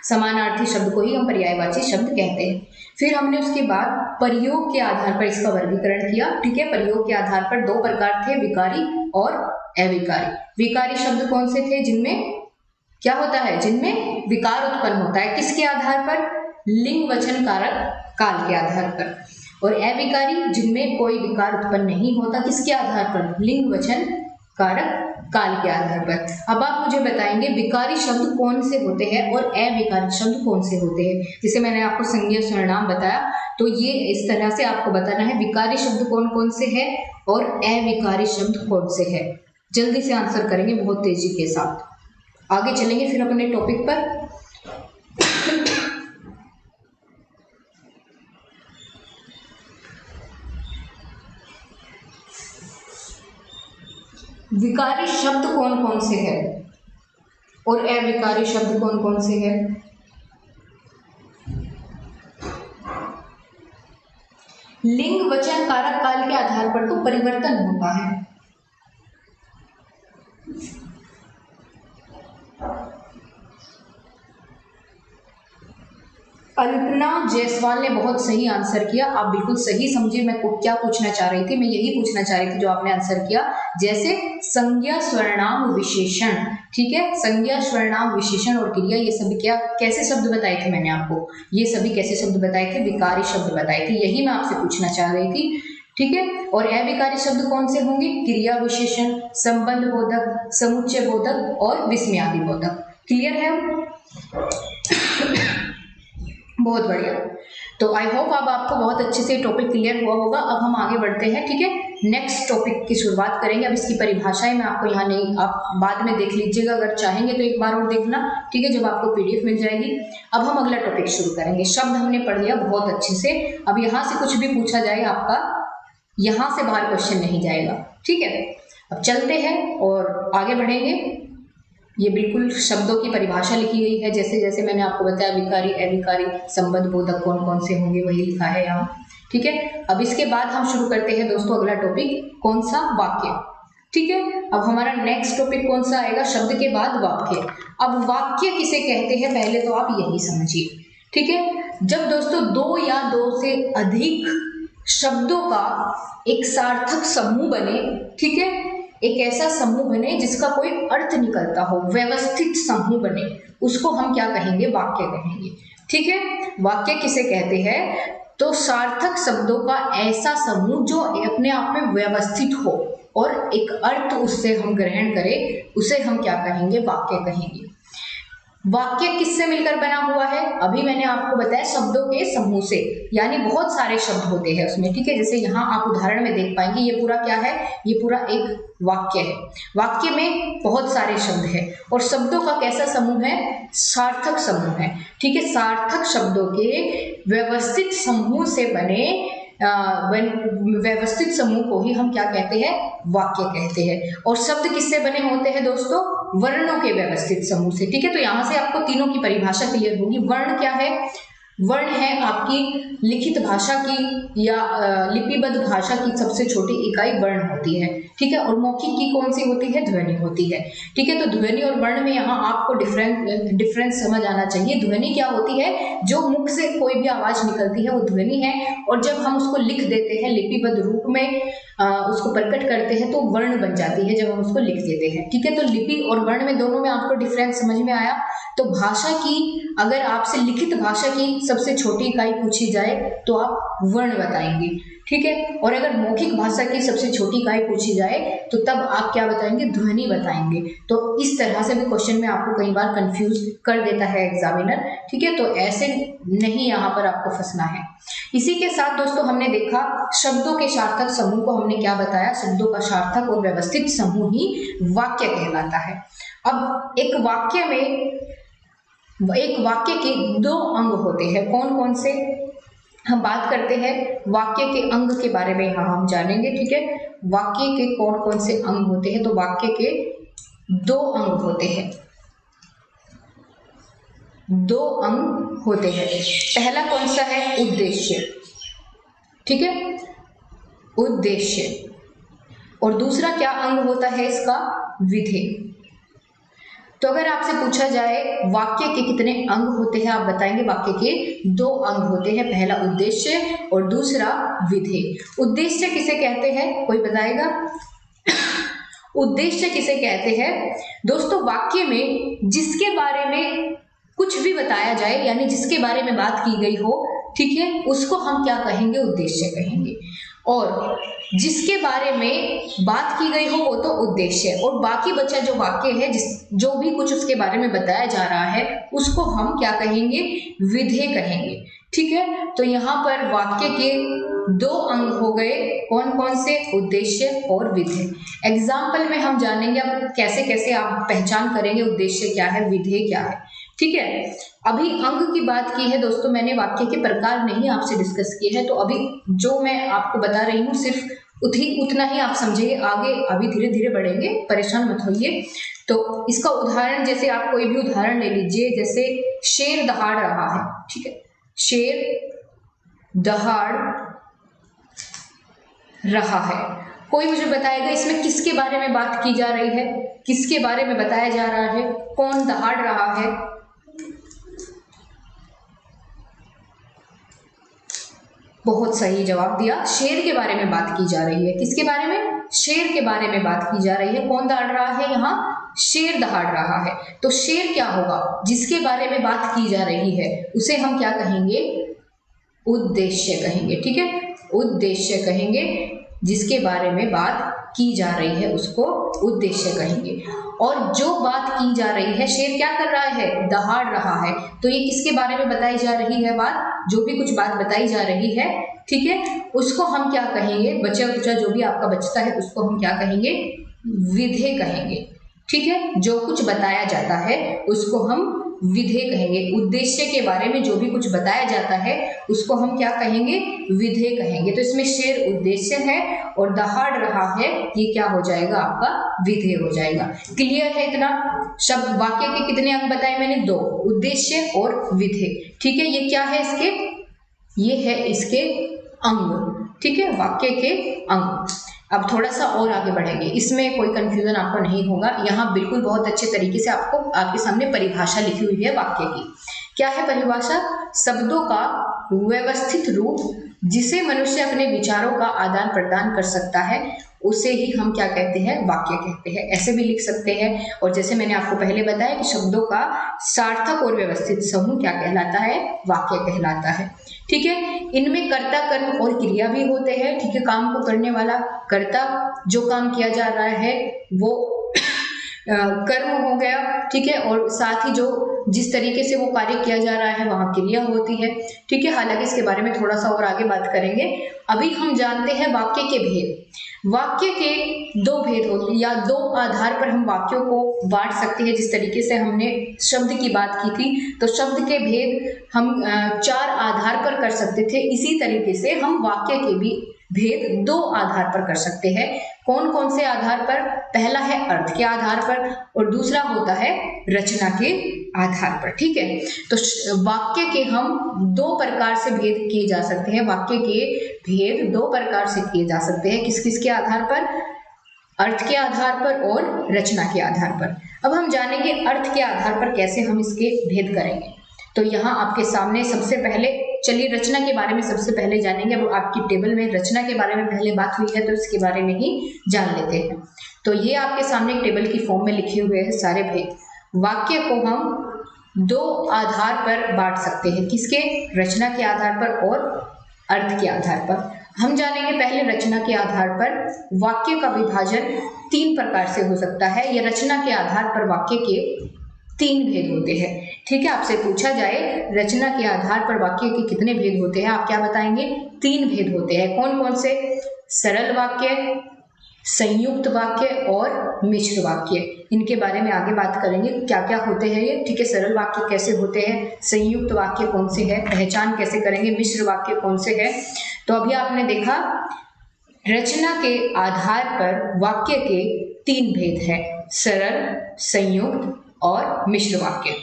समानार्थी शब्द को ही हम पर्यायवाची शब्द कहते हैं। फिर हमने उसके बाद प्रयोग के आधार पर इसका वर्गीकरण किया, ठीक है। प्रयोग के आधार पर 2 प्रकार थे, विकारी और अविकारी। विकारी शब्द कौन से थे? जिनमें क्या होता है? जिनमें विकार उत्पन्न होता है, किसके आधार पर? लिंग वचन कारक काल के आधार पर। और अविकारी जिनमें कोई विकार उत्पन्न नहीं होता, किसके आधार पर? लिंग वचन कारक काल के आधार पर। अब आप मुझे बताएंगे विकारी शब्द कौन से होते हैं और अविकारी शब्द कौन से होते हैं। जैसे मैंने आपको संज्ञा सर्वनाम बताया, तो ये इस तरह से आपको बताना है विकारी शब्द कौन कौन से हैं और अविकारी शब्द कौन से हैं। जल्दी से आंसर करेंगे बहुत तेजी के साथ। आगे चलेंगे फिर अपने टॉपिक पर। विकारी शब्द कौन कौन से हैं और अविकारी शब्द कौन कौन से हैं। लिंग वचन कारक काल के आधार पर तो परिवर्तन होता है। अल्पना जायसवाल ने बहुत सही आंसर किया। आप बिल्कुल सही समझे मैं क्या पूछना चाह रही थी। मैं यही पूछना चाह रही थी जो आपने आंसर किया। जैसे संज्ञा सर्वनाम विशेषण, ठीक है, संज्ञा सर्वनाम विशेषण और क्रिया, ये सभी क्या कैसे शब्द बताए थे मैंने आपको, ये सभी कैसे शब्द बताए थे, विकारी शब्द बताए थे। यही मैं आपसे पूछना चाह रही थी, ठीक है। और अविकारी शब्द कौन से होंगे, क्रिया विशेषण, संबंध बोधक, समुच्चय बोधक और विस्मयादि बोधक। क्लियर है? बहुत बढ़िया। तो आई होप अब आपको बहुत अच्छे से टॉपिक क्लियर हुआ होगा। अब हम आगे बढ़ते हैं, ठीक है, नेक्स्ट टॉपिक की शुरुआत करेंगे। अब इसकी परिभाषाएं मैं आपको यहाँ नहीं, आप बाद में देख लीजिएगा, अगर चाहेंगे तो एक बार और देखना, ठीक है, जब आपको पीडीएफ मिल जाएगी। अब हम अगला टॉपिक शुरू करेंगे। शब्द हमने पढ़ लिया बहुत अच्छे से। अब यहाँ से कुछ भी पूछा जाए आपका, यहाँ से बाहर क्वेश्चन नहीं जाएगा, ठीक है। अब चलते हैं और आगे बढ़ेंगे। ये बिल्कुल शब्दों की परिभाषा लिखी गई है, जैसे जैसे मैंने आपको बताया विकारी अविकारी संबंध बोधक कौन कौन से होंगे वही लिखा है यहाँ, ठीक है। अब इसके बाद हम शुरू करते हैं दोस्तों अगला टॉपिक, कौन सा, वाक्य, ठीक है। अब हमारा नेक्स्ट टॉपिक कौन सा आएगा, शब्द के बाद वाक्य। अब वाक्य किसे कहते हैं पहले तो आप यही समझिए, ठीक है। जब दोस्तों दो या दो से अधिक शब्दों का एक सार्थक समूह बने, ठीक है, एक ऐसा समूह बने जिसका कोई अर्थ निकलता हो, व्यवस्थित समूह बने, उसको हम क्या कहेंगे, वाक्य कहेंगे, ठीक है। वाक्य किसे कहते हैं, तो सार्थक शब्दों का ऐसा समूह जो अपने आप में व्यवस्थित हो और एक अर्थ उससे हम ग्रहण करें, उसे हम क्या कहेंगे, वाक्य कहेंगे। वाक्य किससे मिलकर बना हुआ है, अभी मैंने आपको बताया शब्दों के समूह से, यानी बहुत सारे शब्द होते हैं उसमें, ठीक है। जैसे यहाँ आप उदाहरण में देख पाएंगे, ये पूरा क्या है, ये पूरा एक वाक्य है। वाक्य में बहुत सारे शब्द हैं और शब्दों का कैसा समूह है, सार्थक समूह है, ठीक है। सार्थक शब्दों के व्यवस्थित समूह से बने व्यवस्थित समूह को ही हम क्या कहते हैं, वाक्य कहते हैं। और शब्द किससे बने होते हैं दोस्तों, वर्णों के व्यवस्थित समूह से, ठीक है। तो यहाँ से आपको तीनों की परिभाषा क्लियर होगी। वर्ण क्या है, वर्ण है आपकी लिखित भाषा की या लिपिबद्ध भाषा की सबसे छोटी इकाई वर्ण होती है, ठीक है। और मौखिक की कौन सी होती है, ध्वनि होती है, ठीक है। तो ध्वनि और वर्ण में यहाँ आपको डिफरेंस समझ आना चाहिए। ध्वनि क्या होती है, जो मुख से कोई भी आवाज निकलती है वो ध्वनि है, और जब हम उसको लिख देते हैं लिपिबद्ध रूप में, उसको प्रकट करते हैं तो वर्ण बन जाती है जब हम उसको लिख देते हैं, ठीक है। तो लिपि और वर्ण में दोनों में आपको डिफरेंस समझ में आया। तो भाषा की, अगर आपसे लिखित भाषा की सबसे छोटी इकाई पूछी जाए तो आप वर्ण बताएंगे, ठीक है। और अगर मौखिक भाषा की सबसे छोटी इकाई पूछी जाए तो तब आप क्या बताएंगे, ध्वनि बताएंगे। तो इस तरह से भी क्वेश्चन में आपको कई बार कंफ्यूज कर देता है एग्जामिनर, ठीक है। तो ऐसे नहीं यहाँ पर आपको फंसना है। इसी के साथ दोस्तों हमने देखा शब्दों के सार्थक समूह को हमने क्या बताया, शब्दों का सार्थक और व्यवस्थित समूह ही वाक्य कहलाता है। अब एक वाक्य के दो अंग होते हैं, कौन कौन से, हम बात करते हैं वाक्य के अंग के बारे में, यहाँ हम जानेंगे, ठीक है। वाक्य के कौन कौन से अंग होते हैं, तो वाक्य के दो अंग होते हैं, दो अंग होते हैं। पहला कौन सा है, उद्देश्य, ठीक है, उद्देश्य। और दूसरा क्या अंग होता है इसका, विधेय। तो अगर आपसे पूछा जाए वाक्य के कितने अंग होते हैं, आप बताएंगे वाक्य के दो अंग होते हैं, पहला उद्देश्य और दूसरा विधेय। उद्देश्य किसे कहते हैं, कोई बताएगा, उद्देश्य किसे कहते हैं दोस्तों, वाक्य में जिसके बारे में कुछ भी बताया जाए, यानी जिसके बारे में बात की गई हो, ठीक है, उसको हम क्या कहेंगे, उद्देश्य कहेंगे। और जिसके बारे में बात की गई हो वो तो उद्देश्य, और बाकी बचा जो वाक्य है जो भी कुछ उसके बारे में बताया जा रहा है उसको हम क्या कहेंगे, विधेय कहेंगे। ठीक है, तो यहाँ पर वाक्य के दो अंग हो गए, कौन कौन से, उद्देश्य और विधेय। एग्जाम्पल में हम जानेंगे अब कैसे कैसे आप पहचान करेंगे उद्देश्य क्या है, विधेय क्या है। ठीक है, अभी अंग की बात की है दोस्तों, मैंने वाक्य के प्रकार नहीं आपसे डिस्कस किए हैं, तो अभी जो मैं आपको बता रही हूँ सिर्फ उतना ही आप समझिए, आगे अभी धीरे धीरे बढ़ेंगे, परेशान मत होइए। तो इसका उदाहरण, जैसे आप कोई भी उदाहरण ले लीजिए, जैसे शेर दहाड़ रहा है। ठीक है, शेर दहाड़ रहा है, कोई मुझे बताएगा इसमें किसके बारे में बात की जा रही है, किसके बारे में बताया जा रहा है, कौन दहाड़ रहा है। बहुत सही जवाब दिया, शेर के बारे में बात की जा रही है। किसके बारे में, शेर के बारे में बात की जा रही है। कौन दहाड़ रहा है, यहाँ शेर दहाड़ रहा है। तो शेर क्या होगा, जिसके बारे में बात की जा रही है उसे हम क्या कहेंगे, उद्देश्य कहेंगे। ठीक है, उद्देश्य कहेंगे, जिसके बारे में बात की जा रही है उसको उद्देश्य कहेंगे। और जो बात की जा रही है, शेर क्या कर रहा है, दहाड़ रहा है, तो ये किसके बारे में बताई जा रही है बात, जो भी कुछ बात बताई जा रही है। ठीक है, उसको हम क्या कहेंगे, बचा कुचा जो भी आपका बचता है उसको हम क्या कहेंगे, विधेय कहेंगे। ठीक है, जो कुछ बताया जाता है उसको हम विधेय कहेंगे। उद्देश्य के बारे में जो भी कुछ बताया जाता है उसको हम क्या कहेंगे, विधेय कहेंगे। तो इसमें शेर उद्देश्य है और दहाड़ रहा है, ये क्या हो जाएगा, आपका विधेय हो जाएगा। क्लियर है इतना। शब्द वाक्य के कितने अंग बताए मैंने, दो, उद्देश्य और विधेय। ठीक है, ये क्या है इसके, ये है इसके अंग। ठीक है, वाक्य के अंग। अब थोड़ा सा और आगे बढ़ेंगे, इसमें कोई कंफ्यूजन आपको नहीं होगा। यहाँ बिल्कुल बहुत अच्छे तरीके से आपको आपके सामने परिभाषा लिखी हुई है वाक्य की। क्या है परिभाषा, शब्दों का व्यवस्थित रूप जिसे मनुष्य अपने विचारों का आदान प्रदान कर सकता है उसे ही हम क्या कहते हैं, वाक्य कहते हैं। ऐसे भी लिख सकते हैं। और जैसे मैंने आपको पहले बताया कि शब्दों का सार्थक और व्यवस्थित समूह क्या कहलाता है, वाक्य कहलाता है। ठीक है, इनमें कर्ता, कर्म और क्रिया भी होते हैं। ठीक है, काम को करने वाला कर्ता, जो काम किया जा रहा है वो कर्म हो गया। ठीक है, और साथ ही जो जिस तरीके से वो कार्य किया जा रहा है वहाँ क्रिया होती है। ठीक है, हालांकि इसके बारे में थोड़ा सा और आगे बात करेंगे। अभी हम जानते हैं वाक्य के भेद। वाक्य के दो भेद होते हैं, या दो आधार पर हम वाक्यों को बांट सकते हैं। जिस तरीके से हमने शब्द की बात की थी, तो शब्द के भेद हम 4 आधार पर कर सकते थे। इसी तरीके से हम वाक्य के भी भेद 2 आधार पर कर सकते हैं। कौन कौन से आधार पर, पहला है अर्थ के आधार पर और दूसरा होता है रचना के आधार पर। ठीक है, तो वाक्य के हम 2 प्रकार से भेद किए जा सकते हैं। वाक्य के भेद 2 प्रकार से किए जा सकते हैं। किस किस के आधार पर, अर्थ के आधार पर और रचना के आधार पर। अब हम जानेंगे अर्थ के आधार पर कैसे हम इसके भेद करेंगे। तो यहाँ आपके सामने सबसे पहले, चलिए रचना के बारे में सबसे पहले जानेंगे। अब आपकी टेबल में रचना के बारे में पहले बात हुई है तो इसके बारे में ही जान लेते हैं। तो ये आपके सामने एक टेबल की फॉर्म में लिखे हुए हैं सारे भेद। वाक्य को हम 2 आधार पर बांट सकते हैं। किसके, रचना के आधार पर और अर्थ के आधार पर। हम जानेंगे पहले रचना के आधार पर। वाक्य का विभाजन 3 प्रकार से हो सकता है। यह रचना के आधार पर वाक्य के 3 भेद होते हैं। ठीक है, आपसे पूछा जाए रचना के आधार पर वाक्य के कितने भेद होते हैं, आप क्या बताएंगे, 3 भेद होते हैं। कौन कौन से, सरल वाक्य, संयुक्त वाक्य और मिश्र वाक्य। इनके बारे में आगे बात करेंगे क्या क्या होते हैं ये। ठीक है, सरल वाक्य कैसे होते हैं, संयुक्त वाक्य कौन से है, पहचान कैसे करेंगे, मिश्र वाक्य कौन से है। तो अभी आपने देखा रचना के आधार पर वाक्य के 3 भेद हैं, सरल, संयुक्त और मिश्र वाक्य।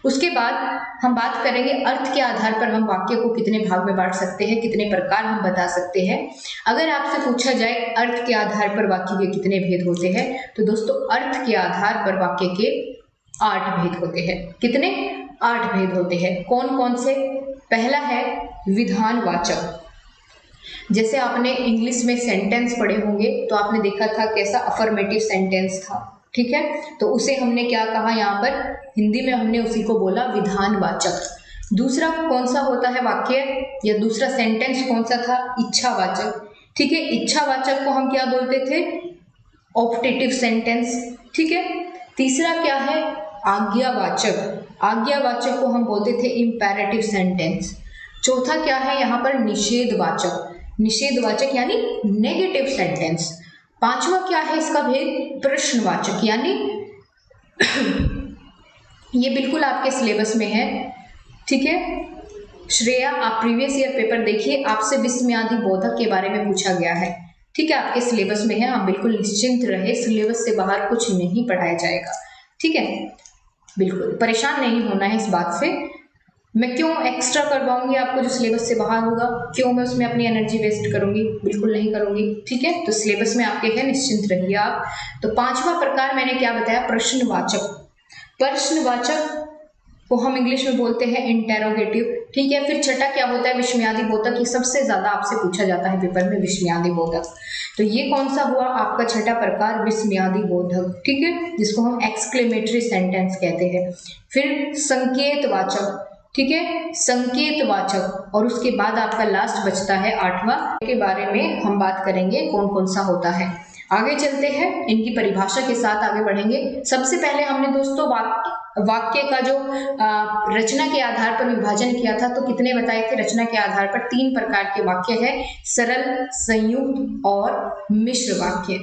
उसके बाद हम बात करेंगे अर्थ के आधार पर हम वाक्य को कितने भाग में बांट सकते हैं, कितने प्रकार हम बता सकते हैं। अगर आपसे पूछा जाए अर्थ के आधार पर वाक्य के कितने भेद होते हैं, तो दोस्तों अर्थ के आधार पर वाक्य के 8 भेद होते हैं। कितने, 8 भेद होते हैं। कौन कौन से, पहला है विधानवाचक। जैसे आपने इंग्लिश में सेंटेंस पढ़े होंगे तो आपने देखा था कैसा अफर्मेटिव सेंटेंस था। ठीक है, तो उसे हमने क्या कहा, यहाँ पर हिंदी में हमने उसी को बोला विधानवाचक। दूसरा कौन सा होता है वाक्य या दूसरा सेंटेंस कौन सा था, इच्छावाचक। ठीक है। इच्छावाचक को हम क्या बोलते थे? ऑप्टेटिव सेंटेंस, ठीक है। तीसरा क्या है? आज्ञावाचक। आज्ञावाचक को हम बोलते थे इंपैरेटिव सेंटेंस। चौथा क्या है यहाँ पर? निषेधवाचक। निषेधवाचक यानी नेगेटिव सेंटेंस। पांचवा क्या है इसका भेद? प्रश्नवाचक, यानी ये बिल्कुल आपके सिलेबस में है, ठीक है। श्रेया, आप प्रीवियस ईयर पेपर देखिए, आपसे विस्मयादि बोधक के बारे में पूछा गया है, ठीक है, आपके सिलेबस में है। आप बिल्कुल निश्चिंत रहे, सिलेबस से बाहर कुछ नहीं पढ़ाया जाएगा, ठीक है। बिल्कुल परेशान नहीं होना है इस बात से। मैं क्यों एक्स्ट्रा करवाऊंगी आपको जो सिलेबस से बाहर होगा? क्यों मैं उसमें अपनी एनर्जी वेस्ट करूंगी? बिल्कुल नहीं करूंगी, ठीक है। तो सिलेबस में आपके है, निश्चिंत रहिए आप। तो पांचवा प्रकार मैंने क्या बताया? प्रश्नवाचक। प्रश्नवाचक को हम इंग्लिश में बोलते हैं इंटेरोगेटिव, ठीक है। फिर छठा क्या होता है? विस्मयादि बोधक। ये सबसे ज्यादा आपसे पूछा जाता है पेपर में, विस्मयादि बोधक। तो ये कौन सा हुआ आपका छठा प्रकार? विस्मयादि बोधक, ठीक है, जिसको हम एक्सक्लेमेटरी सेंटेंस कहते हैं। फिर संकेतवाचक, ठीक है, संकेतवाचक। और उसके बाद आपका लास्ट बचता है आठवां, के बारे में हम बात करेंगे कौन कौन सा होता है। आगे चलते हैं, इनकी परिभाषा के साथ आगे बढ़ेंगे। सबसे पहले हमने दोस्तों वाक्य का जो रचना के आधार पर विभाजन किया था, तो कितने बताए थे? रचना के आधार पर 3 प्रकार के वाक्य है, सरल, संयुक्त और मिश्र वाक्य,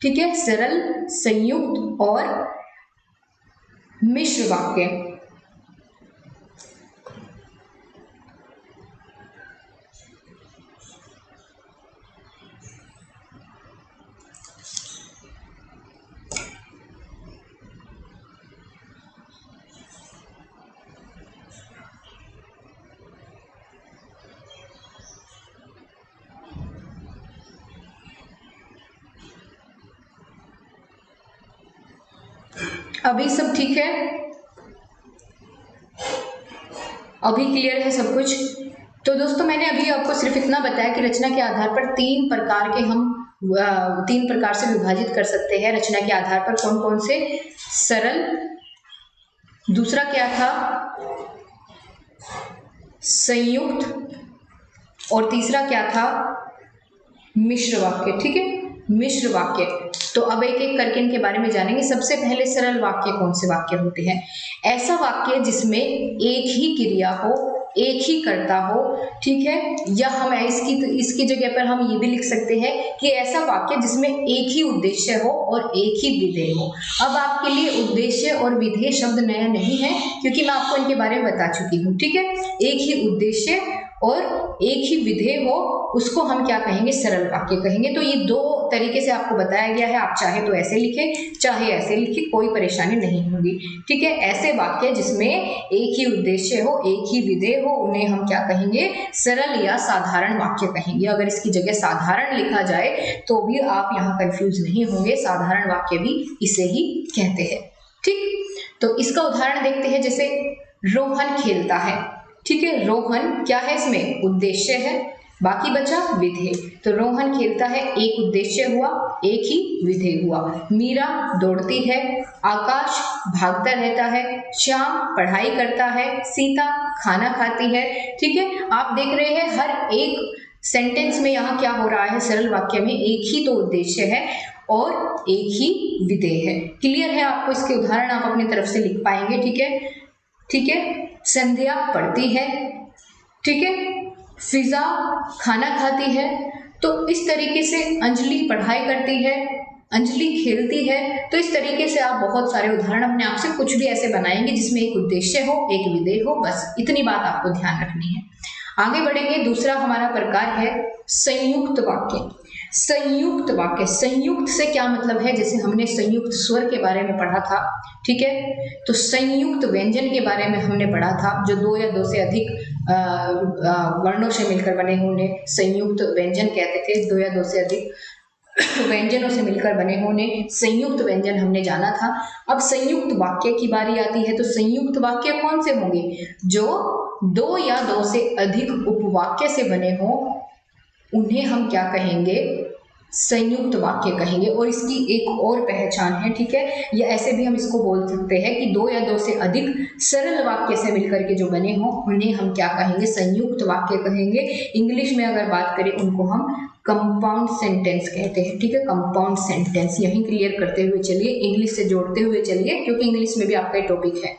ठीक है। सरल, संयुक्त और मिश्र वाक्य। अभी सब ठीक है? अभी क्लियर है सब कुछ? तो दोस्तों मैंने अभी आपको सिर्फ इतना बताया कि रचना के आधार पर 3 प्रकार के हम 3 प्रकार से विभाजित कर सकते हैं रचना के आधार पर। कौन कौन से? सरल, दूसरा क्या था? संयुक्त, और तीसरा क्या था? मिश्र वाक्य, ठीक है, मिश्र वाक्य। तो अब एक एक करके इनके बारे में जानेंगे। सबसे पहले सरल वाक्य कौन से वाक्य होते हैं? ऐसा वाक्य जिसमें एक ही क्रिया हो, एक ही कर्ता हो, ठीक है। या हम इसकी जगह पर हम ये भी लिख सकते हैं कि ऐसा वाक्य जिसमें एक ही उद्देश्य हो और एक ही विधेय हो। अब आपके लिए उद्देश्य और विधेय शब्द नया नहीं है, क्योंकि मैं आपको इनके बारे में बता चुकी हूँ, ठीक है। एक ही उद्देश्य और एक ही विधेय हो, उसको हम क्या कहेंगे? सरल वाक्य कहेंगे। तो ये 2 तरीके से आपको बताया गया है, आप चाहे तो ऐसे लिखें, चाहे ऐसे लिखें, कोई परेशानी नहीं होगी, ठीक है। ऐसे वाक्य जिसमें एक ही उद्देश्य हो, एक ही विधेय हो, उन्हें हम क्या कहेंगे? सरल या साधारण वाक्य कहेंगे। अगर इसकी जगह साधारण लिखा जाए तो भी आप यहाँ कंफ्यूज नहीं होंगे, साधारण वाक्य भी इसे ही कहते हैं, ठीक। तो इसका उदाहरण देखते हैं, जैसे रोहन खेलता है, ठीक है। रोहन क्या है? इसमें उद्देश्य है, बाकी बचा विधेय। तो रोहन खेलता है, एक उद्देश्य हुआ, एक ही विधेय हुआ। मीरा दौड़ती है, आकाश भागता रहता है, श्याम पढ़ाई करता है, सीता खाना खाती है, ठीक है। आप देख रहे हैं हर एक सेंटेंस में यहाँ क्या हो रहा है? सरल वाक्य में एक ही तो उद्देश्य है और एक ही विधेय है। क्लियर है आपको? इसके उदाहरण आप अपनी तरफ से लिख पाएंगे, ठीक है, ठीक है। संध्या पढ़ती है, ठीक है। फिजा खाना खाती है। तो इस तरीके से अंजलि पढ़ाई करती है, अंजलि खेलती है। तो इस तरीके से आप बहुत सारे उदाहरण अपने आप से कुछ भी ऐसे बनाएंगे जिसमें एक उद्देश्य हो, एक विधेय हो, बस इतनी बात आपको ध्यान रखनी है। आगे बढ़ेंगे। दूसरा हमारा प्रकार है संयुक्त वाक्य। संयुक्त वाक्य, संयुक्त से क्या मतलब है? जैसे हमने संयुक्त स्वर के बारे में पढ़ा था, ठीक है। तो संयुक्त व्यंजन के बारे में हमने पढ़ा था, जो 2 या 2 से अधिक वर्णों से मिलकर बने होने संयुक्त व्यंजन कहते थे। 2 या 2 से अधिक व्यंजनों से मिलकर बने होने संयुक्त व्यंजन हमने जाना था। अब संयुक्त वाक्य की बारी आती है। तो संयुक्त वाक्य कौन से होंगे? जो 2 या 2 से अधिक उपवाक्य से बने हों, उन्हें हम क्या कहेंगे? संयुक्त वाक्य कहेंगे। और इसकी एक और पहचान है, ठीक है, या ऐसे भी हम इसको बोल सकते हैं कि दो या दो से अधिक सरल वाक्य से मिलकर के जो बने हों उन्हें हम क्या कहेंगे, संयुक्त वाक्य कहेंगे। इंग्लिश में अगर बात करें उनको हम कंपाउंड सेंटेंस कहते हैं, ठीक है, कंपाउंड सेंटेंस। यही क्लियर करते हुए चलिए, इंग्लिश से जोड़ते हुए चलिए, क्योंकि इंग्लिश में भी आपका टॉपिक है,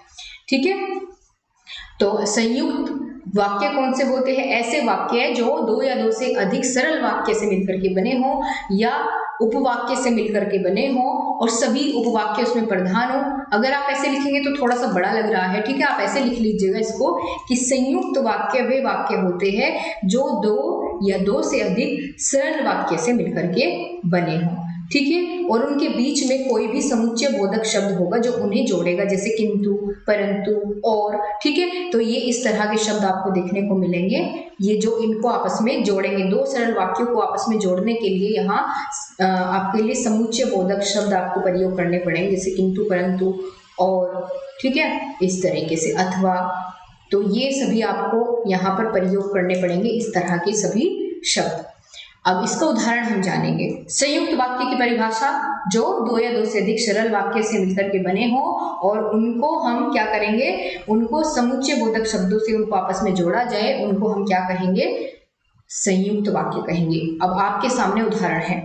ठीक है। तो संयुक्त वाक्य कौन से होते हैं, ऐसे वाक्य जो दो या दो से अधिक सरल वाक्य से मिलकर के बने हों या उपवाक्य से मिलकर के बने हों और सभी उपवाक्य उसमें प्रधान हो। अगर आप ऐसे लिखेंगे तो थोड़ा सा बड़ा लग रहा है, ठीक है, आप ऐसे लिख लीजिएगा इसको कि संयुक्त वाक्य वे वाक्य होते हैं जो दो या दो से अधिक सरल वाक्य से मिलकर के बने हों, ठीक है, और उनके बीच में कोई भी समुच्चय बोधक शब्द होगा जो उन्हें जोड़ेगा, जैसे किंतु, परंतु, और, ठीक है। तो ये इस तरह के शब्द आपको देखने को मिलेंगे, ये जो इनको आपस में जोड़ेंगे। दो सरल वाक्यों को आपस में जोड़ने के लिए यहाँ आपके लिए समुच्चय बोधक शब्द आपको प्रयोग करने पड़ेंगे, जैसे किंतु, परंतु, और, ठीक है, इस तरीके से, अथवा। तो ये सभी आपको यहाँ पर प्रयोग करने पड़ेंगे, इस तरह के सभी शब्द। अब इसका उदाहरण हम जानेंगे। संयुक्त वाक्य की परिभाषा, जो दो या दो से अधिक सरल वाक्य से मिलकर के बने हों और उनको हम क्या करेंगे, उनको समुच्चय बोधक शब्दों से उनको आपस में जोड़ा जाए, उनको हम क्या कहेंगे, संयुक्त वाक्य कहेंगे। अब आपके सामने उदाहरण है,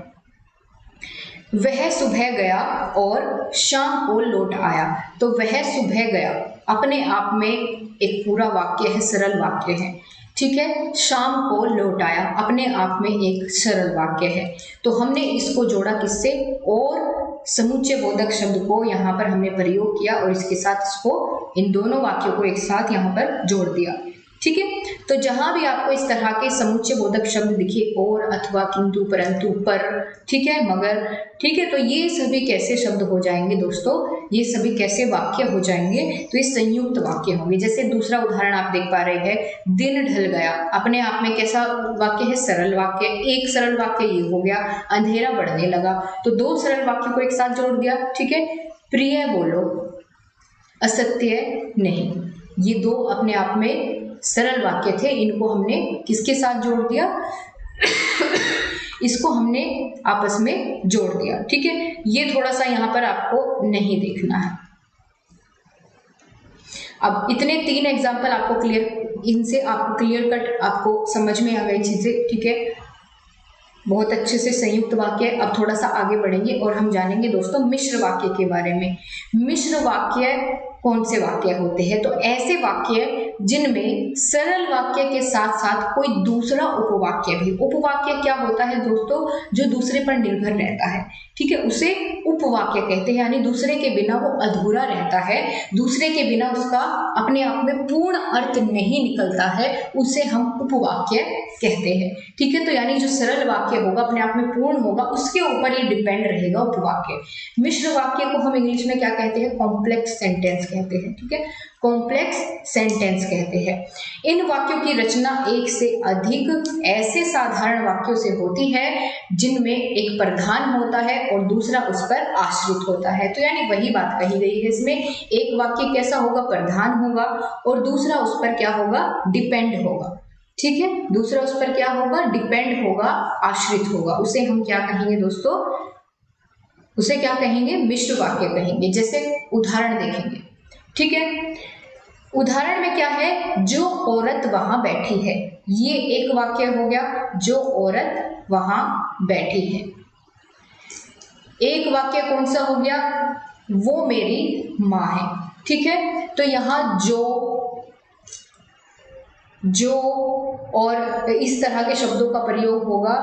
वह सुबह गया और शाम को लौट आया। तो वह सुबह गया अपने आप में एक पूरा वाक्य है, सरल वाक्य है, ठीक है। शाम को लौट आया अपने आप में एक सरल वाक्य है। तो हमने इसको जोड़ा किससे, और समुच्चय बोधक शब्द को यहाँ पर हमने प्रयोग किया और इसके साथ इसको, इन दोनों वाक्यों को एक साथ यहाँ पर जोड़ दिया, ठीक है। तो जहां भी आपको इस तरह के समुच्चय बोधक शब्द दिखे, और, अथवा, किंतु, परंतु, पर, ठीक है, मगर, ठीक है, तो ये सभी कैसे शब्द हो जाएंगे दोस्तों, ये सभी कैसे वाक्य हो जाएंगे, तो ये संयुक्त वाक्य होंगे। जैसे दूसरा उदाहरण आप देख पा रहे हैं, दिन ढल गया अपने आप में कैसा वाक्य है, सरल वाक्य। एक सरल वाक्य ये हो गया, अंधेरा बढ़ने लगा, तो दो सरल वाक्य को एक साथ जोड़ दिया, ठीक है। प्रिय बोलो, असत्य नहीं, ये दो अपने आप में सरल वाक्य थे, इनको हमने किसके साथ जोड़ दिया इसको हमने आपस में जोड़ दिया, ठीक है। ये थोड़ा सा यहाँ पर आपको नहीं देखना है। अब इतने 3 एग्जाम्पल आपको क्लियर, इनसे आपको क्लियर कट आपको समझ में आ गई चीजें, ठीक है, बहुत अच्छे से संयुक्त वाक्य। अब थोड़ा सा आगे बढ़ेंगे और हम जानेंगे दोस्तों मिश्र वाक्य के बारे में। मिश्र वाक्य कौन से वाक्य होते हैं, तो ऐसे वाक्य जिनमें सरल वाक्य के साथ साथ कोई दूसरा उपवाक्य भी। उपवाक्य क्या होता है दोस्तों, जो दूसरे पर निर्भर रहता है, ठीक है, उसे उपवाक्य कहते हैं, यानी दूसरे के बिना वो अधूरा रहता है, दूसरे के बिना उसका अपने आप में पूर्ण अर्थ नहीं निकलता है, उसे हम उपवाक्य कहते हैं, ठीक है। तो यानी जो सरल वाक्य होगा, अपने आप में पूर्ण होगा, उसके ऊपर ही डिपेंड रहेगा उपवाक्य। मिश्र वाक्य को हम इंग्लिश में क्या कहते हैं, कॉम्प्लेक्स सेंटेंस कहते हैं, ठीक है, कॉम्प्लेक्स सेंटेंस कहते हैं। इन वाक्यों की रचना एक से अधिक ऐसे साधारण वाक्यों से होती है जिनमें एक प्रधान होता है और दूसरा उस पर आश्रित होता है। तो यानी वही बात कही गई है इसमें, एक वाक्य कैसा होगा, प्रधान होगा और दूसरा उस पर क्या होगा, डिपेंड होगा, ठीक है, दूसरा उस पर क्या होगा, डिपेंड होगा, आश्रित होगा। उसे हम क्या कहेंगे दोस्तों, उसे क्या कहेंगे, मिश्र वाक्य कहेंगे। जैसे उदाहरण देखेंगे, ठीक है, उदाहरण में क्या है, जो औरत वहां बैठी है, ये एक वाक्य हो गया, जो औरत वहां बैठी है। एक वाक्य कौन सा हो गया, वो मेरी माँ है, ठीक है। तो यहाँ जो और इस तरह के शब्दों का प्रयोग होगा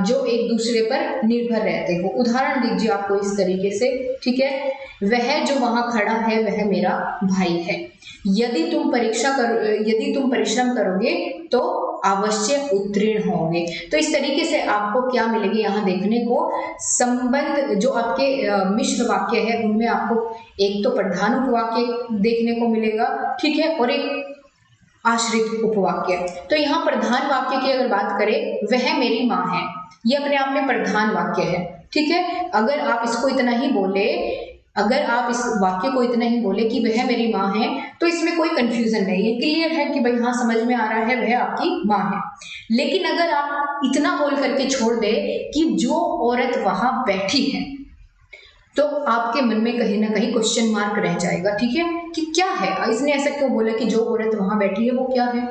जो एक दूसरे पर निर्भर रहते हो। उदाहरण दीजिए आपको इस तरीके से, ठीक है, वह जो वहां खड़ा है वह मेरा भाई है। यदि तुम परिश्रम करोगे तो अवश्य उत्तीर्ण होंगे। तो इस तरीके से आपको क्या मिलेगी यहाँ देखने को, संबंध जो आपके मिश्र वाक्य है उनमें आपको एक तो प्रधान उपवाक्य देखने को मिलेगा, ठीक है, और एक आश्रित उपवाक्य। तो यहाँ प्रधान वाक्य की अगर बात करें, वह मेरी माँ है, ये अपने आप में प्रधान वाक्य है, ठीक है। अगर आप इसको इतना ही बोले अगर आप इस वाक्य को इतना ही बोले कि वह मेरी माँ है, तो इसमें कोई कंफ्यूजन नहीं है, क्लियर है कि भाई हाँ समझ में आ रहा है वह आपकी माँ है। लेकिन अगर आप इतना बोल करके छोड़ दे कि जो औरत वहां बैठी है, तो आपके मन में कहीं ना कहीं क्वेश्चन मार्क रह जाएगा, ठीक है, कि क्या है, इसने ऐसा क्यों बोला कि जो औरत वहां बैठी है वो क्या है,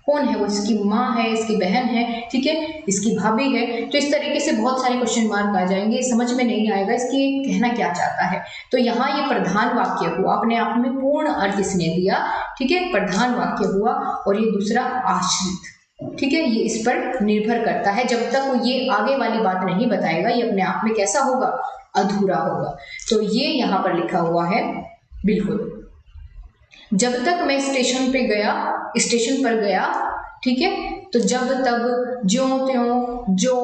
कौन है वो, इसकी माँ है, इसकी बहन है, ठीक है, इसकी भाभी है। तो इस तरीके से बहुत सारे क्वेश्चन मार्क आ जाएंगे, समझ में नहीं आएगा इसकी कहना क्या चाहता है। तो यहाँ ये प्रधान वाक्य हुआ, अपने आप में पूर्ण अर्थ इसने दिया, ठीक है, प्रधान वाक्य हुआ। और ये दूसरा आश्रित, ठीक है, ये इस पर निर्भर करता है, जब तक ये आगे वाली बात नहीं बताएगा ये अपने आप में कैसा होगा, अधूरा होगा। तो ये यहाँ पर लिखा हुआ है, बिल्कुल, जब तक मैं स्टेशन पर गया, ठीक है, तो जब तब, ज्यों त्यों, जो,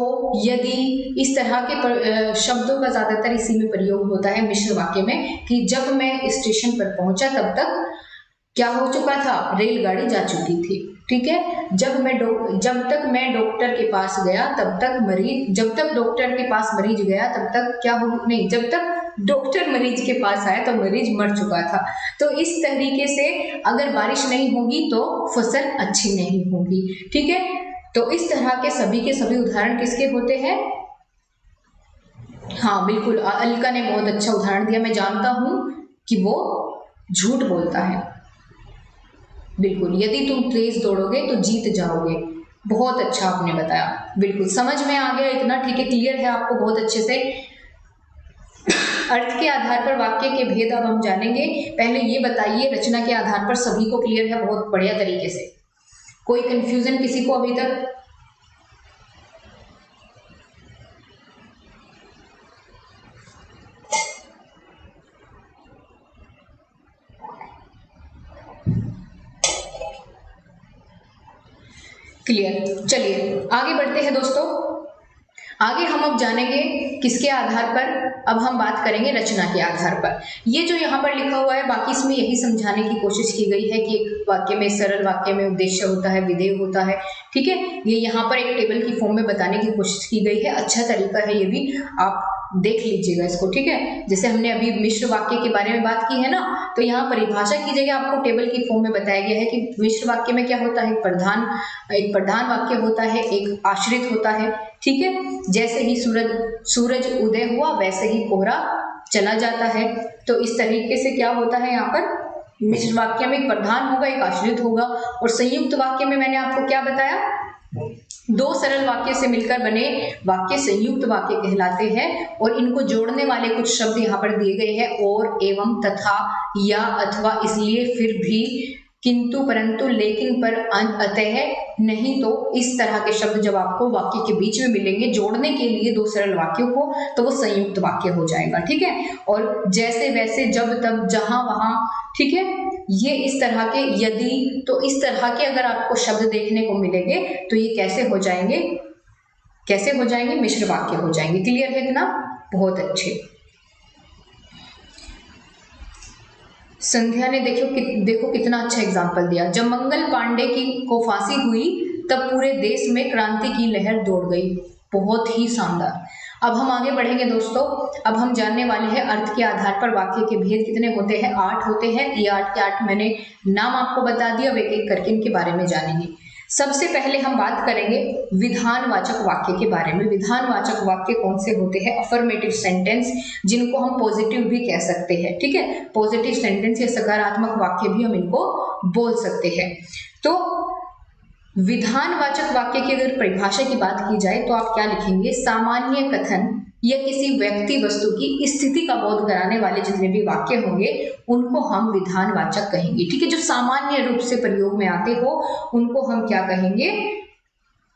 यदि, इस तरह के शब्दों का ज्यादातर इसी में प्रयोग होता है मिश्र वाक्य में, कि जब मैं स्टेशन पर पहुंचा तब तक क्या हो चुका था, रेलगाड़ी जा चुकी थी, ठीक है। जब तक मैं डॉक्टर के पास गया तब तक जब तक डॉक्टर के पास मरीज गया तब तक क्या हो, नहीं, जब तक डॉक्टर मरीज के पास आया तो मरीज मर चुका था। तो इस तरीके से अगर बारिश नहीं होगी तो फसल अच्छी नहीं होगी, ठीक है। तो इस तरह के सभी उदाहरण किसके होते हैं, हाँ बिल्कुल, अलका ने बहुत अच्छा उदाहरण दिया, मैं जानता हूं कि वो झूठ बोलता है, बिल्कुल, यदि तुम तेज दौड़ोगे तो जीत जाओगे, बहुत अच्छा आपने बताया, बिल्कुल समझ में आ गया इतना, ठीक है, क्लियर है आपको बहुत अच्छे से। अर्थ के आधार पर वाक्य के भेद अब हम जानेंगे। पहले ये बताइए, रचना के आधार पर सभी को क्लियर है बहुत बढ़िया तरीके से, कोई कंफ्यूजन किसी को अभी तक? क्लियर, चलिए आगे बढ़ते हैं दोस्तों। आगे हम अब जानेंगे किसके आधार पर, अब हम बात करेंगे रचना के आधार पर। ये जो यहाँ पर लिखा हुआ है, बाकी इसमें यही समझाने की कोशिश की गई है कि एक वाक्य में, सरल वाक्य में उद्देश्य होता है, विधेय होता है, ठीक है, ये यहाँ पर एक टेबल की फॉर्म में बताने की कोशिश की गई है। अच्छा तरीका है ये भी, आप देख लीजिएगा इसको, ठीक है। जैसे हमने अभी मिश्र वाक्य के बारे में बात की है ना, तो यहाँ परिभाषा की जगह आपको टेबल की फॉर्म में बताया गया है कि मिश्र वाक्य में क्या होता है, एक प्रधान वाक्य होता है, एक आश्रित होता है, ठीक है। जैसे ही सूरज उदय हुआ वैसे ही कोहरा चला जाता है। तो इस तरीके से क्या होता है, यहाँ पर मिश्र वाक्य में एक प्रधान होगा, एक आश्रित होगा। और संयुक्त वाक्य में मैंने आपको क्या बताया, दो सरल वाक्य से मिलकर बने वाक्य संयुक्त वाक्य कहलाते हैं। और इनको जोड़ने वाले कुछ शब्द यहाँ पर दिए गए हैं, और, एवं, तथा, या, अथवा, इसलिए, फिर भी, किंतु, परंतु, लेकिन, पर, अतः, नहीं तो, इस तरह के शब्द जब आपको वाक्य के बीच में मिलेंगे जोड़ने के लिए दो सरल वाक्यों को, तो वो संयुक्त वाक्य हो जाएगा, ठीक है। और जैसे, वैसे, जब, तब, जहां, वहां, ठीक है, ये इस तरह के, यदि, तो इस तरह के अगर आपको शब्द देखने को मिलेंगे तो ये कैसे हो जाएंगे, मिश्र वाक्य हो जाएंगे। क्लियर है ना, बहुत अच्छे। संध्या ने देखो कितना अच्छा एग्जाम्पल दिया। जब मंगल पांडे को फांसी हुई तब पूरे देश में क्रांति की लहर दौड़ गई, बहुत ही शानदार। अब हम आगे बढ़ेंगे दोस्तों, अब हम जानने वाले हैं अर्थ के आधार पर वाक्य के भेद कितने होते हैं, 8 होते हैं। ये 8 के 8 मैंने नाम आपको बता दिया, अब एक एक करके इनके बारे में जानेंगे। सबसे पहले हम बात करेंगे विधानवाचक वाक्य के बारे में। विधानवाचक वाक्य कौन से होते हैं, अफर्मेटिव सेंटेंस, जिनको हम पॉजिटिव भी कह सकते हैं, ठीक है, पॉजिटिव सेंटेंस या सकारात्मक वाक्य भी हम इनको बोल सकते हैं। तो विधानवाचक वाक्य की अगर परिभाषा की बात की जाए तो आप क्या लिखेंगे, सामान्य कथन या किसी व्यक्ति वस्तु की स्थिति का बोध कराने वाले जितने भी वाक्य होंगे उनको हम विधानवाचक कहेंगे, ठीक है। जो सामान्य रूप से प्रयोग में आते हो उनको हम क्या कहेंगे,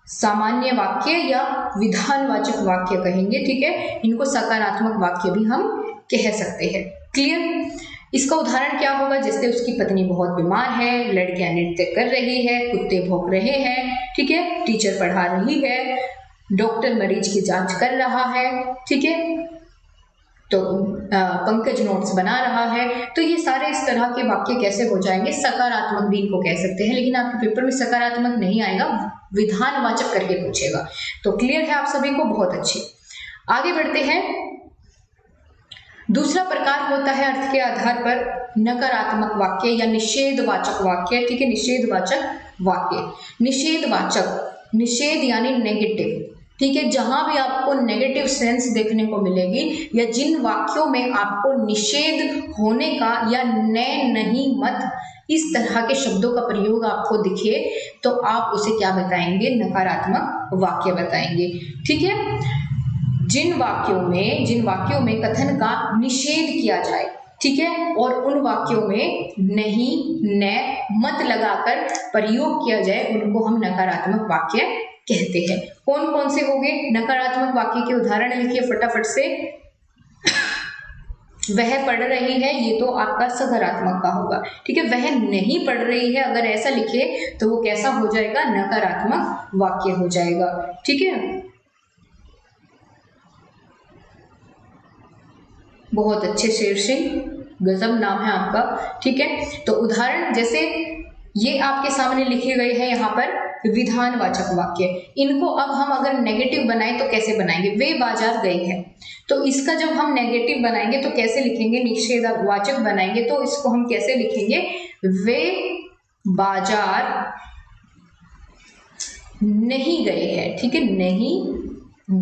सामान्य वाक्य या विधानवाचक वाक्य कहेंगे, ठीक है। इनको सकारात्मक वाक्य भी हम कह सकते हैं। क्लियर, इसका उदाहरण क्या होगा, जैसे उसकी पत्नी बहुत बीमार है, लड़कियां नृत्य कर रही है, कुत्ते भौंक रहे हैं, ठीक है, टीचर पढ़ा रही है, डॉक्टर मरीज की जांच कर रहा है, ठीक है, तो पंकज नोट्स बना रहा है। तो ये सारे इस तरह के वाक्य कैसे हो जाएंगे, सकारात्मक भी इनको कह सकते हैं, लेकिन आपके पेपर में सकारात्मक नहीं आएगा, विधानवाचक करके पूछेगा। तो क्लियर है आप सभी को, बहुत अच्छी। आगे बढ़ते हैं। दूसरा प्रकार होता है अर्थ के आधार पर नकारात्मक वाक्य या निषेधवाचक वाक्य। ठीक है, निषेधवाचक वाक्य। निषेधवाचक, निषेध यानी नेगेटिव। ठीक है, जहां भी आपको नेगेटिव सेंस देखने को मिलेगी या जिन वाक्यों में आपको निषेध होने का या न, नहीं, मत इस तरह के शब्दों का प्रयोग आपको दिखे तो आप उसे क्या बताएंगे? नकारात्मक वाक्य बताएंगे। ठीक है, जिन वाक्यों में कथन का निषेध किया जाए, ठीक है, और उन वाक्यों में नहीं, न, मत लगाकर प्रयोग किया जाए उनको हम नकारात्मक वाक्य कहते हैं। कौन कौन से होंगे नकारात्मक वाक्य के उदाहरण? लिखिए फटाफट से। वह पढ़ रही है, ये तो आपका सकारात्मक का होगा। ठीक है, वह नहीं पढ़ रही है, अगर ऐसा लिखे तो वो कैसा हो जाएगा? नकारात्मक वाक्य हो जाएगा। ठीक है, बहुत अच्छे, शेर सिंह, गजब नाम है आपका। ठीक है, तो उदाहरण जैसे ये आपके सामने लिखे गए हैं यहाँ पर विधानवाचक वाक्य। इनको अब हम अगर नेगेटिव बनाएं तो कैसे बनाएंगे? वे बाजार गए हैं, तो इसका जब हम नेगेटिव बनाएंगे तो कैसे लिखेंगे? निषेधवाचक बनाएंगे तो इसको हम कैसे लिखेंगे? वे बाजार नहीं गए हैं। ठीक है, नहीं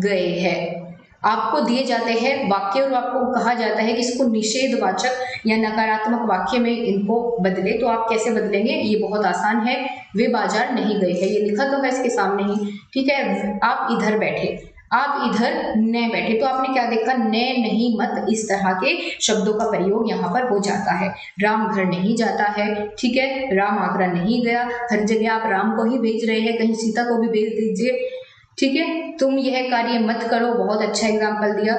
गए हैं। आपको दिए जाते हैं वाक्य और आपको कहा जाता है कि इसको निषेधवाचक या नकारात्मक वाक्य में इनको बदले, तो आप कैसे बदलेंगे? ये बहुत आसान है, वे बाजार नहीं गए हैं, ये लिखा तो है इसके सामने ही। ठीक है, आप इधर बैठे, आप इधर न बैठे, तो आपने क्या देखा? न, नहीं, मत इस तरह के शब्दों का प्रयोग यहाँ पर हो जाता है। राम घर नहीं जाता है। ठीक है, राम आगरा नहीं गया। हर जगह आप राम को ही भेज रहे हैं, कहीं सीता को भी भेज दीजिए। ठीक है, तुम यह कार्य मत करो, बहुत अच्छा एग्जाम्पल दिया।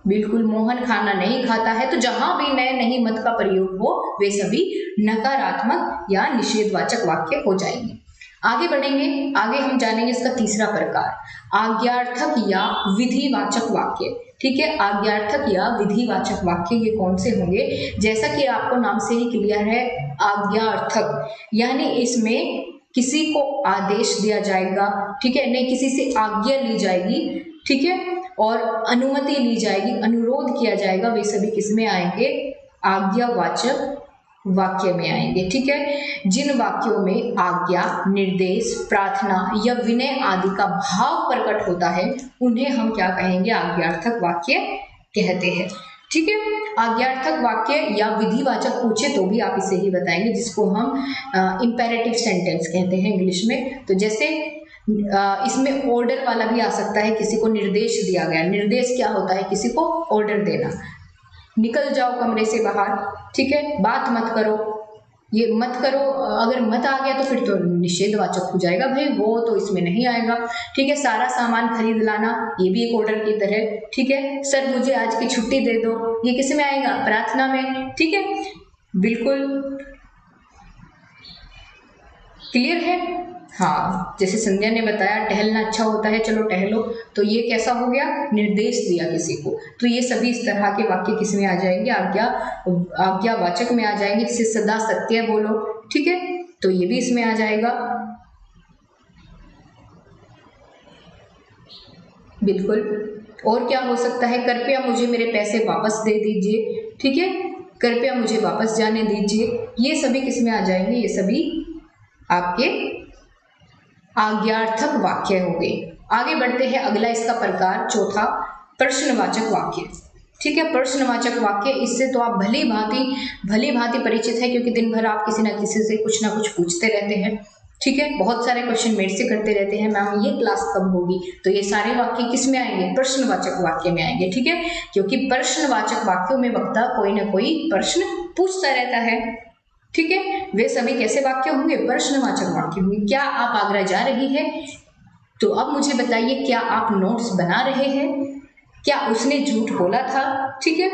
बिल्कुल, मोहन खाना नहीं खाता है। तो जहां भी न, नहीं, मत का प्रयोग हो वे सभी नकारात्मक या निषेधवाचक वाक्य हो जाएंगे। आगे बढ़ेंगे, आगे हम जानेंगे इसका तीसरा प्रकार, आज्ञार्थक या विधिवाचक वाक्य। ठीक है, आज्ञार्थक या विधिवाचक वाक्य ये कौन से होंगे? जैसा कि आपको नाम से ही क्लियर है, आज्ञार्थक यानी इसमें किसी को आदेश दिया जाएगा। ठीक है, नहीं, किसी से आज्ञा ली जाएगी। ठीक है, और अनुमति ली जाएगी, अनुरोध किया जाएगा, वे सभी किसमें आएंगे? आज्ञावाचक वाक्य में आएंगे। ठीक है, जिन वाक्यों में आज्ञा, निर्देश, प्रार्थना या विनय आदि का भाव प्रकट होता है उन्हें हम क्या कहेंगे? आज्ञार्थक वाक्य कहते हैं। ठीक है, आज्ञार्थक वाक्य या विधिवाचक पूछे तो भी आप इसे ही बताएंगे, जिसको हम इंपेरेटिव सेंटेंस कहते हैं इंग्लिश में। तो जैसे इसमें ऑर्डर वाला भी आ सकता है, किसी को निर्देश दिया गया। निर्देश क्या होता है? किसी को ऑर्डर देना, निकल जाओ कमरे से बाहर। ठीक है, बात मत करो, ये मत करो, अगर मत आ गया तो फिर तो निषेधवाचक हो जाएगा, भाई वो तो इसमें नहीं आएगा। ठीक है, सारा सामान खरीद लाना, ये भी एक ऑर्डर की तरह। ठीक है, सर मुझे आज की छुट्टी दे दो, ये किस में आएगा? प्रार्थना में। ठीक है, बिल्कुल क्लियर है। हाँ, जैसे संध्या ने बताया टहलना अच्छा होता है, चलो टहलो, तो ये कैसा हो गया? निर्देश दिया किसी को। तो ये सभी इस तरह के वाक्य किस में आ जाएंगे? आज्ञावाचक में आ जाएंगे। जैसे सदा सत्य बोलो, ठीक है, तो ये भी इसमें आ जाएगा। बिल्कुल, और क्या हो सकता है? कृपया मुझे मेरे पैसे वापस दे दीजिए। ठीक है, कृपया मुझे वापस जाने दीजिए, ये सभी किस में आ जाएंगे? ये सभी आपके आज्ञार्थक वाक्य हो गए। आगे बढ़ते हैं, अगला इसका प्रकार चौथा, प्रश्नवाचक वाक्य। ठीक है, प्रश्नवाचक वाक्य, इससे तो आप भली भांति परिचित है, क्योंकि दिन भर आप किसी ना किसी से कुछ ना कुछ पूछते रहते हैं। ठीक है, बहुत सारे क्वेश्चन मेरे से करते रहते हैं, मैम ये क्लास कब होगी? तो ये सारे वाक्य किस में आएंगे? प्रश्नवाचक वाक्य में आएंगे। ठीक है, क्योंकि प्रश्नवाचक वाक्यों में वक्ता कोई ना कोई प्रश्न पूछता रहता है। ठीक है, वे सभी कैसे वाक्य होंगे? प्रश्नवाचक वाक्य होंगे। क्या आप आगरा जा रही है? तो अब मुझे बताइए, क्या आप नोट्स बना रहे हैं? क्या उसने झूठ बोला था? ठीक है,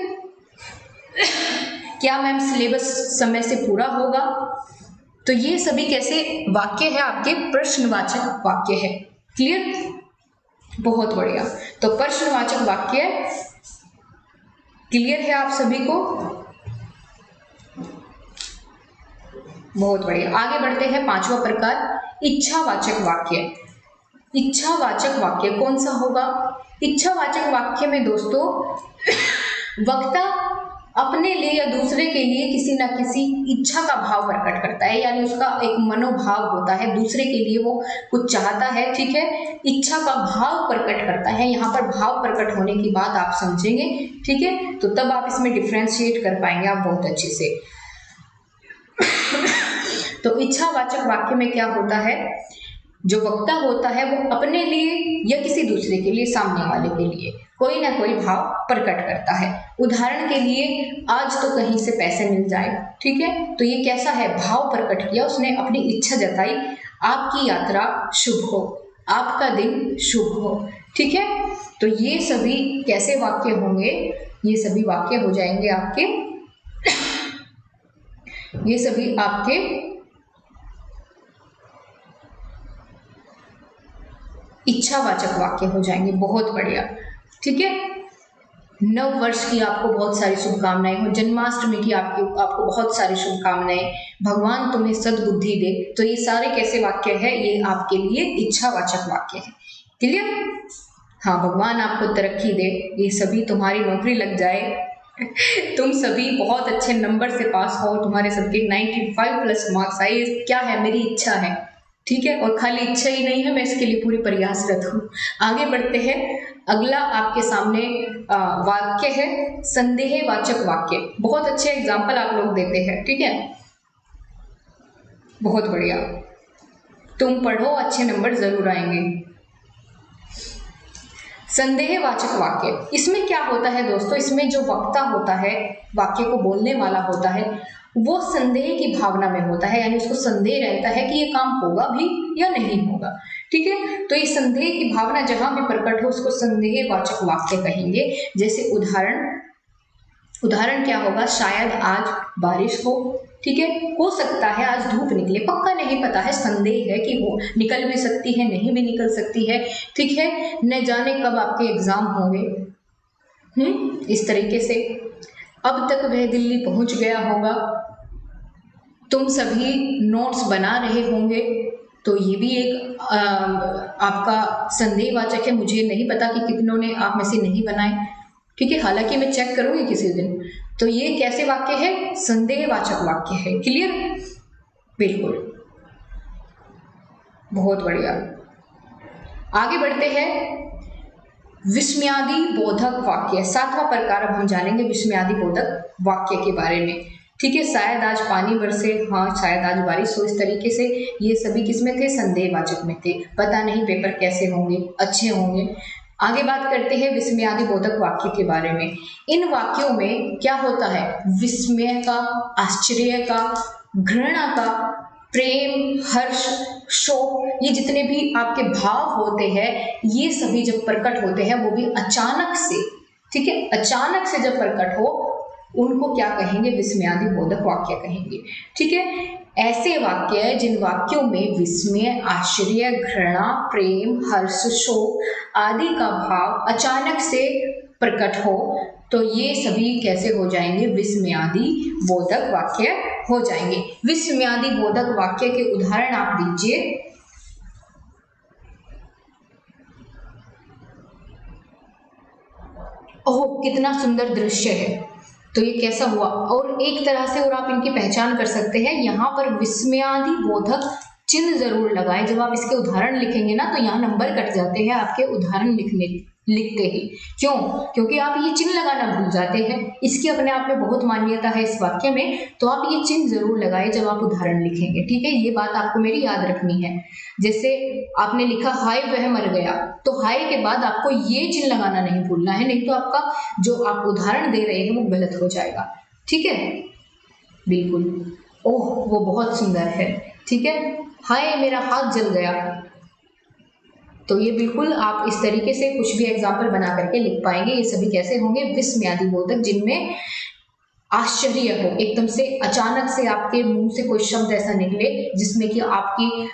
क्या मैम सिलेबस समय से पूरा होगा? तो ये सभी कैसे वाक्य है? आपके प्रश्नवाचक वाक्य है। क्लियर, बहुत बढ़िया। तो प्रश्नवाचक वाक्य क्लियर है आप सभी को? बहुत बढ़िया। आगे बढ़ते हैं, पांचवा प्रकार, इच्छावाचक वाक्य। इच्छावाचक वाक्य कौन सा होगा? इच्छावाचक वाक्य में दोस्तों वक्ता अपने लिए या दूसरे के लिए किसी ना किसी इच्छा का भाव प्रकट करता है, यानी उसका एक मनोभाव होता है, दूसरे के लिए वो कुछ चाहता है, ठीक है, इच्छा का भाव प्रकट करता है। यहाँ पर भाव प्रकट होने की बात आप समझेंगे, ठीक है, तो तब आप इसमें डिफ्रेंशिएट कर पाएंगे आप बहुत अच्छे से। तो इच्छावाचक वाक्य में क्या होता है, जो वक्ता होता है वो अपने लिए या किसी दूसरे के लिए, सामने वाले के लिए कोई ना कोई भाव प्रकट करता है। उदाहरण के लिए, आज तो कहीं से पैसे मिल जाए, ठीक है, तो ये कैसा है, भाव प्रकट किया उसने, अपनी इच्छा जताई, आपकी यात्रा शुभ हो, आपका दिन शुभ हो, ठीक है। तो ये सभी कैसे वाक्य होंगे, ये सभी वाक्य हो जाएंगे आपके ये सभी आपके इच्छावाचक वाक्य हो जाएंगे। बहुत बढ़िया, ठीक है। नव वर्ष की आपको बहुत सारी शुभकामनाएं हो, जन्माष्टमी की आपको बहुत सारी शुभकामनाएं, भगवान तुम्हें सद्बुद्धि दे। तो ये सारे कैसे वाक्य है, ये आपके लिए इच्छावाचक वाक्य है। क्लियर? हाँ, भगवान आपको तरक्की दे, ये सभी तुम्हारी नौकरी लग जाए, तुम सभी बहुत अच्छे नंबर से पास हो, तुम्हारे सबके 95+ मार्क्स आए, क्या है, मेरी इच्छा है, ठीक है। और खाली इच्छा ही नहीं है, मैं इसके लिए पूरी प्रयासरत हूँ। आगे बढ़ते हैं, अगला आपके सामने वाक्य है संदेहवाचक वाक्य। बहुत अच्छे एग्जाम्पल आप लोग देते हैं, ठीक है, बहुत बढ़िया, तुम पढ़ो, अच्छे नंबर जरूर आएंगे। संदेहवाचक वाक्य, इसमें क्या होता है दोस्तों, इसमें जो वक्ता होता है, वाक्य को बोलने वाला होता है, वो संदेह की भावना में होता है, यानी उसको संदेह रहता है कि ये काम होगा भी या नहीं होगा, ठीक है। तो ये संदेह की भावना जहां भी प्रकट हो उसको संदेहवाचक वाक्य कहेंगे। जैसे उदाहरण क्या होगा, शायद आज बारिश हो, ठीक है, हो सकता है आज धूप निकले, पक्का नहीं पता है, संदेह है कि वो निकल भी सकती है, नहीं भी निकल सकती है, ठीक है, न जाने कब आपके एग्जाम होंगे, इस तरीके से। अब तक वह दिल्ली पहुंच गया होगा, तुम सभी नोट्स बना रहे होंगे, तो ये भी एक आपका संदेहवाचक है, मुझे नहीं पता कि कितनों ने आप में से नहीं बनाए, ठीक है, हालांकि मैं चेक करूंगी किसी दिन। तो ये कैसे वाक्य है, संदेहवाचक वाक्य है। क्लियर? बिल्कुल, बहुत बढ़िया। आगे बढ़ते हैं, विस्मयादि बोधक वाक्य, 7वां प्रकार अब हम जानेंगे विस्मयादि बोधक वाक्य के बारे में, ठीक है। शायद आज पानी बरसे, हाँ शायद आज बारिश हो, इस तरीके से ये सभी किसमें थे, संदेहवाचक में थे। पता नहीं पेपर कैसे होंगे, अच्छे होंगे। आगे बात करते हैं विस्मयादि बोधक वाक्य के बारे में। इन वाक्यों में क्या होता है, विस्मय का, आश्चर्य का, घृणा का, प्रेम, हर्ष, शोक, ये जितने भी आपके भाव होते हैं, ये सभी जब प्रकट होते हैं, वो भी अचानक से, ठीक है, अचानक से जब प्रकट हो, उनको क्या कहेंगे, विस्मयादि बोधक वाक्य कहेंगे, ठीक है। ऐसे वाक्य जिन वाक्यों में विस्मय, आश्चर्य, घृणा, प्रेम, हर्ष, शोक आदि का भाव अचानक से प्रकट हो, तो ये सभी कैसे हो जाएंगे, विस्मयादि बोधक वाक्य हो जाएंगे। विस्मयादि बोधक वाक्य के उदाहरण आप दीजिए। ओह, कितना सुंदर दृश्य है, तो ये कैसा हुआ, और एक तरह से और आप इनकी पहचान कर सकते हैं, यहाँ पर विस्मयादि बोधक चिन्ह जरूर लगाएं। जब आप इसके उदाहरण लिखेंगे ना, तो यहाँ नंबर कट जाते हैं आपके उदाहरण लिखते ही। क्यों? क्योंकि आप ये चिन्ह लगाना भूल जाते हैं। इसकी अपने आप में बहुत मान्यता है इस वाक्य में, तो आप ये चिन्ह जरूर लगाएं जब आप उदाहरण लिखेंगे, ठीक है। ये बात आपको मेरी याद रखनी है। जैसे आपने लिखा हाय वह मर गया, तो हाय के बाद आपको ये चिन्ह लगाना नहीं भूलना है, नहीं तो आपका जो आप उदाहरण दे रहे हैं वो गलत हो जाएगा, ठीक है। बिल्कुल, ओह वो बहुत सुंदर है, ठीक है, हाय मेरा हाथ जल गया, तो ये बिल्कुल आप इस तरीके से कुछ भी एग्जाम्पल बना करके लिख पाएंगे। ये सभी कैसे होंगे, विस्मयादि बोधक, जिनमें आश्चर्य हो, एकदम से अचानक से आपके मुंह से कोई शब्द ऐसा निकले जिसमें कि आपकी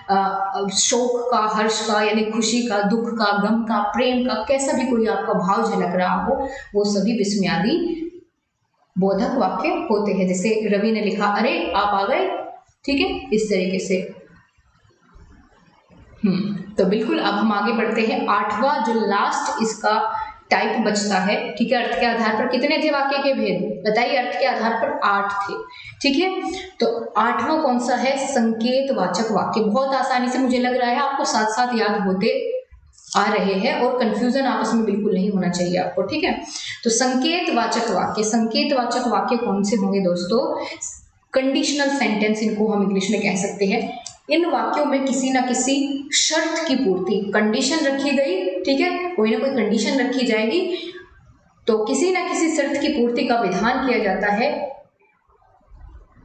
शोक का, हर्ष का, यानी खुशी का, दुख का, गम का, प्रेम का, कैसा भी कोई आपका भाव झलक रहा हो, वो सभी विस्मयादि बोधक वाक्य होते हैं। जैसे रवि ने लिखा अरे आप आ गए, ठीक है, इस तरीके से। तो बिल्कुल अब हम आगे बढ़ते हैं। 8वां जो लास्ट इसका टाइप बचता है, ठीक है। अर्थ के आधार पर कितने थे वाक्य के भेद, बताइए। अर्थ के आधार पर 8 थे, ठीक है। तो 8वां कौन सा है, संकेतवाचक वाक्य। बहुत आसानी से मुझे लग रहा है आपको साथ साथ याद होते आ रहे हैं और कंफ्यूजन आपस में बिल्कुल नहीं होना चाहिए आपको, ठीक है। तो संकेतवाचक वाक्य, संकेतवाचक वाक्य कौन से होंगे दोस्तों, कंडीशनल सेंटेंस इनको हम इंग्लिश में कह सकते हैं। इन वाक्यों में किसी ना किसी शर्त की पूर्ति, कंडीशन रखी गई, ठीक है, कोई ना कोई कंडीशन रखी जाएगी, तो किसी ना किसी शर्त की पूर्ति का विधान किया जाता है,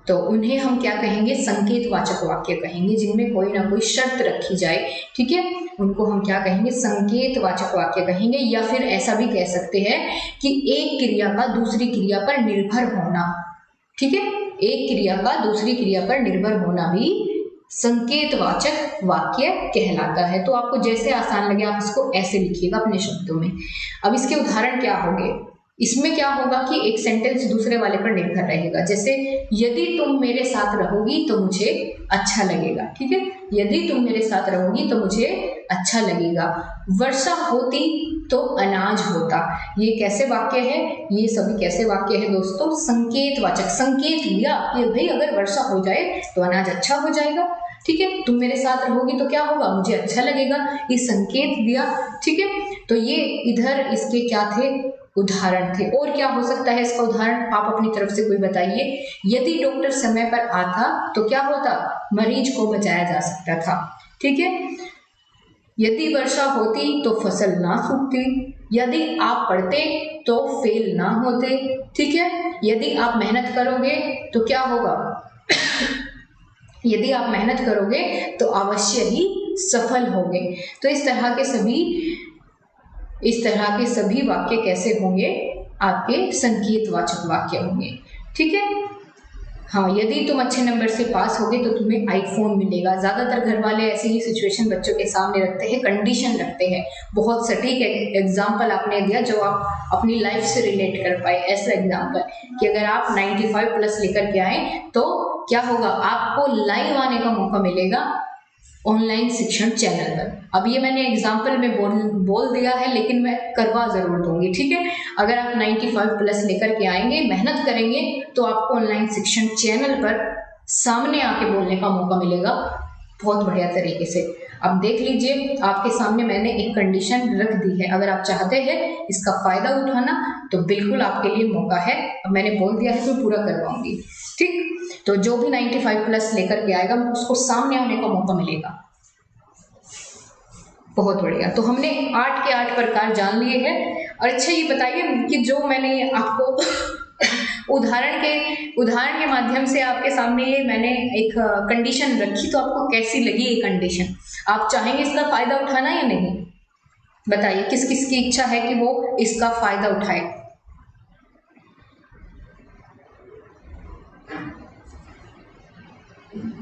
तो उन्हें हम क्या कहेंगे, संकेतवाचक वाक्य कहेंगे, जिनमें कोई ना कोई शर्त रखी जाए, ठीक है, उनको हम क्या कहेंगे, संकेतवाचक वाक्य कहेंगे। या फिर ऐसा भी कह सकते हैं कि एक क्रिया का दूसरी क्रिया पर निर्भर होना, ठीक है, एक क्रिया का दूसरी क्रिया पर निर्भर होना भी संकेतवाचक वाक्य कहलाता है। तो आपको जैसे आसान लगे आप इसको ऐसे लिखिएगा अपने शब्दों में। अब इसके उदाहरण क्या होंगे, इसमें क्या होगा कि एक सेंटेंस दूसरे वाले पर निर्भर रहेगा। जैसे यदि तुम मेरे साथ रहोगी तो मुझे अच्छा लगेगा, ठीक है, यदि तुम मेरे साथ रहोगी तो मुझे अच्छा लगेगा। वर्षा होती तो अनाज होता। ये कैसे वाक्य है, ये सभी कैसे वाक्य है दोस्तों, संकेतवाचक। संकेत लिया कि भाई अगर वर्षा हो जाए तो अनाज अच्छा हो जाएगा, ठीक है, तुम मेरे साथ रहोगी तो क्या होगा, मुझे अच्छा लगेगा, ये संकेत दिया, ठीक है। तो ये इधर इसके क्या थे, उदाहरण थे। और क्या हो सकता है इसका उदाहरण, आप अपनी तरफ से कोई बताइए। यदि डॉक्टर समय पर आता तो क्या होता, मरीज को बचाया जा सकता था, ठीक है। यदि वर्षा होती तो फसल ना सूखती। यदि आप पढ़ते तो फेल ना होते, ठीक है। यदि आप मेहनत करोगे तो क्या होगा यदि आप मेहनत करोगे तो अवश्य ही सफल होगे। तो इस तरह के सभी वाक्य कैसे होंगे, आपके संकेतवाचक वाक्य होंगे, ठीक है। हाँ, यदि तुम अच्छे नंबर से पास होगे तो तुम्हें आईफोन मिलेगा। ज्यादातर घर वाले ऐसे ही सिचुएशन बच्चों के सामने रखते हैं, कंडीशन रखते हैं। बहुत सटीक एग्जाम्पल आपने दिया जो आप अपनी लाइफ से रिलेट कर पाए। ऐसा एग्जाम्पल कि अगर आप 95 प्लस लेकर के आए तो क्या होगा, आपको लाइव आने का मौका मिलेगा ऑनलाइन शिक्षण चैनल पर। अब ये मैंने एग्जाम्पल में बोल दिया है, लेकिन मैं करवा जरूर दूंगी, ठीक है। अगर आप 95 प्लस लेकर के आएंगे, मेहनत करेंगे, तो आपको ऑनलाइन शिक्षण चैनल पर सामने आके बोलने का मौका मिलेगा बहुत बढ़िया तरीके से। अब देख लीजिए, आपके सामने मैंने एक कंडीशन रख दी है। अगर आप चाहते हैं इसका फायदा उठाना तो बिल्कुल आपके लिए मौका है। अब मैंने बोल दिया है तो पूरा करवाऊंगी, ठीक। तो जो भी 95 प्लस लेकर के आएगा उसको सामने आने का मौका मिलेगा। बहुत बढ़िया। तो हमने 8 के 8 प्रकार जान लिए हैं। और अच्छा ये बताइए कि जो मैंने आपको उदाहरण के माध्यम से आपके सामने ये मैंने एक कंडीशन रखी, तो आपको कैसी लगी ये कंडीशन? आप चाहेंगे इसका फायदा उठाना या नहीं? बताइए, किस किस की इच्छा है कि वो इसका फायदा उठाए?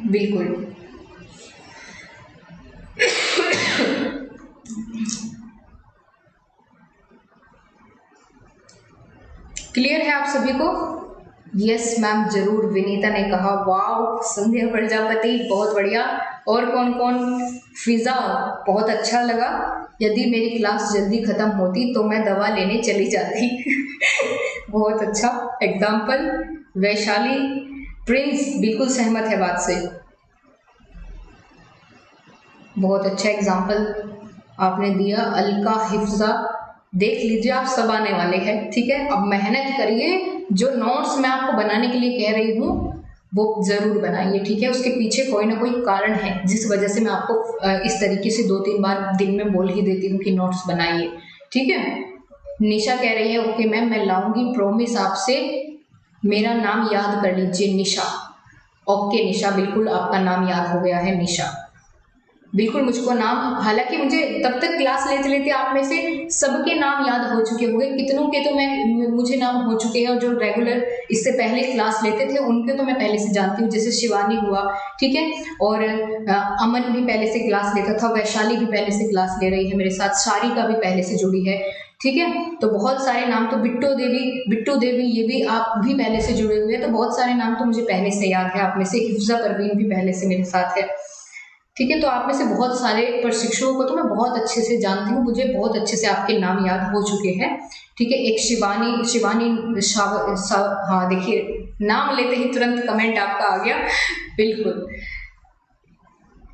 बिल्कुल। क्लियर है आप सभी को? यस मैम, जरूर। विनीता ने कहा वाव, संध्या प्रजापति बहुत बढ़िया। और कौन कौन? फिजा, बहुत अच्छा लगा। यदि मेरी क्लास जल्दी खत्म होती तो मैं दवा लेने चली जाती। बहुत अच्छा एग्जाम्पल। वैशाली, प्रिंस बिल्कुल सहमत है बात से। बहुत अच्छा एग्जाम्पल आपने दिया। अलका, हिफ्जा, देख लीजिए आप सब आने वाले हैं, ठीक है। अब मेहनत करिए, जो नोट्स मैं आपको बनाने के लिए कह रही हूँ वो जरूर बनाइए, ठीक है। उसके पीछे कोई ना कोई कारण है जिस वजह से मैं आपको इस तरीके से 2-3 बार दिन में बोल ही देती हूँ कि नोट्स बनाइए, ठीक है। निशा कह रही है ओके मैम, मैं लाऊंगी, प्रॉमिस। आपसे मेरा नाम याद कर लीजिए, निशा। ओके निशा, बिल्कुल आपका नाम याद हो गया है निशा। बिल्कुल मुझको नाम, हालांकि मुझे तब तक क्लास लेते लेते आप में से सबके नाम याद हो चुके होंगे। कितनों के तो मुझे नाम हो चुके हैं, और जो रेगुलर इससे पहले क्लास लेते थे उनके तो मैं पहले से जानती हूँ। जैसे शिवानी हुआ, ठीक है, और अमन भी पहले से क्लास लेता था, वैशाली भी पहले से क्लास ले रही है मेरे साथ, सारिका भी पहले से जुड़ी है, ठीक है। तो बहुत सारे नाम, तो बिट्टू देवी ये भी आप भी पहले से जुड़े हुए हैं। तो बहुत सारे नाम तो मुझे पहले से याद है। आप में से हिफ्जा परवीन भी पहले से मेरे साथ है, ठीक है। तो आप में से बहुत सारे प्रशिक्षुओं को तो मैं बहुत अच्छे से जानती हूँ, मुझे बहुत अच्छे से आपके नाम याद हो चुके हैं। ठीक है, एक शिवानी हाँ देखिए, नाम लेते ही तुरंत कमेंट आपका आ गया, बिल्कुल।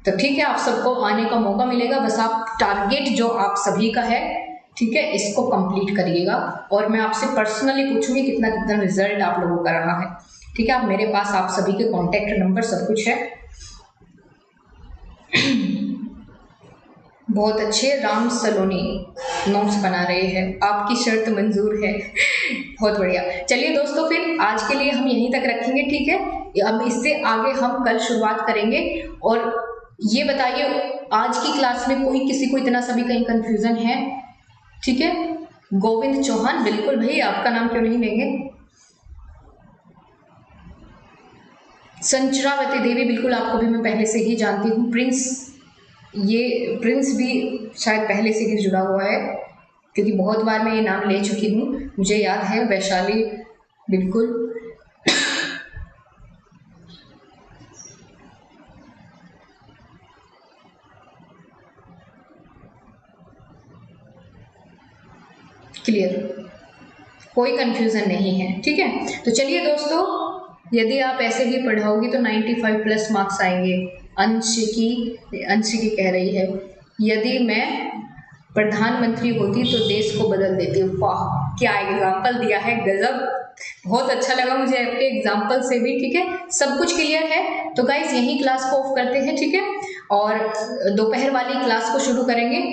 तो ठीक है, आप सबको आने का मौका मिलेगा, बस आप टारगेट जो आप सभी का है, ठीक है, इसको कंप्लीट करिएगा। और मैं आपसे पर्सनली पूछूंगी कितना कितना रिजल्ट आप लोगों का रहा है। ठीक है, आप मेरे पास आप सभी के कॉन्टेक्ट नंबर सब कुछ है। बहुत अच्छे, राम सलोनी नोट्स बना रहे हैं, आपकी शर्त मंजूर है। बहुत बढ़िया। चलिए दोस्तों, फिर आज के लिए हम यहीं तक रखेंगे, ठीक है। अब इससे आगे हम कल शुरुआत करेंगे। और ये बताइए, आज की क्लास में कोई किसी को इतना सभी कहीं कंफ्यूजन है? ठीक है, गोविंद चौहान, बिल्कुल भाई, आपका नाम क्यों नहीं लेंगे। संचरावती देवी, बिल्कुल आपको भी मैं पहले से ही जानती हूँ। प्रिंस, ये प्रिंस भी शायद पहले से ही जुड़ा हुआ है, क्योंकि बहुत बार मैं ये नाम ले चुकी हूँ, मुझे याद है। वैशाली, बिल्कुल। क्लियर, कोई कंफ्यूजन नहीं है, ठीक है। तो चलिए दोस्तों, यदि आप ऐसे ही पढ़ाओगी तो 95 प्लस मार्क्स आएंगे। अंशिकी कह रही है, यदि मैं प्रधानमंत्री होती तो देश को बदल देती। वाह, क्या एग्जाम्पल दिया है, गजब, बहुत अच्छा लगा मुझे आपके एग्जाम्पल से भी। ठीक है, सब कुछ क्लियर है। तो गाइस, यही क्लास को ऑफ करते हैं, ठीक है, और दोपहर वाली क्लास को शुरू करेंगे।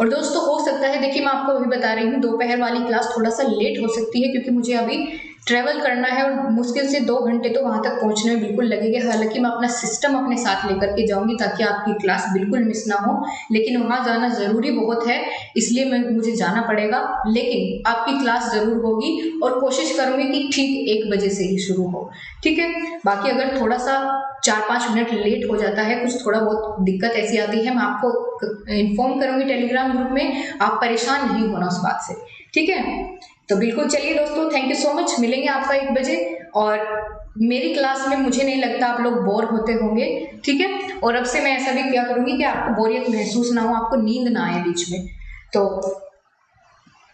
और दोस्तों, हो सकता है, देखिए मैं आपको अभी बता रही हूँ, दोपहर वाली क्लास थोड़ा सा लेट हो सकती है, क्योंकि मुझे अभी ट्रैवल करना है और मुश्किल से 2 घंटे तो वहां तक पहुंचने में बिल्कुल लगेंगे। हालांकि मैं अपना सिस्टम अपने साथ लेकर के जाऊंगी, ताकि आपकी क्लास बिल्कुल मिस ना हो, लेकिन वहां जाना जरूरी बहुत है, इसलिए मुझे जाना पड़ेगा। लेकिन आपकी क्लास जरूर होगी, और कोशिश करूंगी कि ठीक 1 बजे से ही शुरू हो, ठीक है। बाकी अगर थोड़ा सा 4-5 मिनट लेट हो जाता है, कुछ थोड़ा बहुत दिक्कत ऐसी आती है, मैं आपको इन्फॉर्म करूंगी टेलीग्राम ग्रुप में, आप परेशान नहीं होना उस बात से, ठीक है। तो बिल्कुल, चलिए दोस्तों, थैंक यू सो मच, मिलेंगे आपका 1 बजे। और मेरी क्लास में मुझे नहीं लगता आप लोग बोर होते होंगे, ठीक है। और अब से मैं ऐसा भी क्या करूंगी कि आपको बोरियत महसूस ना हो, आपको नींद ना आए बीच में, तो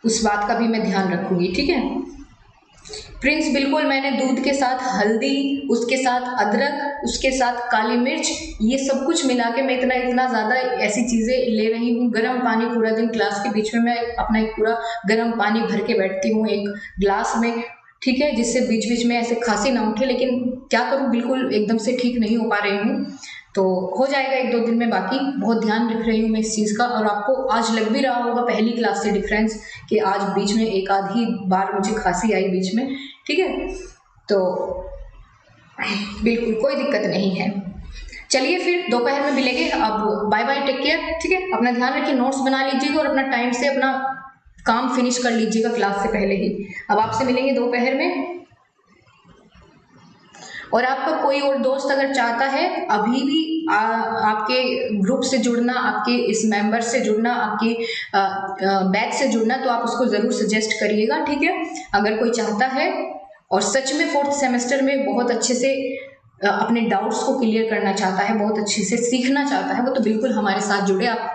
उस बात का भी मैं ध्यान रखूंगी, ठीक है। प्रिंस, बिल्कुल, मैंने दूध के साथ हल्दी, उसके साथ अदरक, उसके साथ काली मिर्च, ये सब कुछ मिला के मैं इतना ज़्यादा ऐसी चीज़ें ले रही हूँ। गर्म पानी पूरा दिन क्लास के बीच में मैं अपना एक पूरा गर्म पानी भर के बैठती हूँ एक ग्लास में, ठीक है, जिससे बीच बीच में ऐसे खांसी ना उठे। लेकिन क्या करूँ, बिल्कुल एकदम से ठीक नहीं हो पा रही हूँ, तो हो जाएगा 1-2 दिन में। बाकी बहुत ध्यान रख रही हूँ मैं इस चीज़ का, और आपको आज लग भी रहा होगा पहली क्लास से डिफरेंस, कि आज बीच में एक आधी बार मुझे खांसी आई बीच में, ठीक है। तो बिल्कुल कोई दिक्कत नहीं है। चलिए फिर दोपहर में मिलेंगे। अब बाय बाय, टेक केयर, ठीक है। अपना ध्यान रखिए, नोट्स बना लीजिएगा और अपना टाइम से अपना काम फिनिश कर लीजिएगा क्लास से पहले ही। अब आपसे मिलेंगे दोपहर में। और आपका कोई और दोस्त अगर चाहता है अभी भी आपके ग्रुप से जुड़ना, आपके इस मेंबर से जुड़ना, आपके बैच से जुड़ना, तो आप उसको ज़रूर सजेस्ट करिएगा, ठीक है। अगर कोई चाहता है और सच में 4th सेमेस्टर में बहुत अच्छे से अपने डाउट्स को क्लियर करना चाहता है, बहुत अच्छे से सीखना चाहता है, वो तो बिल्कुल हमारे साथ जुड़े, आप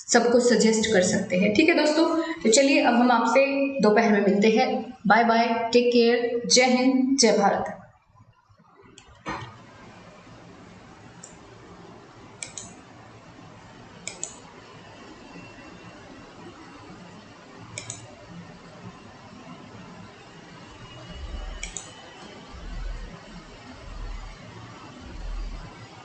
सबको सजेस्ट कर सकते हैं, ठीक है दोस्तों। तो चलिए, अब हम आपसे दोपहर में मिलते हैं। बाय बाय, टेक केयर, जय हिंद, जय भारत।